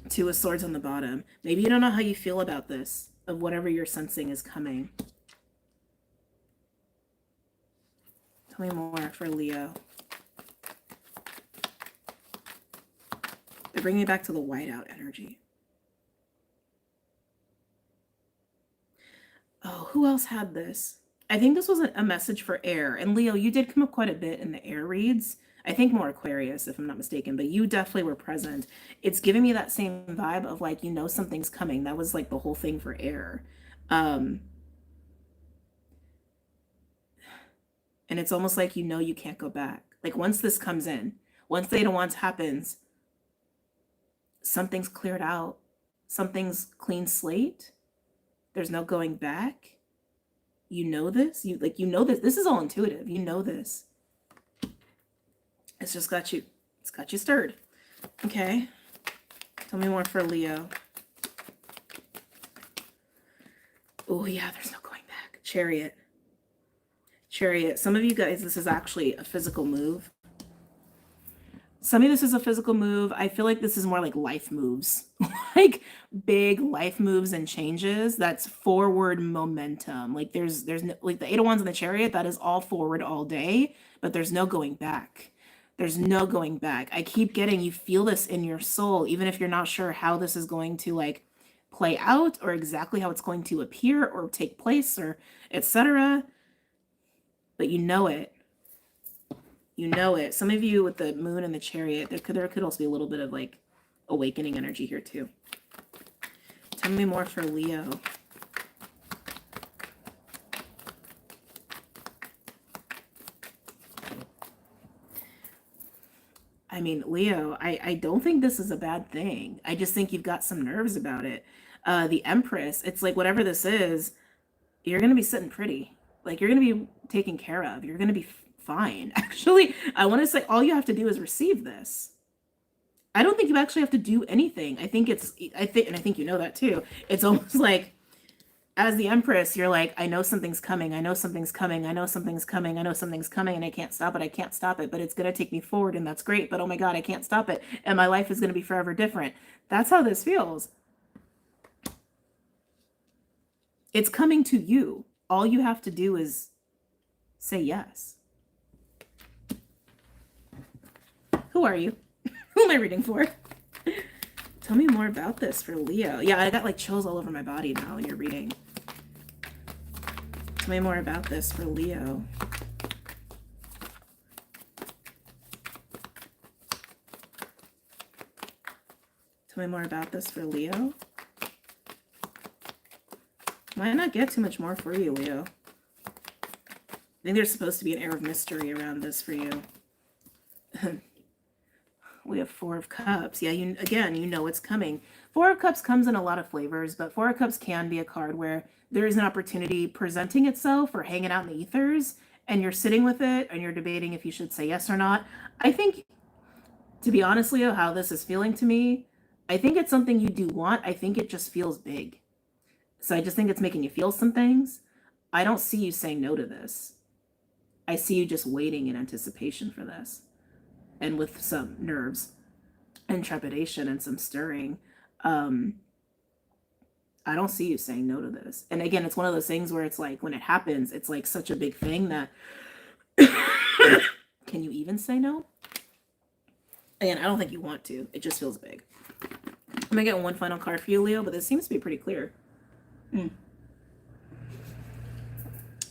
2 of Swords on the bottom. Maybe you don't know how you feel about this, of whatever you're sensing is coming. Tell me more for Leo. They're bringing me back to the whiteout energy. Oh, who else had this? I think this was a message for air. And Leo, you did come up quite a bit in the air reads. I think more Aquarius, if I'm not mistaken, but you definitely were present. It's giving me that same vibe of like, you know, something's coming. That was like the whole thing for air. And it's almost like, you know, you can't go back. Like once this comes in, once the 8 of Wands happens, something's cleared out. Something's clean slate. There's no going back. You know this. You know this. This is all intuitive. You know this. It's just got you. It's got you stirred. Okay. Tell me more for Leo. Oh yeah, there's no going back. Chariot. Chariot. Some of you guys, this is actually a physical move. Some of this is a physical move. I feel like this is more like life moves, like big life moves and changes. That's forward momentum. Like there's no, like the 8 of Wands in the Chariot, that is all forward all day, but there's no going back. There's no going back. I keep getting, you feel this in your soul, even if you're not sure how this is going to like play out or exactly how it's going to appear or take place or etc. But you know it. You know it. Some of you with the moon and the chariot, there could also be a little bit of like awakening energy here too. Tell me more for Leo. I mean, Leo, I don't think this is a bad thing. I just think you've got some nerves about it. The Empress, it's like whatever this is, you're going to be sitting pretty. Like you're going to be taken care of. You're going to be fine. Actually, I want to say all you have to do is receive this. I don't think you actually have to do anything. I think you know that too. It's almost like as the Empress, you're like, I know something's coming. I know something's coming. I know something's coming. I know something's coming and I can't stop it. I can't stop it, but it's going to take me forward and that's great. But oh my God, I can't stop it. And my life is going to be forever different. That's how this feels. It's coming to you. All you have to do is say yes. Who are you? Who am I reading for? Tell me more about this for Leo. Yeah, I got like chills all over my body now when you're reading. Tell me more about this for Leo. Tell me more about this for Leo. Might not get too much more for you, Leo. I think there's supposed to be an air of mystery around this for you. We have Four of Cups. Yeah, you know it's coming. Four of Cups comes in a lot of flavors, but Four of Cups can be a card where there is an opportunity presenting itself or hanging out in the ethers, and you're sitting with it, and you're debating if you should say yes or not. I think, to be honest, Leo, how this is feeling to me, I think it's something you do want. I think it just feels big. So I just think it's making you feel some things. I don't see you saying no to this. I see you just waiting in anticipation for this. And with some nerves and trepidation and some stirring. I don't see you saying no to this. And again, it's one of those things where it's like, when it happens, it's like such a big thing that, can you even say no? Again, I don't think you want to. It just feels big. I'm going to get one final card for you, Leo, but this seems to be pretty clear.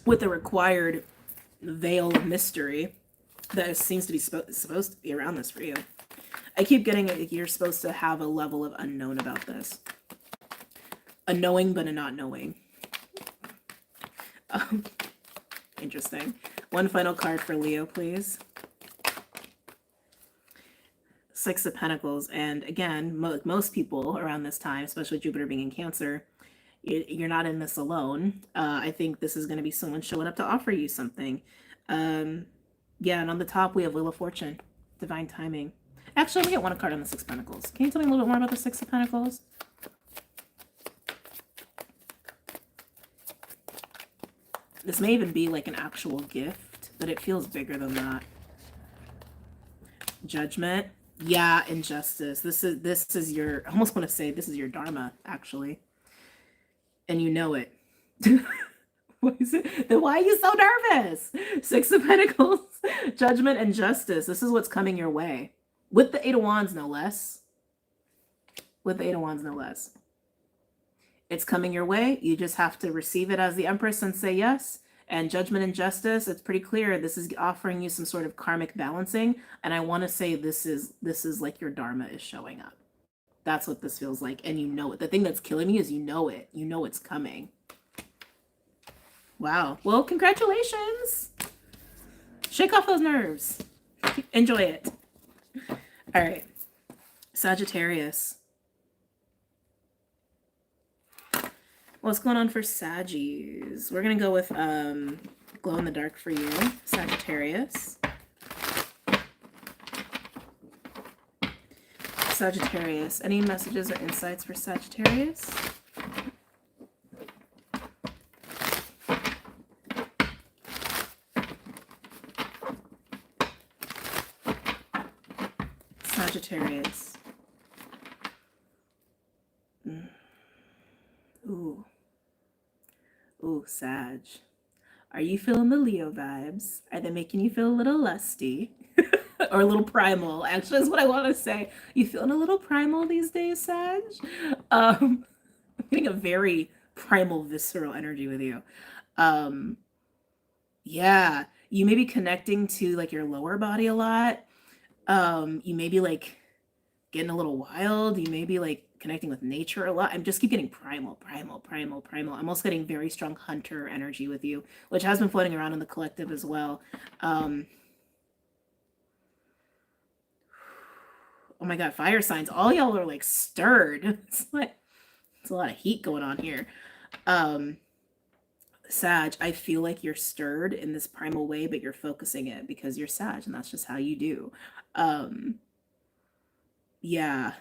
With the required veil of mystery that seems to be supposed to be around this for you. I keep getting it. You're supposed to have a level of unknown about this. A knowing, but a not knowing. Interesting. One final card for Leo, please. Six of Pentacles. And again, most people around this time, especially Jupiter being in Cancer, you're not in this alone. I think this is going to be someone showing up to offer you something. Yeah, and on the top, we have Wheel of Fortune, Divine Timing. Actually, let me get one card on the Six of Pentacles. Can you tell me a little bit more about the Six of Pentacles? This may even be like an actual gift, but it feels bigger than that. Judgment. Yeah, injustice. This is your, I almost want to say this is your dharma, actually. And you know it. What is it? Then why are you so nervous? Six of Pentacles, Judgment and Justice. This is what's coming your way. With the Eight of Wands, no less. With the Eight of Wands, no less. It's coming your way. You just have to receive it as the Empress and say yes. And Judgment and Justice, it's pretty clear. This is offering you some sort of karmic balancing. And I want to say this is like your dharma is showing up. That's what this feels like. And you know it. The thing that's killing me is you know it. You know it's coming. Wow. Well, congratulations. Shake off those nerves. Enjoy it. All right. Sagittarius. What's going on for Saggies? We're going to go with glow in the dark for you, Sagittarius. Sagittarius. Any messages or insights for Sagittarius? Sagittarius. Ooh. Ooh, Sag. Are you feeling the Leo vibes? Are they making you feel a little lusty? Or a little primal, actually, is what I want to say. You feeling a little primal these days, Sag? I'm getting a very primal, visceral energy with you. Um, yeah, you may be connecting to like your lower body a lot. You may be like getting a little wild. You may be like connecting with nature a lot. I'm just keep getting primal, primal, primal, primal. I'm also getting very strong hunter energy with you, which has been floating around in the collective as well. Oh my God, fire signs. All y'all are like stirred. It's like, it's a lot of heat going on here. Sag, I feel like you're stirred in this primal way, but you're focusing it because you're Sag and that's just how you do. Yeah.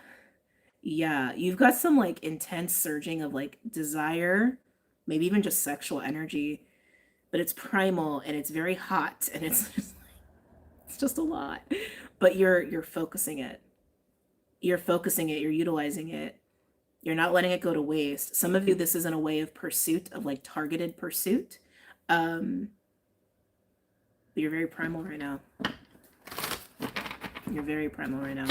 Yeah, you've got some like intense surging of like desire, maybe even just sexual energy, but it's primal and it's very hot and it's just like, it's just a lot. But you're focusing it. You're focusing it, you're utilizing it. You're not letting it go to waste. Some of you, this isn't a way of pursuit, of like targeted pursuit. But you're very primal right now. You're very primal right now.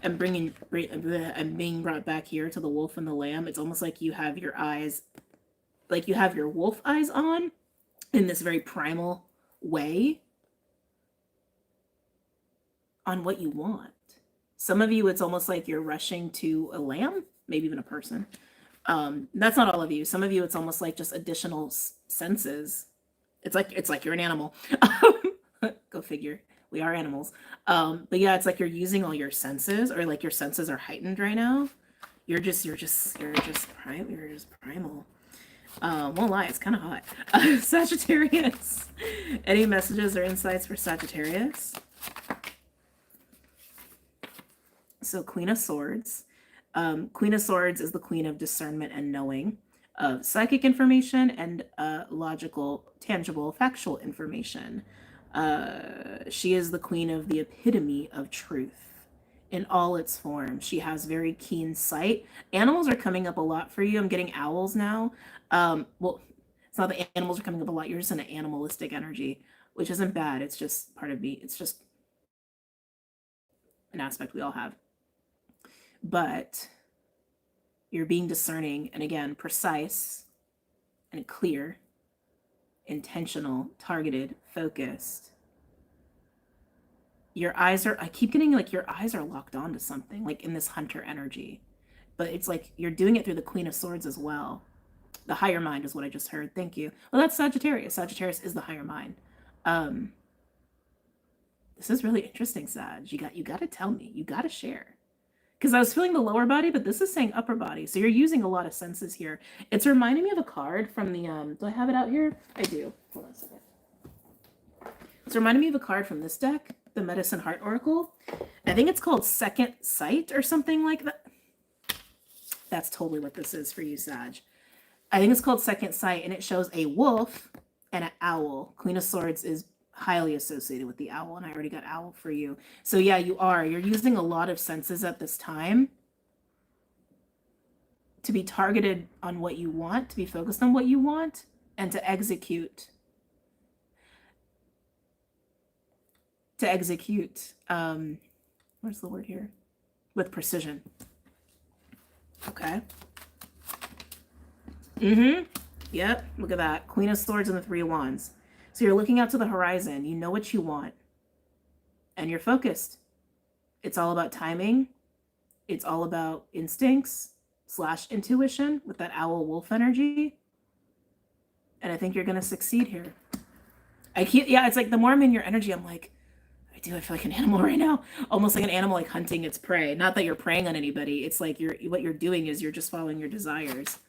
And being brought back here to the wolf and the lamb. It's almost like you have your eyes, like you have your wolf eyes on in this very primal way on what you want. Some of you, it's almost like you're rushing to a lamb, maybe even a person. That's not all of you. Some of you, it's almost like just additional senses. It's like you're an animal. Go figure. We are animals. But yeah, it's like you're using all your senses, or like your senses are heightened right now. You're just primal. Won't lie, it's kind of hot. Sagittarius. Any messages or insights for Sagittarius? So Queen of Swords. Queen of Swords is the queen of discernment and knowing, of psychic information and logical, tangible, factual information. She is the queen of the epitome of truth in all its forms. She has very keen sight. Animals are coming up a lot for you. I'm getting owls now. Well, it's not that animals are coming up a lot. You're just in an animalistic energy, which isn't bad. It's just part of me. It's just an aspect we all have. But you're being discerning and, again, precise and clear, intentional, targeted, focused. Your eyes are, I keep getting like your eyes are locked onto something, like in this hunter energy. But it's like you're doing it through the Queen of Swords as well. The higher mind is what I just heard. Thank you. Well, that's Sagittarius. Sagittarius is the higher mind. This is really interesting, Sag. You got to tell me. You got to share. Because I was feeling the lower body, but this is saying upper body. So you're using a lot of senses here. It's reminding me of a card from the, do I have it out here? I do. Hold on a second. It's reminding me of a card from this deck, the Medicine Heart Oracle. I think it's called Second Sight or something like that. That's totally what this is for you, Sag. I think it's called Second Sight, and it shows a wolf and an owl. Queen of Swords is highly associated with the owl, and I already got owl for you. So yeah, you're using a lot of senses at this time to be targeted on what you want, to be focused on what you want, and to execute where's the word here, with precision. Okay. Yep, look at that. Queen of Swords and the Three of Wands. So you're looking out to the horizon. You know what you want. And you're focused. It's all about timing. It's all about instincts / intuition with that owl wolf energy. And I think you're going to succeed here. It's like the more I'm in your energy, I'm like, I feel like an animal right now. Almost like an animal like hunting its prey. Not that you're preying on anybody. It's like what you're doing is you're just following your desires.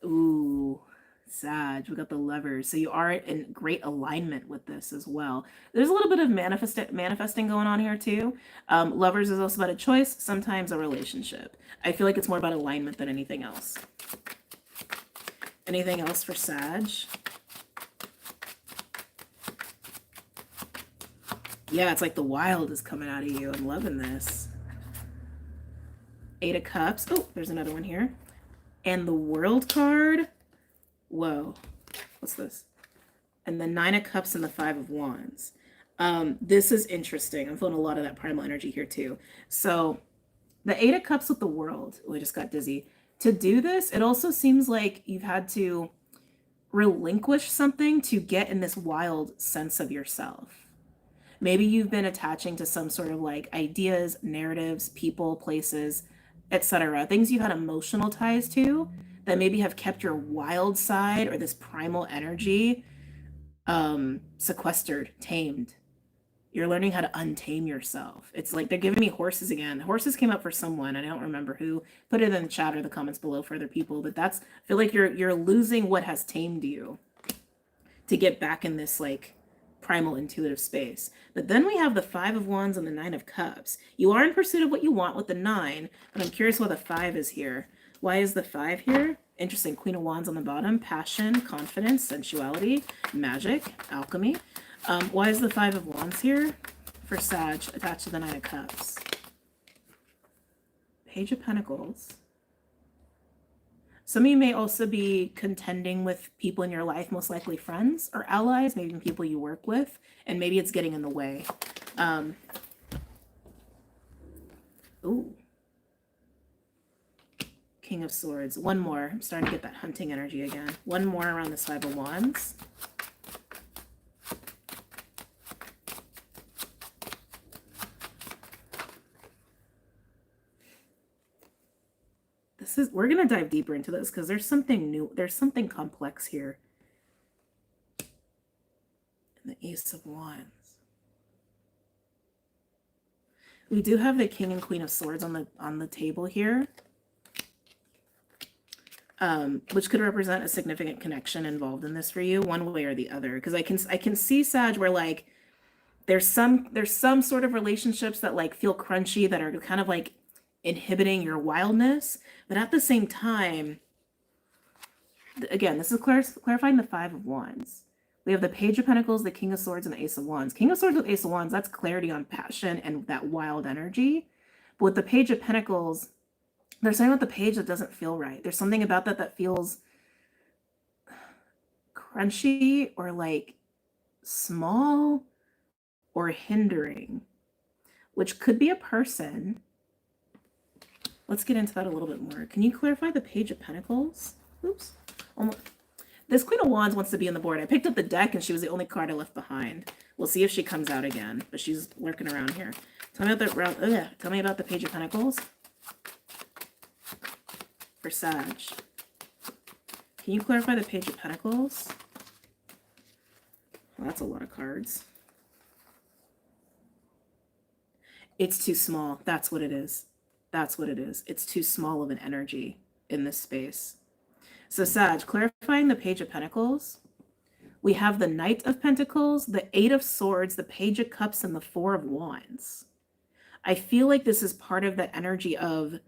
Ooh, Sag, we got the Lovers. So you are in great alignment with this as well. There's a little bit of manifesting going on here too. Lovers is also about a choice, sometimes a relationship. I feel like it's more about alignment than anything else. Anything else for Sag? Yeah, it's like the wild is coming out of you. I'm loving this. 8 of Cups. Oh, there's another one here. And the World card. Whoa. What's this? and the Nine of Cups and the Five of Wands. This is interesting. I'm feeling a lot of that primal energy here too. So the Eight of Cups with the World. Oh, I just got dizzy. To do this, it also seems like you've had to relinquish something to get in this wild sense of yourself. Maybe you've been attaching to some sort of like ideas, narratives, people, places, etc. Things you had emotional ties to that maybe have kept your wild side or this primal energy sequestered, tamed. You're learning how to untame yourself. It's like they're giving me horses again. Horses came up for someone, and I don't remember who. Put it in the chat or the comments below for other people. But I feel like you're losing what has tamed you to get back in this like primal intuitive space. But then we have the Five of Wands and the Nine of Cups. You are in pursuit of what you want with the 9, but I'm curious why the 5 is here. Why is the 5 here? Interesting. Queen of Wands on the bottom. Passion, confidence, sensuality, magic, alchemy. Why is the 5 of Wands here? For Sag, attached to the 9 of Cups. Page of Pentacles. Some of you may also be contending with people in your life, most likely friends or allies, maybe even people you work with, and maybe it's getting in the way. Ooh. King of Swords. One more. I'm starting to get that hunting energy again. One more around this 5 of Wands. We're going to dive deeper into this because there's something new. There's something complex here. And the Ace of Wands. We do have the King and Queen of Swords on the table here. Which could represent a significant connection involved in this for you, one way or the other. Because I can see, Sag, where like there's some sort of relationships that like feel crunchy, that are kind of like inhibiting your wildness, but at the same time, again, this is clarifying the 5 of Wands. We have the Page of Pentacles, the King of Swords, and the Ace of Wands. King of Swords with Ace of Wands, that's clarity on passion and that wild energy. But with the Page of Pentacles, there's something about the page that doesn't feel right. There's something about that feels crunchy or like small or hindering, which could be a person. Let's get into that a little bit more. Can you clarify the Page of Pentacles? Oops. This Queen of Wands wants to be on the board. I picked up the deck and she was the only card I left behind. We'll see if she comes out again, but she's lurking around here. Tell me about the Page of Pentacles for Sag. Can you clarify the Page of Pentacles? Well, that's a lot of cards. It's too small. That's what it is. That's what it is. It's too small of an energy in this space. So Sag, clarifying the Page of Pentacles, we have the Knight of Pentacles, the 8 of Swords, the Page of Cups, and the 4 of Wands. I feel like this is part of that energy of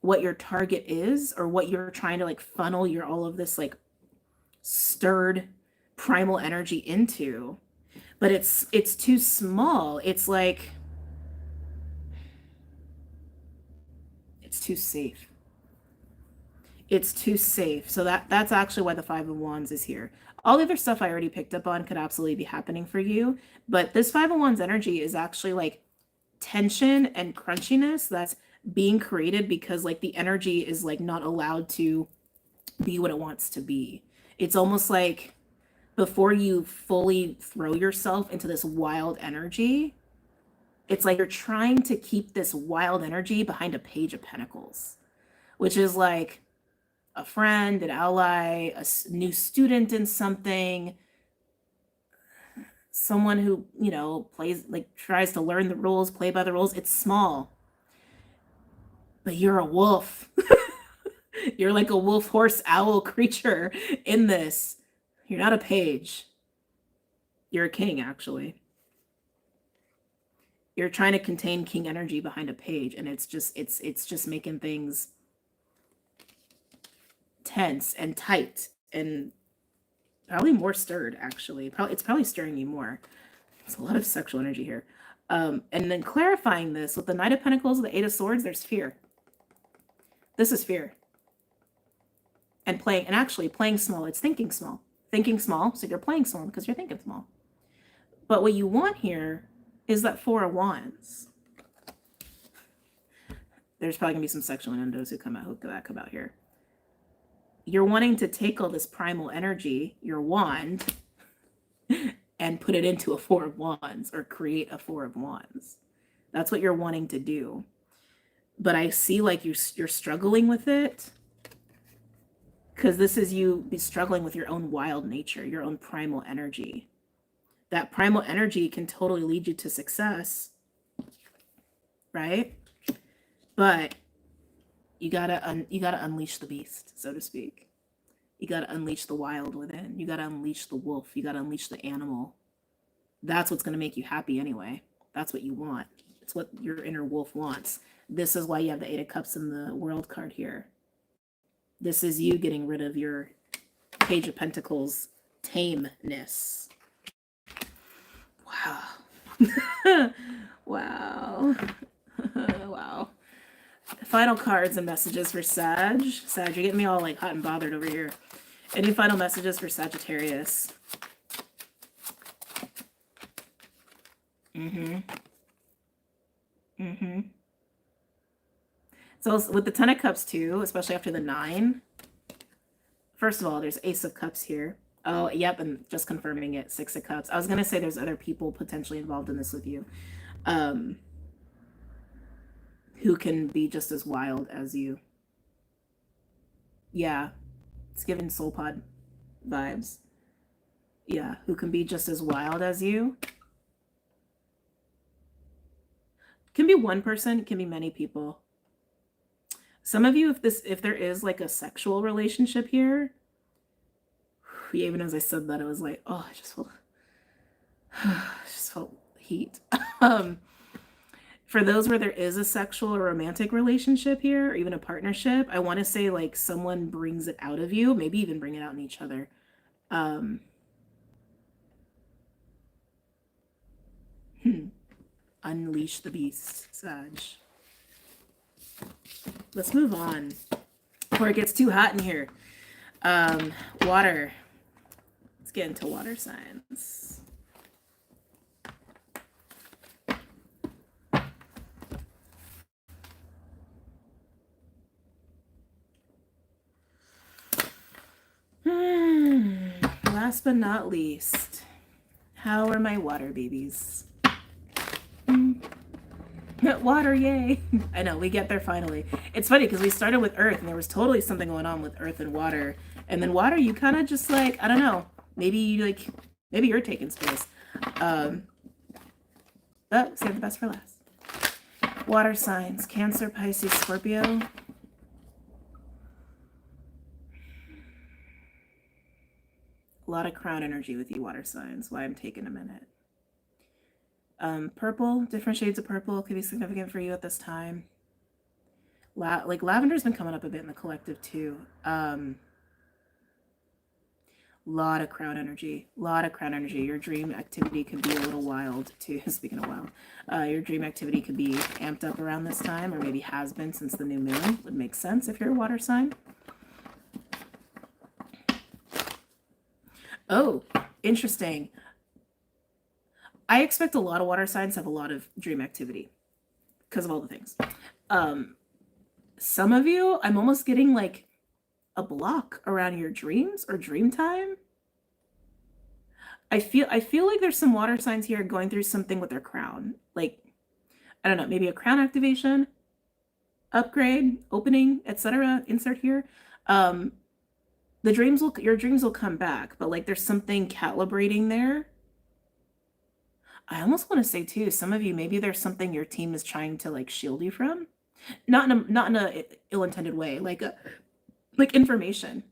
what your target is, or what you're trying to like funnel all of this like stirred primal energy into. But it's too small. It's like it's too safe. It's too safe. So that's actually why the 5 of Wands is here. All the other stuff I already picked up on could absolutely be happening for you. But this 5 of Wands energy is actually like tension and crunchiness that's being created because like the energy is like not allowed to be what it wants to be. It's almost like before you fully throw yourself into this wild energy, it's like you're trying to keep this wild energy behind a Page of Pentacles, which is like a friend, an ally, a new student in something, someone who, you know, tries to learn the rules, play by the rules. It's small, but you're a wolf. You're like a wolf, horse, owl creature in this. You're not a page. You're a king, actually. You're trying to contain king energy behind a page, and it's just making things tense and tight and probably more stirred, actually. It's probably stirring you more. There's a lot of sexual energy here. And then clarifying this with the Knight of Pentacles, the 8 of Swords, there's fear. This is fear. And actually playing small. It's thinking small. thinking small. So you're playing small because you're thinking small. But what you want here is that Four of Wands. There's probably gonna be some sexual innuendos who come out here. You're wanting to take all this primal energy, your wand, and put it into a Four of Wands, or create a Four of Wands. That's what you're wanting to do. But I see like you're struggling with it, because this is you struggling with your own wild nature, your own primal energy. That primal energy can totally lead you to success, right? But you gotta unleash the beast, so to speak. You gotta unleash the wild within. You gotta unleash the wolf. You gotta unleash the animal. That's what's gonna make you happy anyway. That's what you want. It's what your inner wolf wants. This is why you have the Eight of Cups in the World card here. This is you getting rid of your Page of Pentacles tameness. Wow. Wow. Wow. Final cards and messages for Sag. Sag, you're getting me all like hot and bothered over here. Any final messages for Sagittarius? So with the Ten of Cups too, especially after the 9. First of all, there's Ace of Cups here. Oh, yep, and just confirming it, Six of Cups. I was gonna say there's other people potentially involved in this with you, who can be just as wild as you. Yeah, it's giving Soul Pod vibes. Yeah, who can be just as wild as you. Can be one person, can be many people. Some of you, if there is like a sexual relationship here, even as I said that, I was like, oh, I just felt heat. For those where there is a sexual or romantic relationship here, or even a partnership, I want to say like someone brings it out of you, maybe even bring it out in each other. Unleash the beast, Sag. Let's move on before it gets too hot in here. Water. Let's get into water signs. Last but not least, how are my water babies? Water, yay. I know, we get there finally. It's funny because we started with Earth and there was totally something going on with Earth and water. And then water, you kind of just like, I don't know, maybe you're taking space. But save the best for last. Water signs, Cancer, Pisces, Scorpio. A lot of crown energy with you, water signs. Why I'm taking a minute. Purple, different shades of purple could be significant for you at this time. Like lavender's been coming up a bit in the collective too. Lot of crown energy. Your dream activity could be a little wild too. Speaking of wild, your dream activity could be amped up around this time, or maybe has been since the new moon. Would make sense if you're a water sign. Oh, interesting. I expect a lot of water signs have a lot of dream activity because of all the things. Some of you, I'm almost getting like a block around your dreams or dream time. I feel like there's some water signs here going through something with their crown. Like, I don't know, maybe a crown activation, upgrade, opening, etc. Insert here. Your dreams will come back, but like there's something calibrating there. I almost want to say too, some of you, maybe there's something your team is trying to like shield you from, not in a ill-intended way, like information,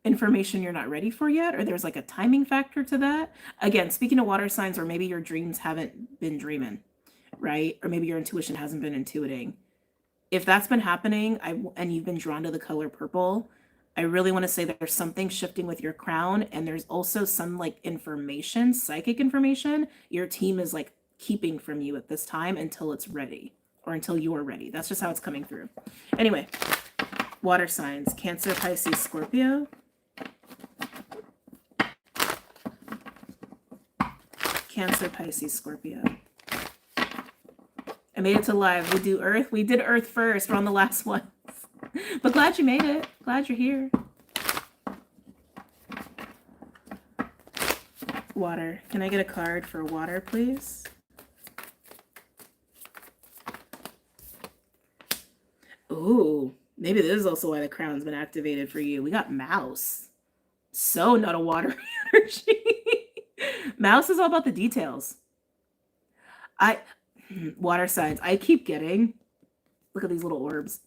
information you're not ready for yet, or there's like a timing factor to that. Again, speaking of water signs, or maybe your dreams haven't been dreaming, right? Or maybe your intuition hasn't been intuiting. If that's been happening, and you've been drawn to the color purple, I really want to say that there's something shifting with your crown, and there's also some like information, psychic information, your team is like keeping from you at this time until it's ready, or until you're ready. That's just how it's coming through. Anyway, Water signs, Cancer, Pisces, Scorpio. Cancer, Pisces, Scorpio. I made it to live. We do Earth. We did Earth first. We're on the last one. But glad you made it. Glad you're here. Water. Can I get a card for water, please? Ooh, maybe this is also why the crown's been activated for you. We got Mouse. So not a water energy. Mouse is all about the details. Water signs. I keep getting, look at these little orbs.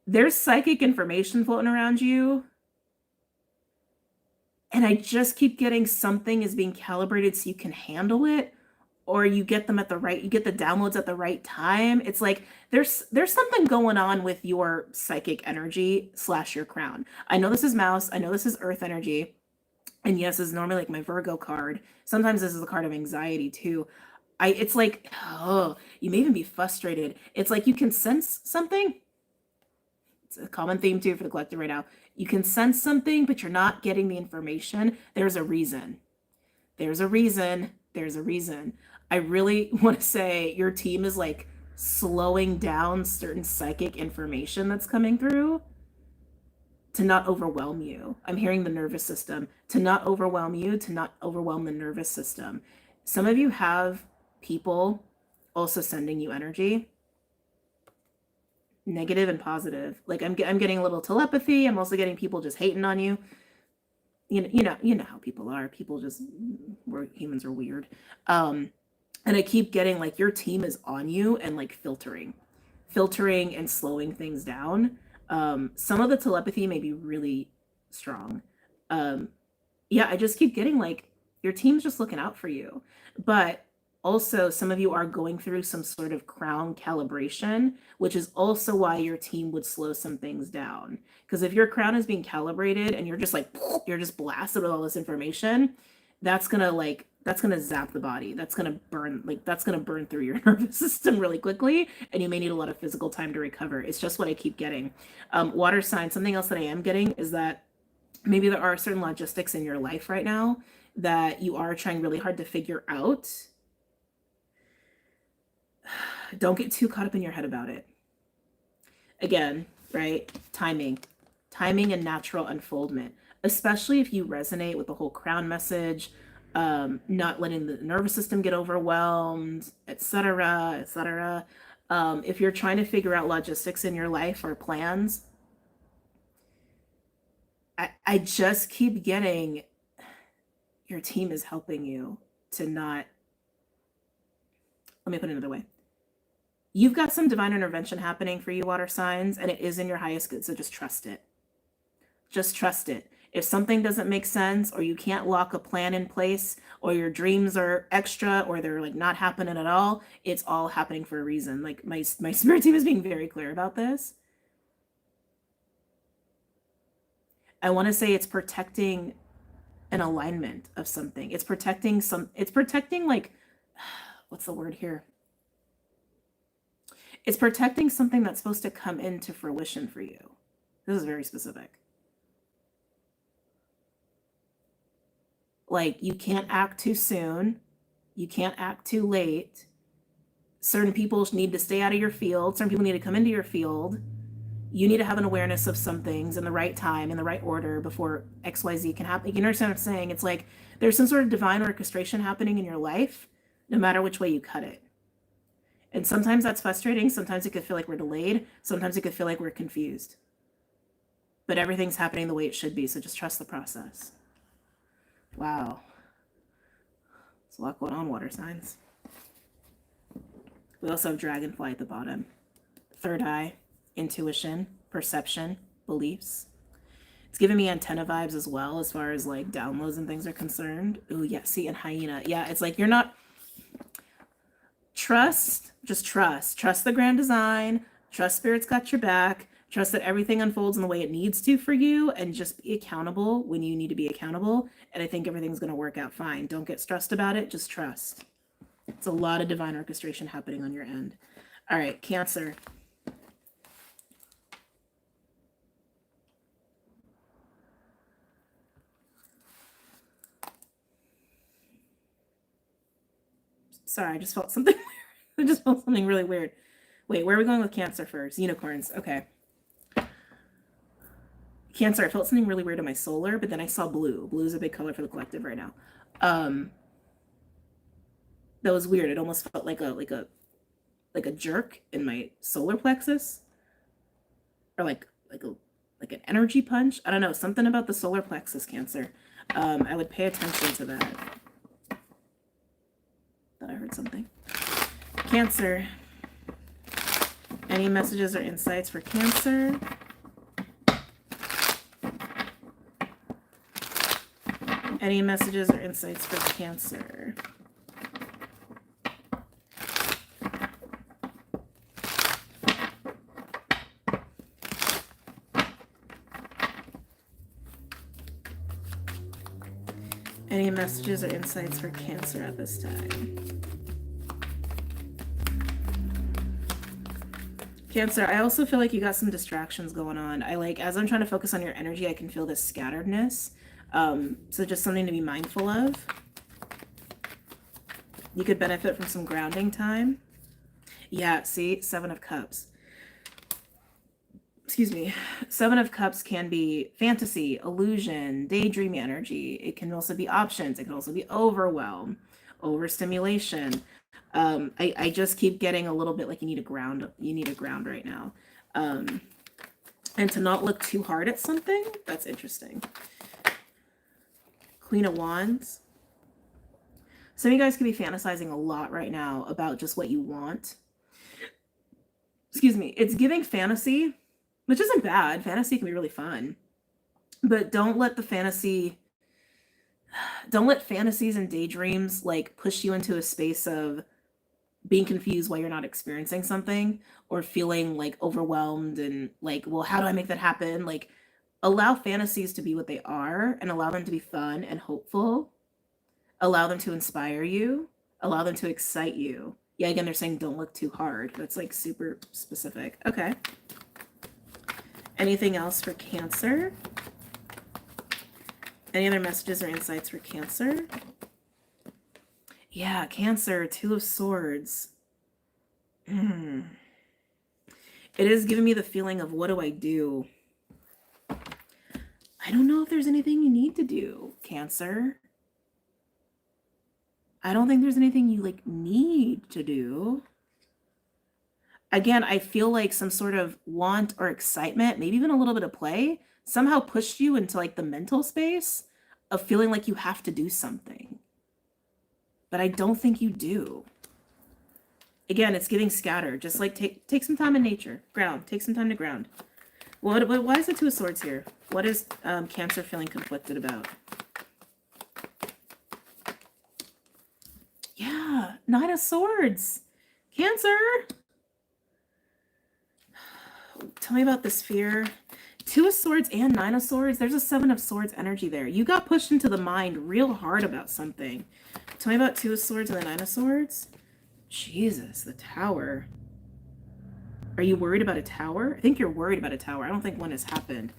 There's psychic information floating around you. And I just keep getting something is being calibrated so you can handle it, or you get them at the right, you get the downloads at the right time. It's like there's something going on with your psychic energy / your crown. I know this is Mouse. I know this is Earth energy. And yes, this is normally like my Virgo card. Sometimes this is a card of anxiety too. It's like, oh, you may even be frustrated. It's like you can sense something. It's a common theme too for the collective right now. You can sense something, but you're not getting the information. There's a reason. There's a reason. There's a reason. I really want to say your team is like slowing down certain psychic information that's coming through to not overwhelm you. I'm hearing the nervous system. To not overwhelm you, to not overwhelm the nervous system. Some of you have people also sending you energy. Negative and positive. Like I'm getting a little telepathy. I'm also getting people just hating on you. You know how people are. People just, humans are weird. And I keep getting like your team is on you and like filtering and slowing things down. Some of the telepathy may be really strong. Yeah, I just keep getting like your team's just looking out for you. But also, some of you are going through some sort of crown calibration, which is also why your team would slow some things down. Because if your crown is being calibrated and you're just like, you're just blasted with all this information, that's gonna zap the body. That's gonna burn through your nervous system really quickly, and you may need a lot of physical time to recover. It's just what I keep getting. Water sign, something else that I am getting is that maybe there are certain logistics in your life right now that you are trying really hard to figure out. Don't get too caught up in your head about it. Again, right? Timing and natural unfoldment, especially if you resonate with the whole crown message, not letting the nervous system get overwhelmed, etc., etc. If you're trying to figure out logistics in your life or plans, I just keep getting your team is helping you to not, let me put it another way. You've got some divine intervention happening for you, water signs, and it is in your highest good. So just trust it. Just trust it. If something doesn't make sense, or you can't lock a plan in place, or your dreams are extra, or they're like not happening at all, it's all happening for a reason. Like my spirit team is being very clear about this. I want to say it's protecting an alignment of something. It's protecting like, what's the word here? It's protecting something that's supposed to come into fruition for you. This is very specific. Like, you can't act too soon. You can't act too late. Certain people need to stay out of your field. Certain people need to come into your field. You need to have an awareness of some things in the right time, in the right order before XYZ can happen. You understand what I'm saying? It's like there's some sort of divine orchestration happening in your life, no matter which way you cut it. And sometimes that's frustrating. Sometimes it could feel like we're delayed. Sometimes it could feel like we're confused. But everything's happening the way it should be. So just trust the process. Wow. There's a lot going on, water signs. We also have dragonfly at the bottom. Third eye, intuition, perception, beliefs. It's giving me antenna vibes as well as far as like downloads and things are concerned. Oh yeah, see, and hyena. Yeah, it's like you're not... Just trust the grand design, trust spirit's got your back, trust that everything unfolds in the way it needs to for you, and just be accountable when you need to be accountable. And I think everything's going to work out fine. Don't get stressed about it. Just trust. It's a lot of divine orchestration happening on your end. All right, Cancer. Sorry, I just felt something weird. I just felt something really weird. Wait, where are we going with Cancer first? Unicorns. Okay. Cancer, I felt something really weird in my solar, but then I saw blue. Blue is a big color for the collective right now. That was weird. It almost felt like a jerk in my solar plexus, or like an energy punch. I don't know, something about the solar plexus, Cancer. I would pay attention to that. Thought I heard something. Cancer. Any messages or insights for Cancer? Any messages or insights for Cancer? Any messages or insights for Cancer at this time? Cancer, I also feel like you got some distractions going on. As I'm trying to focus on your energy, I can feel this scatteredness. So just something to be mindful of. You could benefit from some grounding time. Yeah, see, 7 of Cups. Excuse me. 7 of Cups can be fantasy, illusion, daydreamy energy. It can also be options. It can also be overwhelm, overstimulation. I just keep getting a little bit like you need a ground right now. And to not look too hard at something, that's interesting. Queen of Wands. Some of you guys could be fantasizing a lot right now about just what you want. Excuse me. It's giving fantasy, which isn't bad. Fantasy can be really fun. But don't let fantasies and daydreams like push you into a space of being confused why you're not experiencing something, or feeling like overwhelmed and like, well, how do I make that happen? Like, allow fantasies to be what they are and allow them to be fun and hopeful. Allow them to inspire you. Allow them to excite you. Yeah, again, they're saying don't look too hard. That's like super specific. Okay. Anything else for Cancer? Any other messages or insights for Cancer? Yeah, Cancer, 2 of Swords. It is giving me the feeling of, what do I do? I don't know if there's anything you need to do, Cancer. I don't think there's anything you like need to do. Again, I feel like some sort of want or excitement, maybe even a little bit of play, somehow pushed you into like the mental space of feeling like you have to do something. But I don't think you do. Again, it's getting scattered. Just like take some time in nature. Ground. Take some time to ground. Why is the 2 of Swords here? What is Cancer feeling conflicted about? Yeah, 9 of Swords. Cancer. Tell me about this fear. 2 of Swords and 9 of Swords. There's a 7 of Swords energy there. You got pushed into the mind real hard about something. Tell me about 2 of Swords and the 9 of Swords. Jesus, the Tower. Are you worried about a tower? I think you're worried about a tower. I don't think one has happened.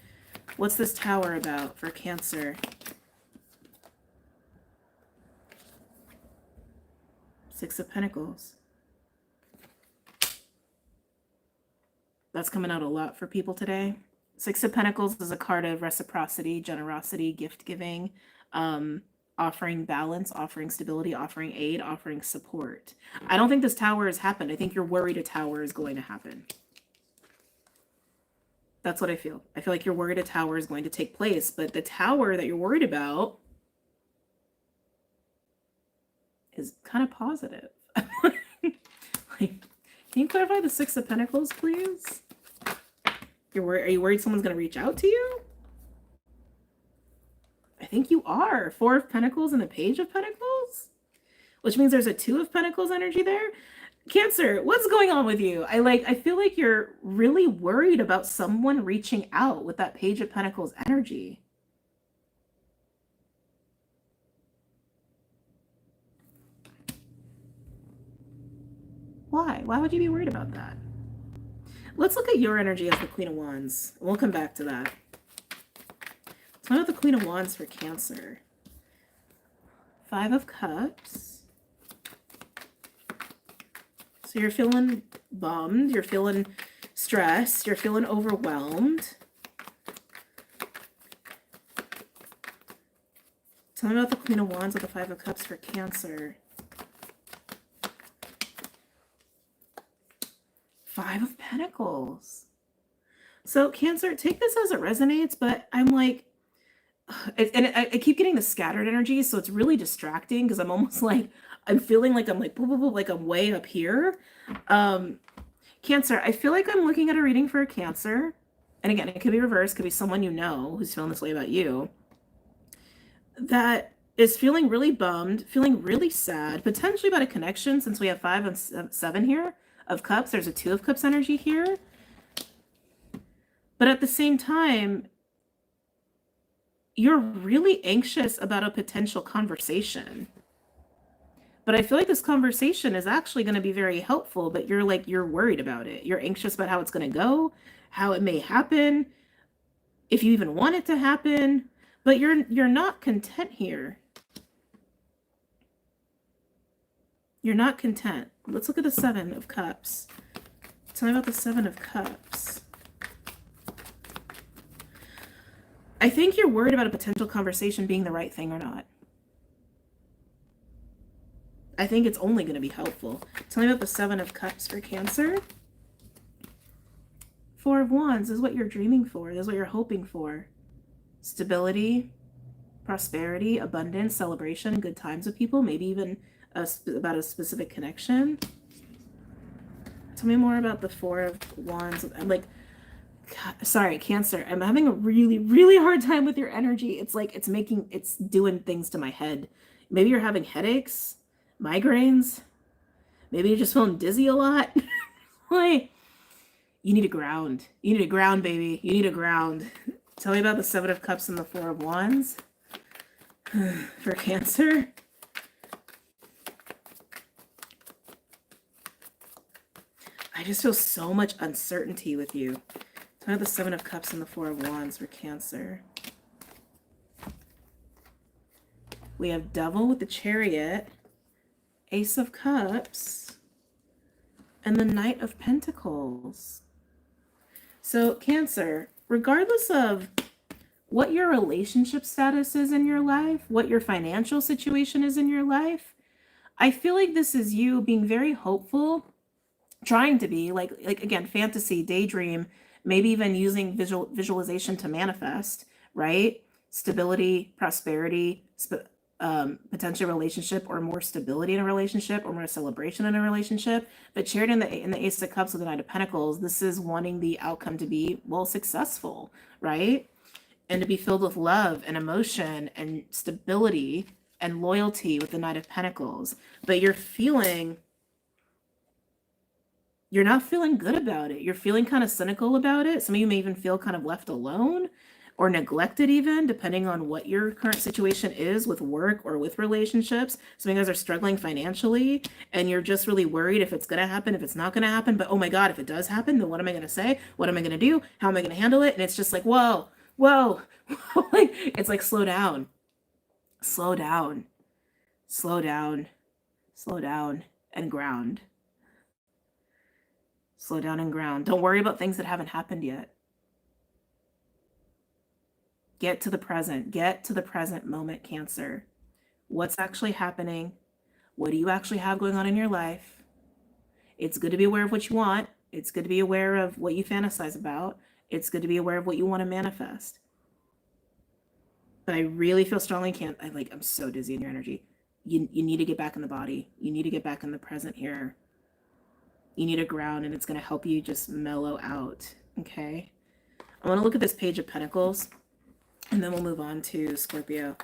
What's this Tower about for Cancer? 6 of Pentacles. That's coming out a lot for people today. 6 of Pentacles is a card of reciprocity, generosity, gift giving, offering balance, offering stability, offering aid, offering support. I don't think this Tower has happened. I think you're worried a Tower is going to happen. That's what I feel. I feel like you're worried a Tower is going to take place, but the Tower that you're worried about is kind of positive. Like, can you clarify the 6 of Pentacles, please? Are you worried someone's going to reach out to you? I think you are. 4 of Pentacles and a Page of Pentacles, which means there's a 2 of Pentacles energy there. Cancer, what's going on with you? I feel like you're really worried about someone reaching out with that Page of Pentacles energy. Why? Why would you be worried about that? Let's look at your energy as the Queen of Wands. We'll come back to that. Tell me about the Queen of Wands for Cancer. 5 of Cups. So you're feeling bummed, you're feeling stressed, you're feeling overwhelmed. Tell me about the Queen of Wands with the Five of Cups for Cancer. Five of Pentacles. So Cancer, take this as it resonates, but I'm like, I keep getting the scattered energy, so it's really distracting because I'm almost like, I'm feeling like I'm like, boop, boop, boop, like I'm way up here. Cancer, I feel like I'm looking at a reading for a Cancer. And again, it could be reversed, could be someone you know who's feeling this way about you. That is feeling really bummed, feeling really sad, potentially about a connection since we have 5 and 7 here of Cups. There's a 2 of Cups energy here. But at the same time, you're really anxious about a potential conversation. But I feel like this conversation is actually going to be very helpful, but you're worried about it. You're anxious about how it's going to go, how it may happen, if you even want it to happen, but you're not content here. You're not content. Let's look at the 7 of Cups. Tell me about the 7 of Cups. I think you're worried about a potential conversation being the right thing or not. I think it's only going to be helpful. Tell me about the 7 of Cups for Cancer. 4 of Wands is what you're dreaming for. This is what you're hoping for. Stability, prosperity, abundance, celebration, good times with people, maybe even about a specific connection. Tell me more about the 4 of Wands. I'm like, sorry, Cancer, I'm having a really, really hard time with your energy. It's like it's doing things to my head. Maybe you're having headaches, migraines. Maybe you're just feeling dizzy a lot. Like, you need to ground. You need to ground, baby. You need to ground. Tell me about the 7 of Cups and the 4 of Wands for Cancer. I just feel so much uncertainty with you. Tell me about the 7 of Cups and the 4 of Wands for Cancer. We have Devil with the Chariot, Ace of Cups, and the Knight of Pentacles. So Cancer, regardless of what your relationship status is in your life, what your financial situation is in your life, I feel like this is you being very hopeful, trying to be like again, fantasy, daydream, maybe even using visualization to manifest, right? Stability, prosperity, potential relationship, or more stability in a relationship, or more celebration in a relationship. But Chariot in the Ace of Cups with the Knight of Pentacles, this is wanting the outcome to be, well, successful, right? And to be filled with love and emotion and stability and loyalty with the Knight of Pentacles. But you're not feeling good about it. You're feeling kind of cynical about it. Some of you may even feel kind of left alone or neglected even, depending on what your current situation is with work or with relationships. Some of you guys are struggling financially and you're just really worried if it's going to happen, if it's not going to happen. But oh my God, if it does happen, then what am I going to say? What am I going to do? How am I going to handle it? And it's just like, whoa, like, it's like, slow down, slow down, slow down, slow down and ground. Slow down and ground. Don't worry about things that haven't happened yet. Get to the present. Get to the present moment, Cancer. What's actually happening? What do you actually have going on in your life? It's good to be aware of what you want. It's good to be aware of what you fantasize about. It's good to be aware of what you want to manifest. But I really feel strongly, I'm so dizzy in your energy. You need to get back in the body. You need to get back in the present here. You need to ground, and it's going to help you just mellow out, okay? I want to look at this Page of Pentacles, and then we'll move on to Scorpio.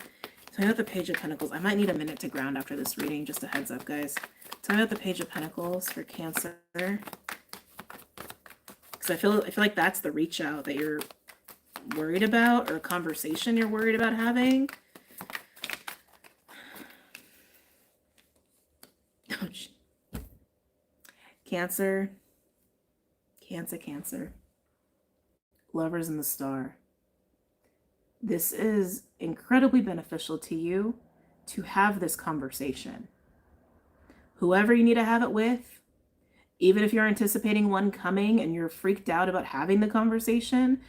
Tell me about the Page of Pentacles. I might need a minute to ground after this reading, just a heads up, guys. Tell me about the Page of Pentacles for Cancer. Because I feel like that's the reach out that you're worried about, or a conversation you're worried about having. Ouch. Cancer. Lovers in the Star. This is incredibly beneficial to you to have this conversation. Whoever you need to have it with, Even if you're anticipating one coming and you're freaked out about having the conversation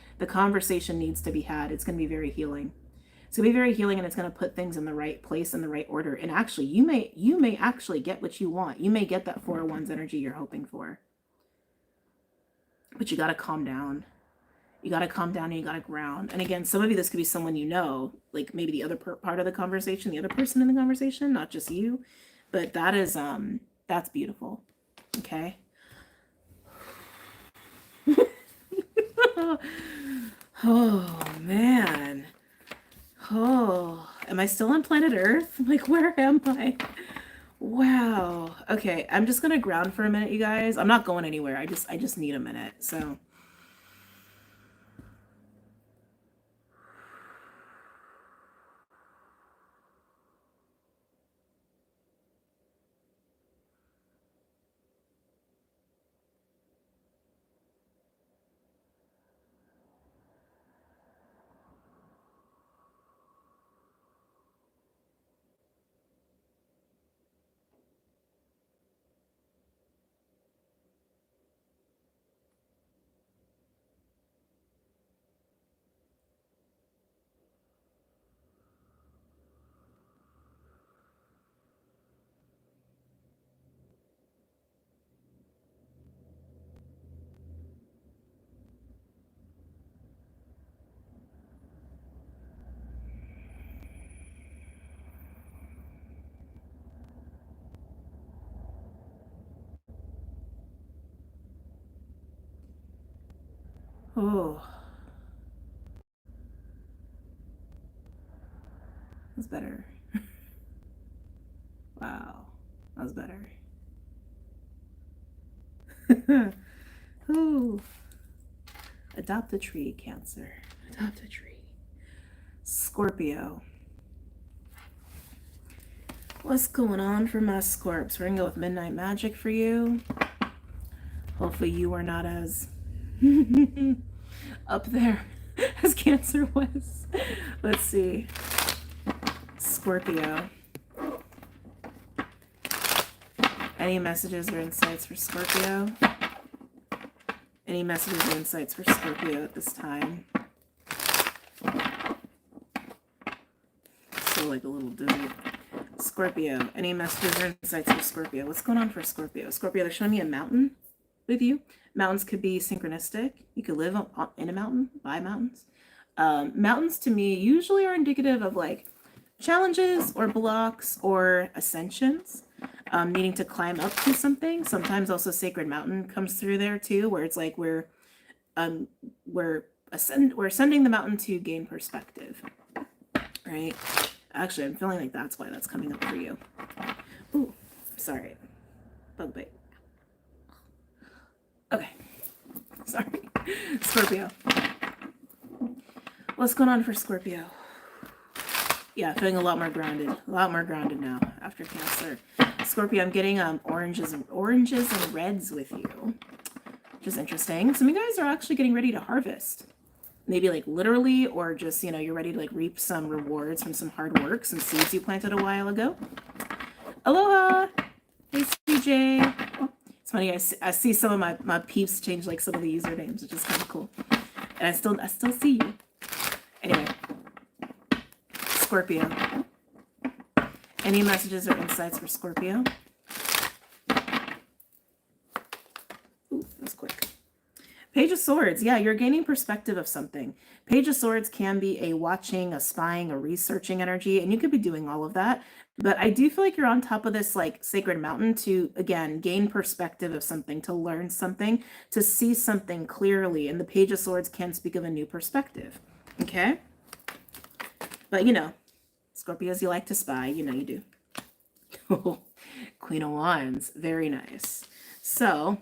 needs to be had. It's going to be very healing. It's going to be very healing, and it's going to put things in the right place, in the right order. And actually, you may actually get what you want. You may get that 4 of Wands energy you're hoping for. But you got to calm down. You got to calm down and you got to ground. And again, some of you, this could be someone you know, like maybe the other part of the conversation, the other person in the conversation, not just you. But that is, that's beautiful. Okay. Oh, man. Oh, am I still on planet Earth? Like, where am I? Wow. Okay, I'm just gonna ground for a minute, you guys. I'm not going anywhere. I just need a minute. So oh, that's better. Wow, that's better. Ooh. Adopt a tree, Cancer. Adopt a tree. Scorpio. What's going on for my Scorps? We're gonna go with Midnight Magic for you. Hopefully you are not as up there as Cancer was. Let's see. Scorpio. Any messages or insights for Scorpio? Any messages or insights for Scorpio at this time? Still like a little dizzy. Scorpio. Any messages or insights for Scorpio? What's going on for Scorpio? Scorpio, they're showing me a mountain with you. Mountains could be synchronistic. You could live in a mountain, by mountains. Mountains to me usually are indicative of like challenges or blocks or ascensions, needing to climb up to something. Sometimes also Sacred Mountain comes through there too, where it's like we're ascending the mountain to gain perspective, right? Actually, I'm feeling like that's why that's coming up for you. Ooh, sorry, bug bite. Okay, sorry. Scorpio. What's going on for Scorpio? Yeah, feeling a lot more grounded now after Cancer. Scorpio, I'm getting oranges and reds with you, which is interesting. Some of you guys are actually getting ready to harvest. Maybe like literally, or just, you know, you're ready to like reap some rewards from some hard work, some seeds you planted a while ago. Aloha! Hey, CJ. Oh, it's funny, I see some of my peeps change like some of the usernames, which is kind of cool. And I still see you. Anyway. Scorpio. Any messages or insights for Scorpio? Ooh, that's quick. Page of Swords. Yeah, you're gaining perspective of something. Page of Swords can be a watching, a spying, a researching energy, and you could be doing all of that. But I do feel like you're on top of this like sacred mountain to, again, gain perspective of something, to learn something, to see something clearly. And the Page of Swords can speak of a new perspective. Okay? But you know, Scorpios, you like to spy. You know you do. Queen of Wands. Very nice. So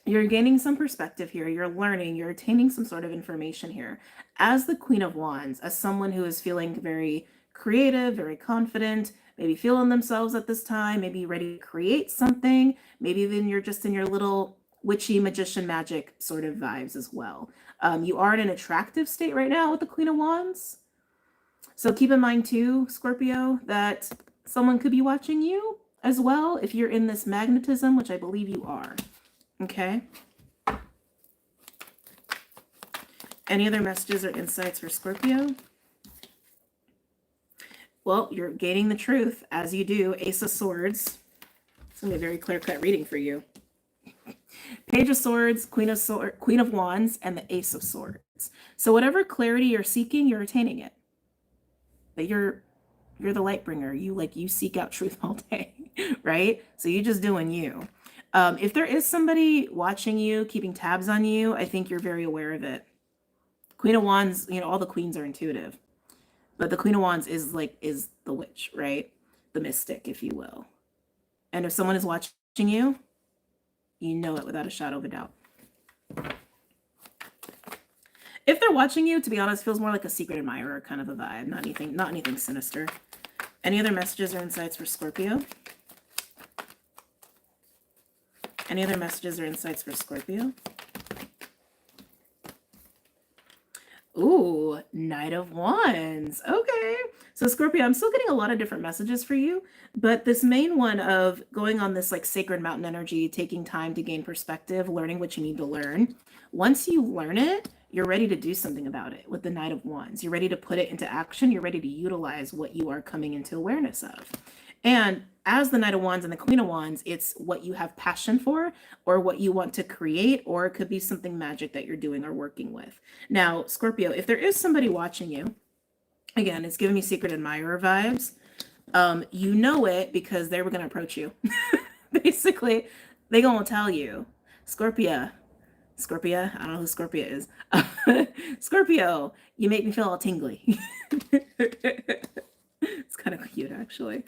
you're gaining some perspective here. You're learning. You're attaining some sort of information here. As the Queen of Wands, as someone who is feeling very creative, very confident, maybe feeling themselves at this time, maybe ready to create something. Maybe even you're just in your little witchy magician magic sort of vibes as well. You are in an attractive state right now with the Queen of Wands. So keep in mind too, Scorpio, that someone could be watching you as well if you're in this magnetism, which I believe you are. Okay. Any other messages or insights for Scorpio? Well, you're gaining the truth as you do. Ace of Swords. It's going to be a very clear-cut reading for you. Page of Swords, Queen of Wands, and the Ace of Swords. So whatever clarity you're seeking, you're attaining it. But you're the light bringer. You seek out truth all day, right? So you're just doing you. If there is somebody watching you, keeping tabs on you, I think you're very aware of it. Queen of Wands, all the queens are intuitive. But the Queen of Wands is the witch, right? The mystic, if you will. And if someone is watching you, you know it without a shadow of a doubt. If they're watching you, to be honest, feels more like a secret admirer kind of a vibe. Not anything sinister. Any other messages or insights for Scorpio? Any other messages or insights for Scorpio? Ooh, Knight of Wands. Okay. So Scorpio, I'm still getting a lot of different messages for you, but this main one of going on this sacred mountain energy, taking time to gain perspective, learning what you need to learn. Once you learn it, you're ready to do something about it with the Knight of Wands. You're ready to put it into action. You're ready to utilize what you are coming into awareness of. And as the Knight of Wands and the Queen of Wands, it's what you have passion for or what you want to create, or it could be something magic that you're doing or working with. Now, Scorpio, if there is somebody watching you, again, it's giving me secret admirer vibes. You know it because they were going to approach you. Basically, they going to tell you, Scorpio, I don't know who Scorpio is. Scorpio, you make me feel all tingly. It's kind of cute, actually.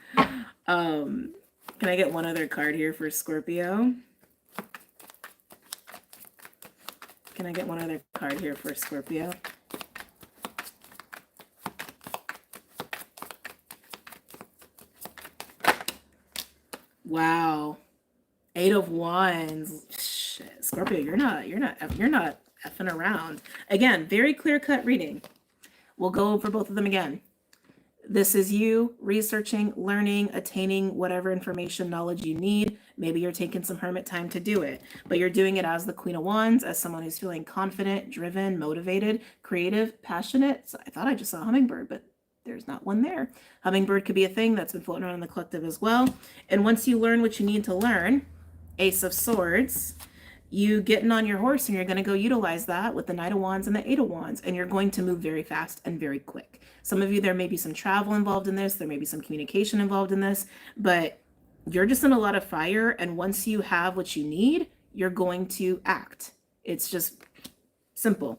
Can I get one other card here for Scorpio? Can I get one other card here for Scorpio? Wow. Eight of Wands. Shit. Scorpio, you're not effing around. Again, very clear-cut reading. We'll go over both of them again. This is you researching, learning, attaining whatever information, knowledge you need. Maybe you're taking some hermit time to do it, but you're doing it as the Queen of Wands, as someone who's feeling confident, driven, motivated, creative, passionate. So I thought I just saw a hummingbird, but there's not one there. Hummingbird could be a thing that's been floating around in the collective as well. And once you learn what you need to learn, Ace of Swords, you getting on your horse and you're going to go utilize that with the Knight of Wands and the Eight of Wands, and you're going to move very fast and very quick. Some of you, there may be some travel involved in this, there may be some communication involved in this, but you're just in a lot of fire, and once you have what you need, you're going to act. It's just simple.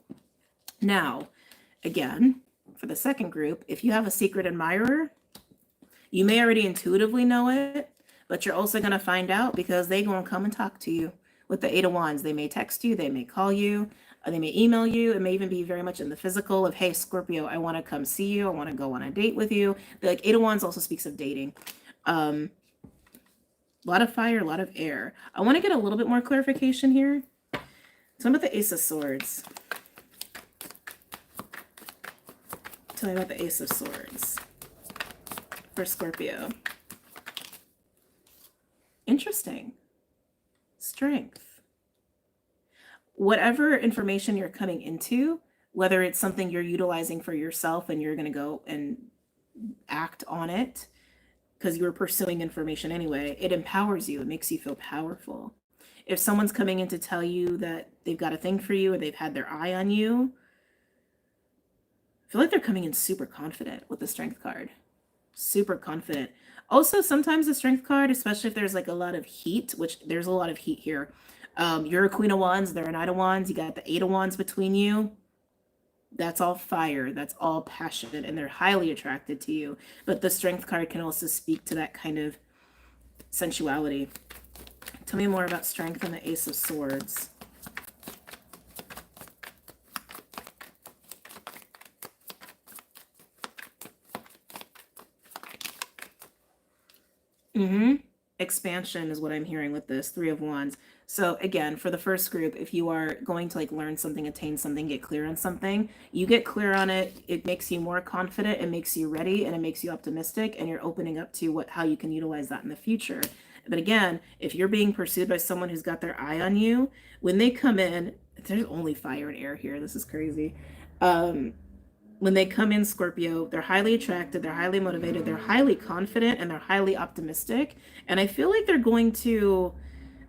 Now, again, for the second group, if you have a secret admirer, you may already intuitively know it, but you're also going to find out because they're going to come and talk to you. With the Eight of Wands, they may text you, they may call you, they may email you. It may even be very much in the physical of, hey, Scorpio, I want to come see you. I want to go on a date with you. Eight of Wands also speaks of dating. A lot of fire, a lot of air. I want to get a little bit more clarification here. Tell me about the Ace of Swords. Tell me about the Ace of Swords for Scorpio. Interesting. Strength. Whatever information you're coming into, whether it's something you're utilizing for yourself and you're going to go and act on it because you're pursuing information anyway, it empowers you. It makes you feel powerful. If someone's coming in to tell you that they've got a thing for you or they've had their eye on you, I feel like they're coming in super confident with the Strength card. Super confident. Also, sometimes the Strength card, especially if there's a lot of heat, which there's a lot of heat here. You're a Queen of Wands, they're a Knight of Wands, you got the Eight of Wands between you. That's all fire, that's all passionate, and they're highly attracted to you. But the Strength card can also speak to that kind of sensuality. Tell me more about Strength and the Ace of Swords. Expansion is what I'm hearing with this Three of Wands. So again, for the first group, if you are going to learn something, attain something, get clear on something, you get clear on it. It makes you more confident, it makes you ready, and it makes you optimistic, and you're opening up to how you can utilize that in the future. But again, if you're being pursued by someone who's got their eye on you, when they come in, there's only fire and air here. This is crazy. When they come in, Scorpio, they're highly attracted, they're highly motivated, they're highly confident, and they're highly optimistic. And I feel like they're going to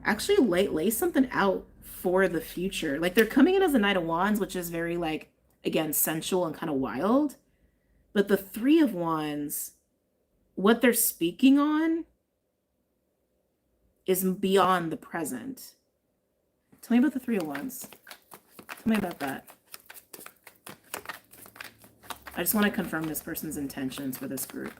actually lay something out for the future. Like they're coming in as a Knight of Wands, which is very like, again, sensual and kind of wild. But the Three of Wands, what they're speaking on is beyond the present. Tell me about the Three of Wands. Tell me about that. I just want to confirm this person's intentions for this group.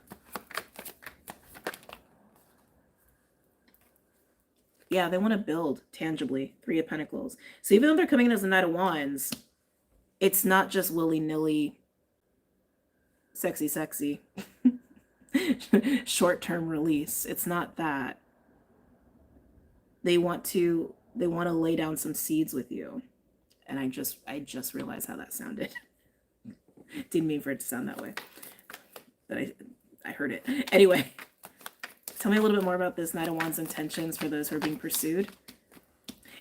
Yeah, they want to build tangibly. Three of Pentacles. So even though they're coming in as a Knight of Wands, it's not just willy-nilly, sexy, short-term release. It's not that. They want to lay down some seeds with you. And I just realized how that sounded. Didn't mean for it to sound that way. But I heard it. Anyway, tell me a little bit more about this Knight of Wands intentions for those who are being pursued.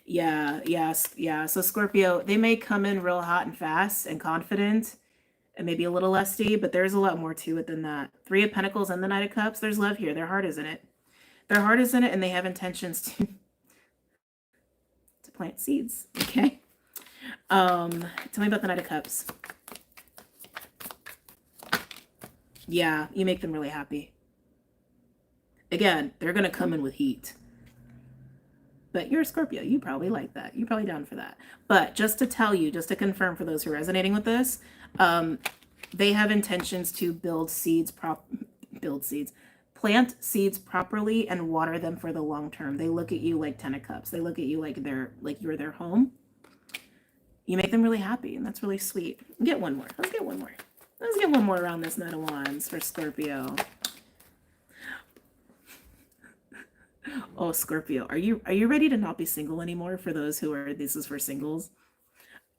Yeah. So Scorpio, they may come in real hot and fast and confident and maybe a little lusty, but there's a lot more to it than that. Three of Pentacles and the Knight of Cups, there's love here. Their heart is in it. Their heart is in it, and they have intentions to plant seeds. Okay. Tell me about the Knight of Cups. Yeah, you make them really happy. Again, they're going to come in with heat. But you're a Scorpio. You probably like that. You're probably down for that. But just to tell you, just to confirm for those who are resonating with this, they have intentions to plant seeds properly and water them for the long term. They look at you like Ten of Cups. They look at you like you're their home. You make them really happy, and that's really sweet. Get one more. Let's get one more. Let's get one more around this Knight of Wands for Scorpio. Oh, Scorpio, are you ready to not be single anymore? For those who are, this is for singles.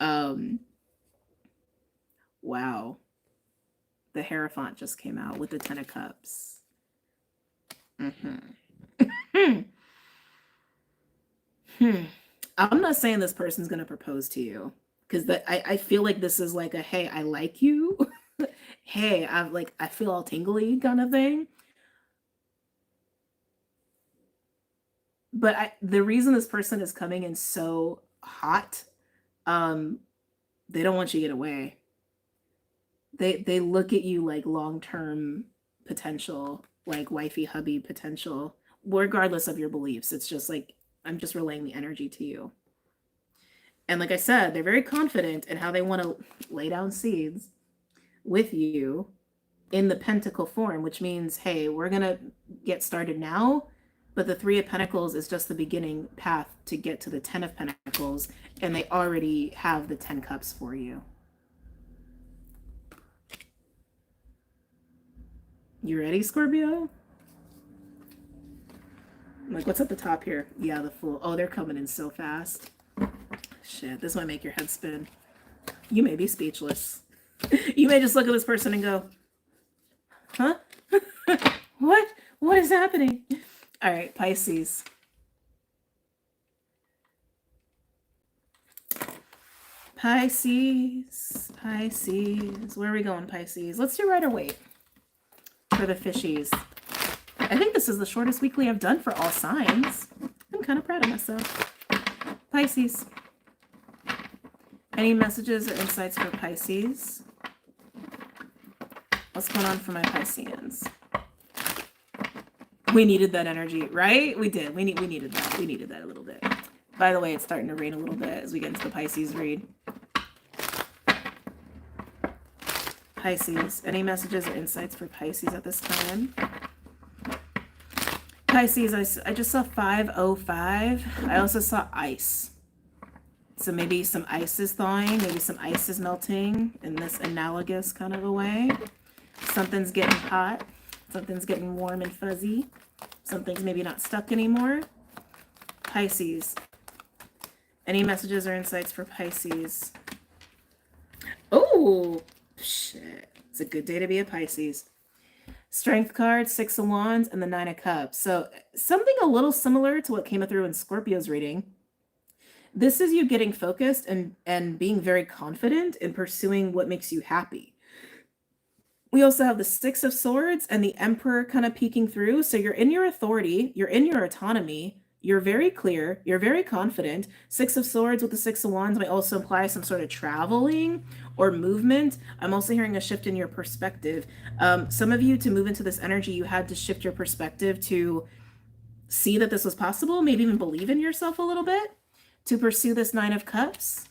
Wow. The Hierophant just came out with the Ten of Cups. I'm not saying this person's going to propose to you, because I feel like this is like a, hey, I like you. Hey, I feel all tingly kind of thing. But the reason this person is coming in so hot, they don't want you to get away. They look at you like long-term potential, like wifey hubby potential, regardless of your beliefs. It's just like, I'm just relaying the energy to you. And like I said, they're very confident in how they want to lay down seeds with you in the pentacle form, which means, hey, we're going to get started now, but the Three of Pentacles is just the beginning path to get to the Ten of Pentacles, and they already have the 10 Cups for you. You ready, Scorpio? Like, what's at the top here? Yeah, the Fool. Oh, they're coming in so fast. Shit, this might make your head spin. You may be speechless. You may just look at this person and go, huh? What? What is happening? All right, Pisces. Pisces. Where are we going, Pisces? Let's do Rider-Waite for the fishies. I think this is the shortest weekly I've done for all signs. I'm kind of proud of myself. Pisces. Any messages or insights for Pisces? What's going on for my Pisceans? We needed that energy, right? We did. We needed that. We needed that a little bit. By the way, it's starting to rain a little bit as we get into the Pisces read. Pisces. Any messages or insights for Pisces at this time? Pisces, I just saw 505. I also saw ice. So maybe some ice is thawing, maybe some ice is melting in this analogous kind of a way. Something's getting hot, something's getting warm and fuzzy, something's maybe not stuck anymore. Pisces. Any messages or insights for Pisces? Oh, shit. It's a good day to be a Pisces. Strength card, Six of Wands, and the Nine of Cups. So something a little similar to what came through in Scorpio's reading. This is you getting focused and being very confident in pursuing what makes you happy. We also have the Six of Swords and the Emperor kind of peeking through. So you're in your authority, you're in your autonomy, you're very clear, you're very confident. Six of Swords with the Six of Wands might also imply some sort of traveling or movement. I'm also hearing a shift in your perspective. Some of you, to move into this energy, you had to shift your perspective to see that this was possible, maybe even believe in yourself a little bit to pursue this Nine of Cups.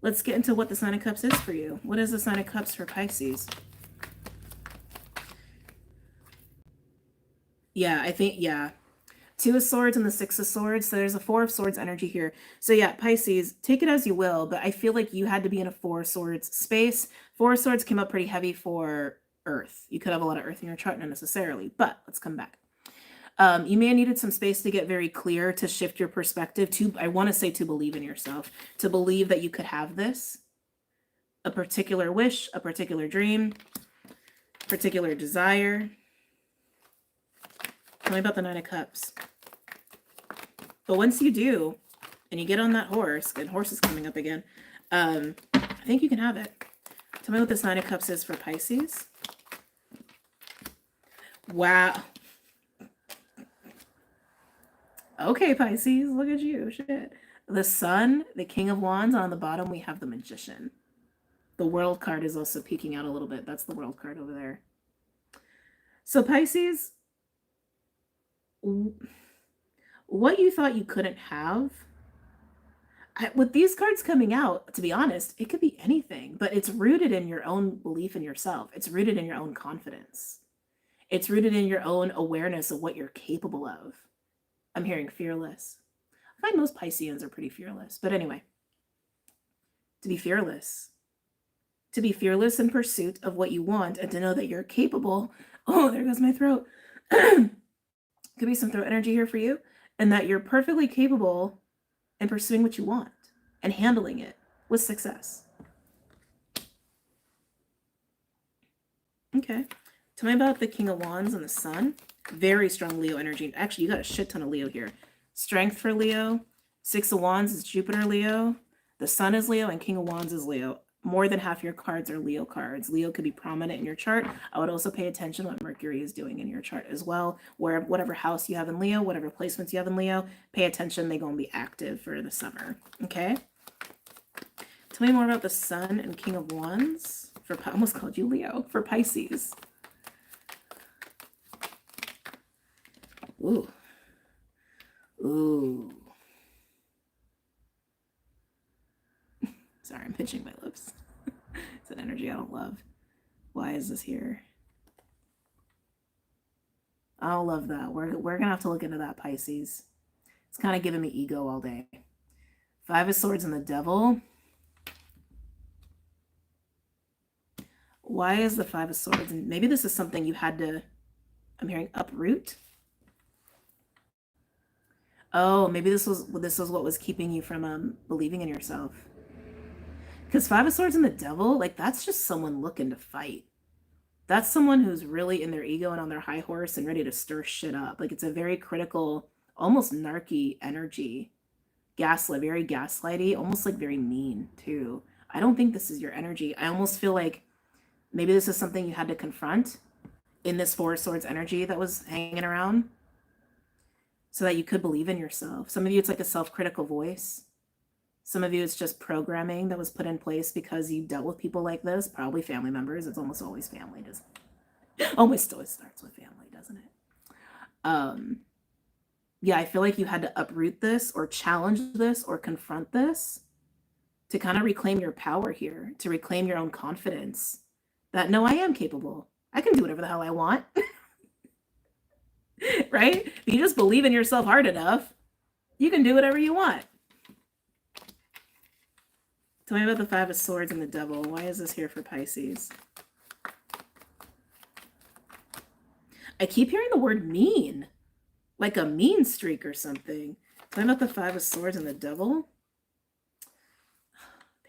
Let's get into what this Nine of Cups is for you. What is this Nine of Cups for Pisces? Yeah, I think, yeah. Two of Swords and the Six of Swords. So there's a Four of Swords energy here. So yeah, Pisces, take it as you will, but I feel like you had to be in a Four of Swords space. Four of Swords came up pretty heavy for Earth. You could have a lot of Earth in your chart, not necessarily, but let's come back. You may have needed some space to get very clear, to shift your perspective, to, I want to say, to believe in yourself, to believe that you could have this, a particular wish, a particular dream, particular desire. Tell me about the Nine of Cups. But once you do, and you get on that horse, and horse is coming up again, I think you can have it. Tell me what this Nine of Cups is for Pisces. Wow. Okay, Pisces, look at you. Shit. The Sun, the King of Wands. On the bottom, we have the Magician. The World card is also peeking out a little bit. That's the World card over there. So Pisces, what you thought you couldn't have, with these cards coming out, to be honest, it could be anything, but it's rooted in your own belief in yourself. It's rooted in your own confidence. It's rooted in your own awareness of what you're capable of. I'm hearing fearless. I find most Pisceans are pretty fearless, but anyway, to be fearless in pursuit of what you want, and to know that you're capable. Oh, there goes my throat. Could be some throat energy here for you, and that you're perfectly capable in pursuing what you want and handling it with success. Okay. Tell me about the King of Wands and the Sun. Very strong Leo energy. Actually, you got a shit ton of Leo here. Strength for Leo. Six of Wands is Jupiter Leo. The Sun is Leo and King of Wands is Leo. More than half your cards are Leo cards. Leo could be prominent in your chart. I would also pay attention to what Mercury is doing in your chart as well. Whatever house you have in Leo, whatever placements you have in Leo, pay attention. They're going to be active for the summer. Okay? Tell me more about the Sun and King of Wands. I almost called you Leo. For Pisces. Ooh. Ooh. Sorry, I'm pinching my lips. It's an energy I don't love. Why is this here? I don't love that. We're gonna have to look into that, Pisces. It's kind of giving me ego all day. Five of Swords and the Devil. Why is the Five of Swords? And maybe this is something you had to, I'm hearing, uproot. Oh, maybe this was what was keeping you from believing in yourself. Because Five of Swords and the Devil, like, that's just someone looking to fight. That's someone who's really in their ego and on their high horse and ready to stir shit up. Like, it's a very critical, almost narky energy. Very gaslighty, almost like very mean too. I don't think this is your energy. I almost feel like maybe this is something you had to confront in this Four of Swords energy that was hanging around so that you could believe in yourself. Some of you, it's like a self-critical voice. Some of you, it's just programming that was put in place because you dealt with people like this, probably family members. It's almost always family, doesn't it? Almost always starts with family, doesn't it? Yeah, I feel like you had to uproot this or challenge this or confront this to kind of reclaim your power here, to reclaim your own confidence that, no, I am capable. I can do whatever the hell I want. Right? If you just believe in yourself hard enough, you can do whatever you want. Tell me about the Five of Swords and the Devil. Why is this here for Pisces? I keep hearing the word mean, like a mean streak or something. Tell me about the Five of Swords and the Devil.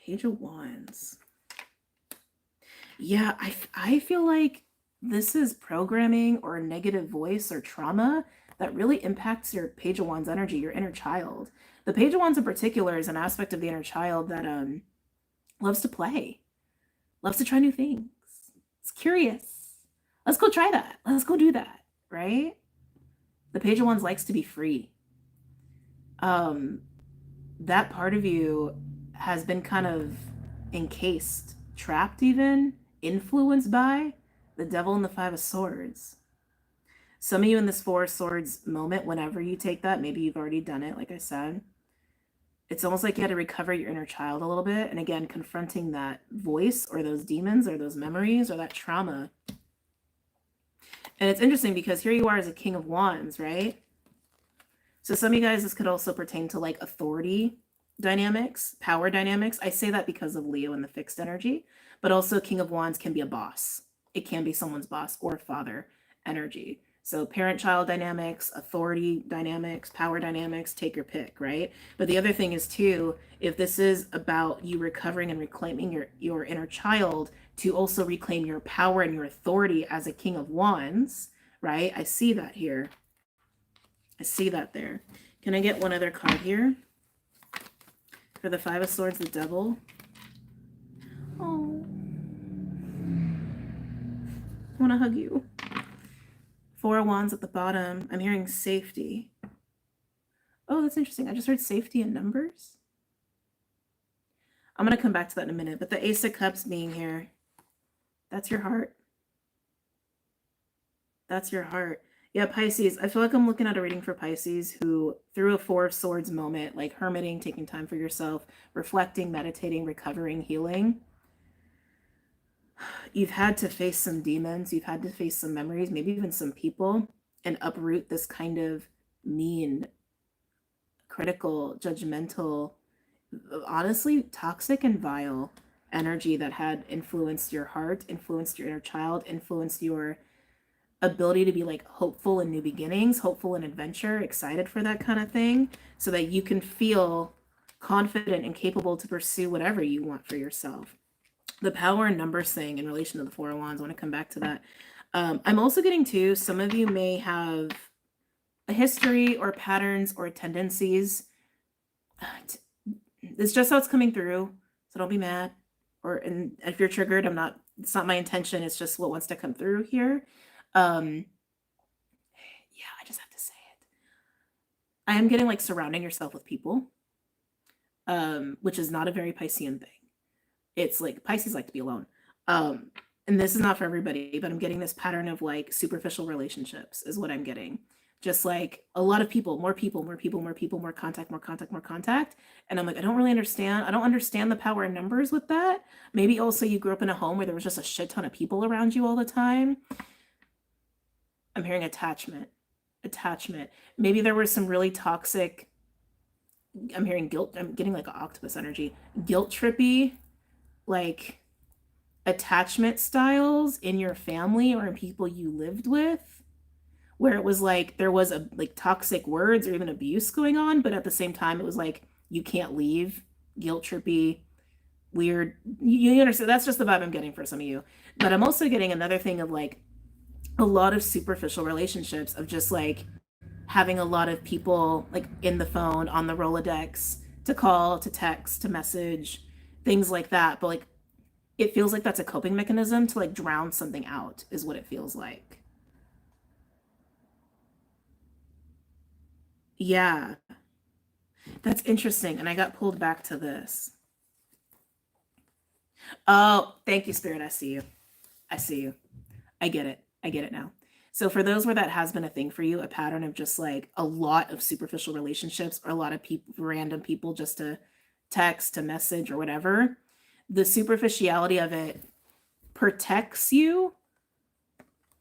Page of Wands. Yeah, I feel like this is programming or a negative voice or trauma that really impacts your Page of Wands energy, your inner child. The Page of Wands in particular is an aspect of the inner child that loves to play, loves to try new things. It's curious. Let's go try that. Let's go do that, right? The Page of Wands likes to be free. That part of you has been kind of encased, trapped even, influenced by the Devil and the Five of Swords. Some of you in this Four of Swords moment, whenever you take that, maybe you've already done it, like I said, it's almost like you had to recover your inner child a little bit. And again, confronting that voice or those demons or those memories or that trauma. And it's interesting because here you are as a King of Wands, right? So some of you guys, this could also pertain to like authority dynamics, power dynamics. I say that because of Leo and the fixed energy, but also King of Wands can be a boss. It can be someone's boss or father energy. So parent-child dynamics, authority dynamics, power dynamics, take your pick, right? But the other thing is too, if this is about you recovering and reclaiming your inner child to also reclaim your power and your authority as a King of Wands, right? I see that here. I see that there. Can I get one other card here? For the Five of Swords, the Devil. Oh. I want to hug you. Four of Wands at the bottom. I'm hearing safety. Oh, that's interesting. I just heard safety in numbers. I'm going to come back to that in a minute. But the Ace of Cups being here, that's your heart. That's your heart. Yeah, Pisces. I feel like I'm looking at a reading for Pisces who, through a Four of Swords moment, like hermiting, taking time for yourself, reflecting, meditating, recovering, healing, you've had to face some demons. You've had to face some memories, maybe even some people, and uproot this kind of mean, critical, judgmental, honestly, toxic and vile energy that had influenced your heart, influenced your inner child, influenced your ability to be like hopeful in new beginnings, hopeful in adventure, excited for that kind of thing, so that you can feel confident and capable to pursue whatever you want for yourself. The power and numbers thing in relation to the Four of Wands, I want to come back to that. I'm also getting to, some of you may have a history or patterns or tendencies. It's just how it's coming through, so don't be mad. And if you're triggered, it's not my intention, it's just what wants to come through here. Yeah, I just have to say it. I am getting like surrounding yourself with people, which is not a very Piscean thing. It's like Pisces like to be alone. And this is not for everybody, but I'm getting this pattern of like superficial relationships is what I'm getting. Just like a lot of people, more people, more people, more people, more contact, more contact, more contact. And I'm like, I don't really understand. I don't understand the power in numbers with that. Maybe also you grew up in a home where there was just a shit ton of people around you all the time. I'm hearing attachment. Maybe there was some really toxic, I'm hearing guilt. I'm getting like an octopus energy, guilt trippy, like attachment styles in your family or in people you lived with, where it was like there was a like toxic words or even abuse going on, but at the same time it was like you can't leave, guilt trippy, weird. You understand? That's just the vibe I'm getting for some of you. But I'm also getting another thing of like a lot of superficial relationships of just like having a lot of people like in the phone, on the Rolodex, to call, to text, to message, things like that. But like it feels like that's a coping mechanism to like drown something out, is what it feels like. Yeah, that's interesting. And I got pulled back to this. Oh, thank you, Spirit. I see you. I see you. I get it. I get it now. So for those where that has been a thing for you, a pattern of just like a lot of superficial relationships or a lot of people, random people just to text, to message or whatever, the superficiality of it protects you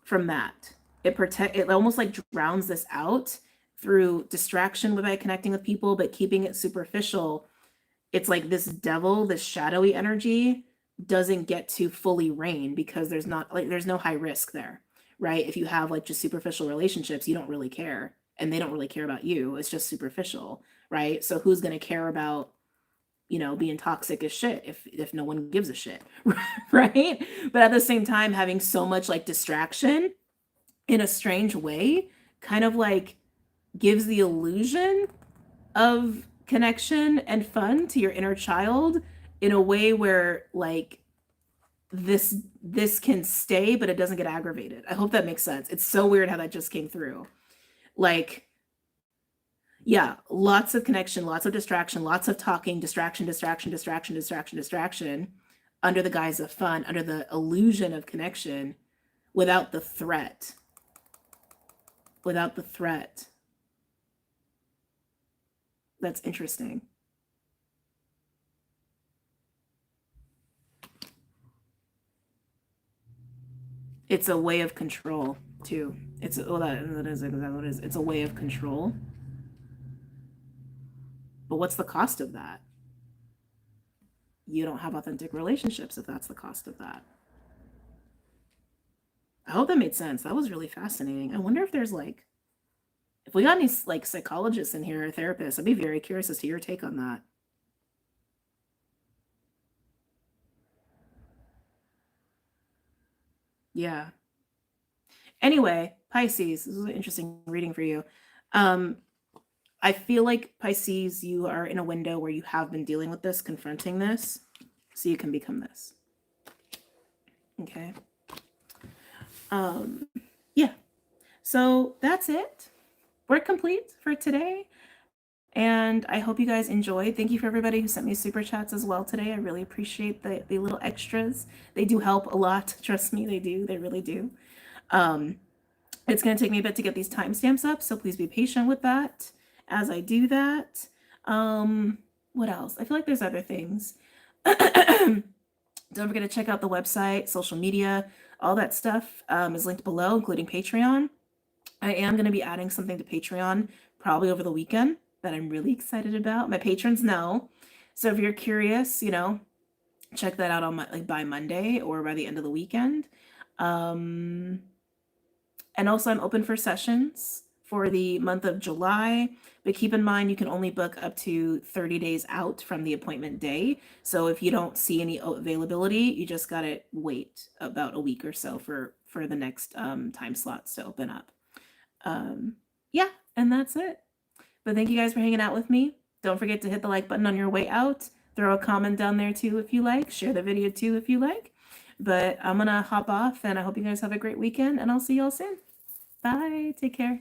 from that. It almost like drowns this out through distraction by connecting with people, but keeping it superficial. It's like this devil, this shadowy energy doesn't get to fully reign because there's no high risk there, right? If you have like just superficial relationships, you don't really care and they don't really care about you. It's just superficial, right? So who's going to care about being toxic as shit if no one gives a shit, right? But at the same time, having so much like distraction in a strange way kind of like gives the illusion of connection and fun to your inner child in a way where like this can stay, but it doesn't get aggravated. I hope that makes sense. It's so weird how that just came through. Like, yeah, lots of connection, lots of distraction, lots of talking, distraction, under the guise of fun, under the illusion of connection, without the threat. Without the threat. That's interesting. It's a way of control too. That is exactly what it is. It's a way of control. But what's the cost of that? You don't have authentic relationships if that's the cost of that. I hope that made sense. That was really fascinating. I wonder if there's like, if we got any like psychologists in here or therapists, I'd be very curious as to your take on that. Yeah. Anyway, Pisces, this is an interesting reading for you. I feel like Pisces, you are in a window where you have been dealing with this, confronting this, so you can become this. Okay. Yeah. So that's it. We're complete for today. And I hope you guys enjoyed. Thank you for everybody who sent me super chats as well today. I really appreciate the little extras. They do help a lot. Trust me, they do. They really do. It's going to take me a bit to get these timestamps up, so please be patient with that as I do that. What else? I feel like there's other things. Don't forget to check out the website, social media, all that stuff is linked below, including Patreon. I am going to be adding something to Patreon probably over the weekend that I'm really excited about. My patrons know. So if you're curious, check that out on by Monday or by the end of the weekend. And also I'm open for sessions for the month of July, but keep in mind you can only book up to 30 days out from the appointment day. So if you don't see any availability, you just gotta wait about a week or so for the next time slots to open up. Yeah, and that's it. But thank you guys for hanging out with me. Don't forget to hit the like button on your way out. Throw a comment down there too if you like. Share the video too if you like. But I'm gonna hop off, and I hope you guys have a great weekend, and I'll see y'all soon. Bye. Take care.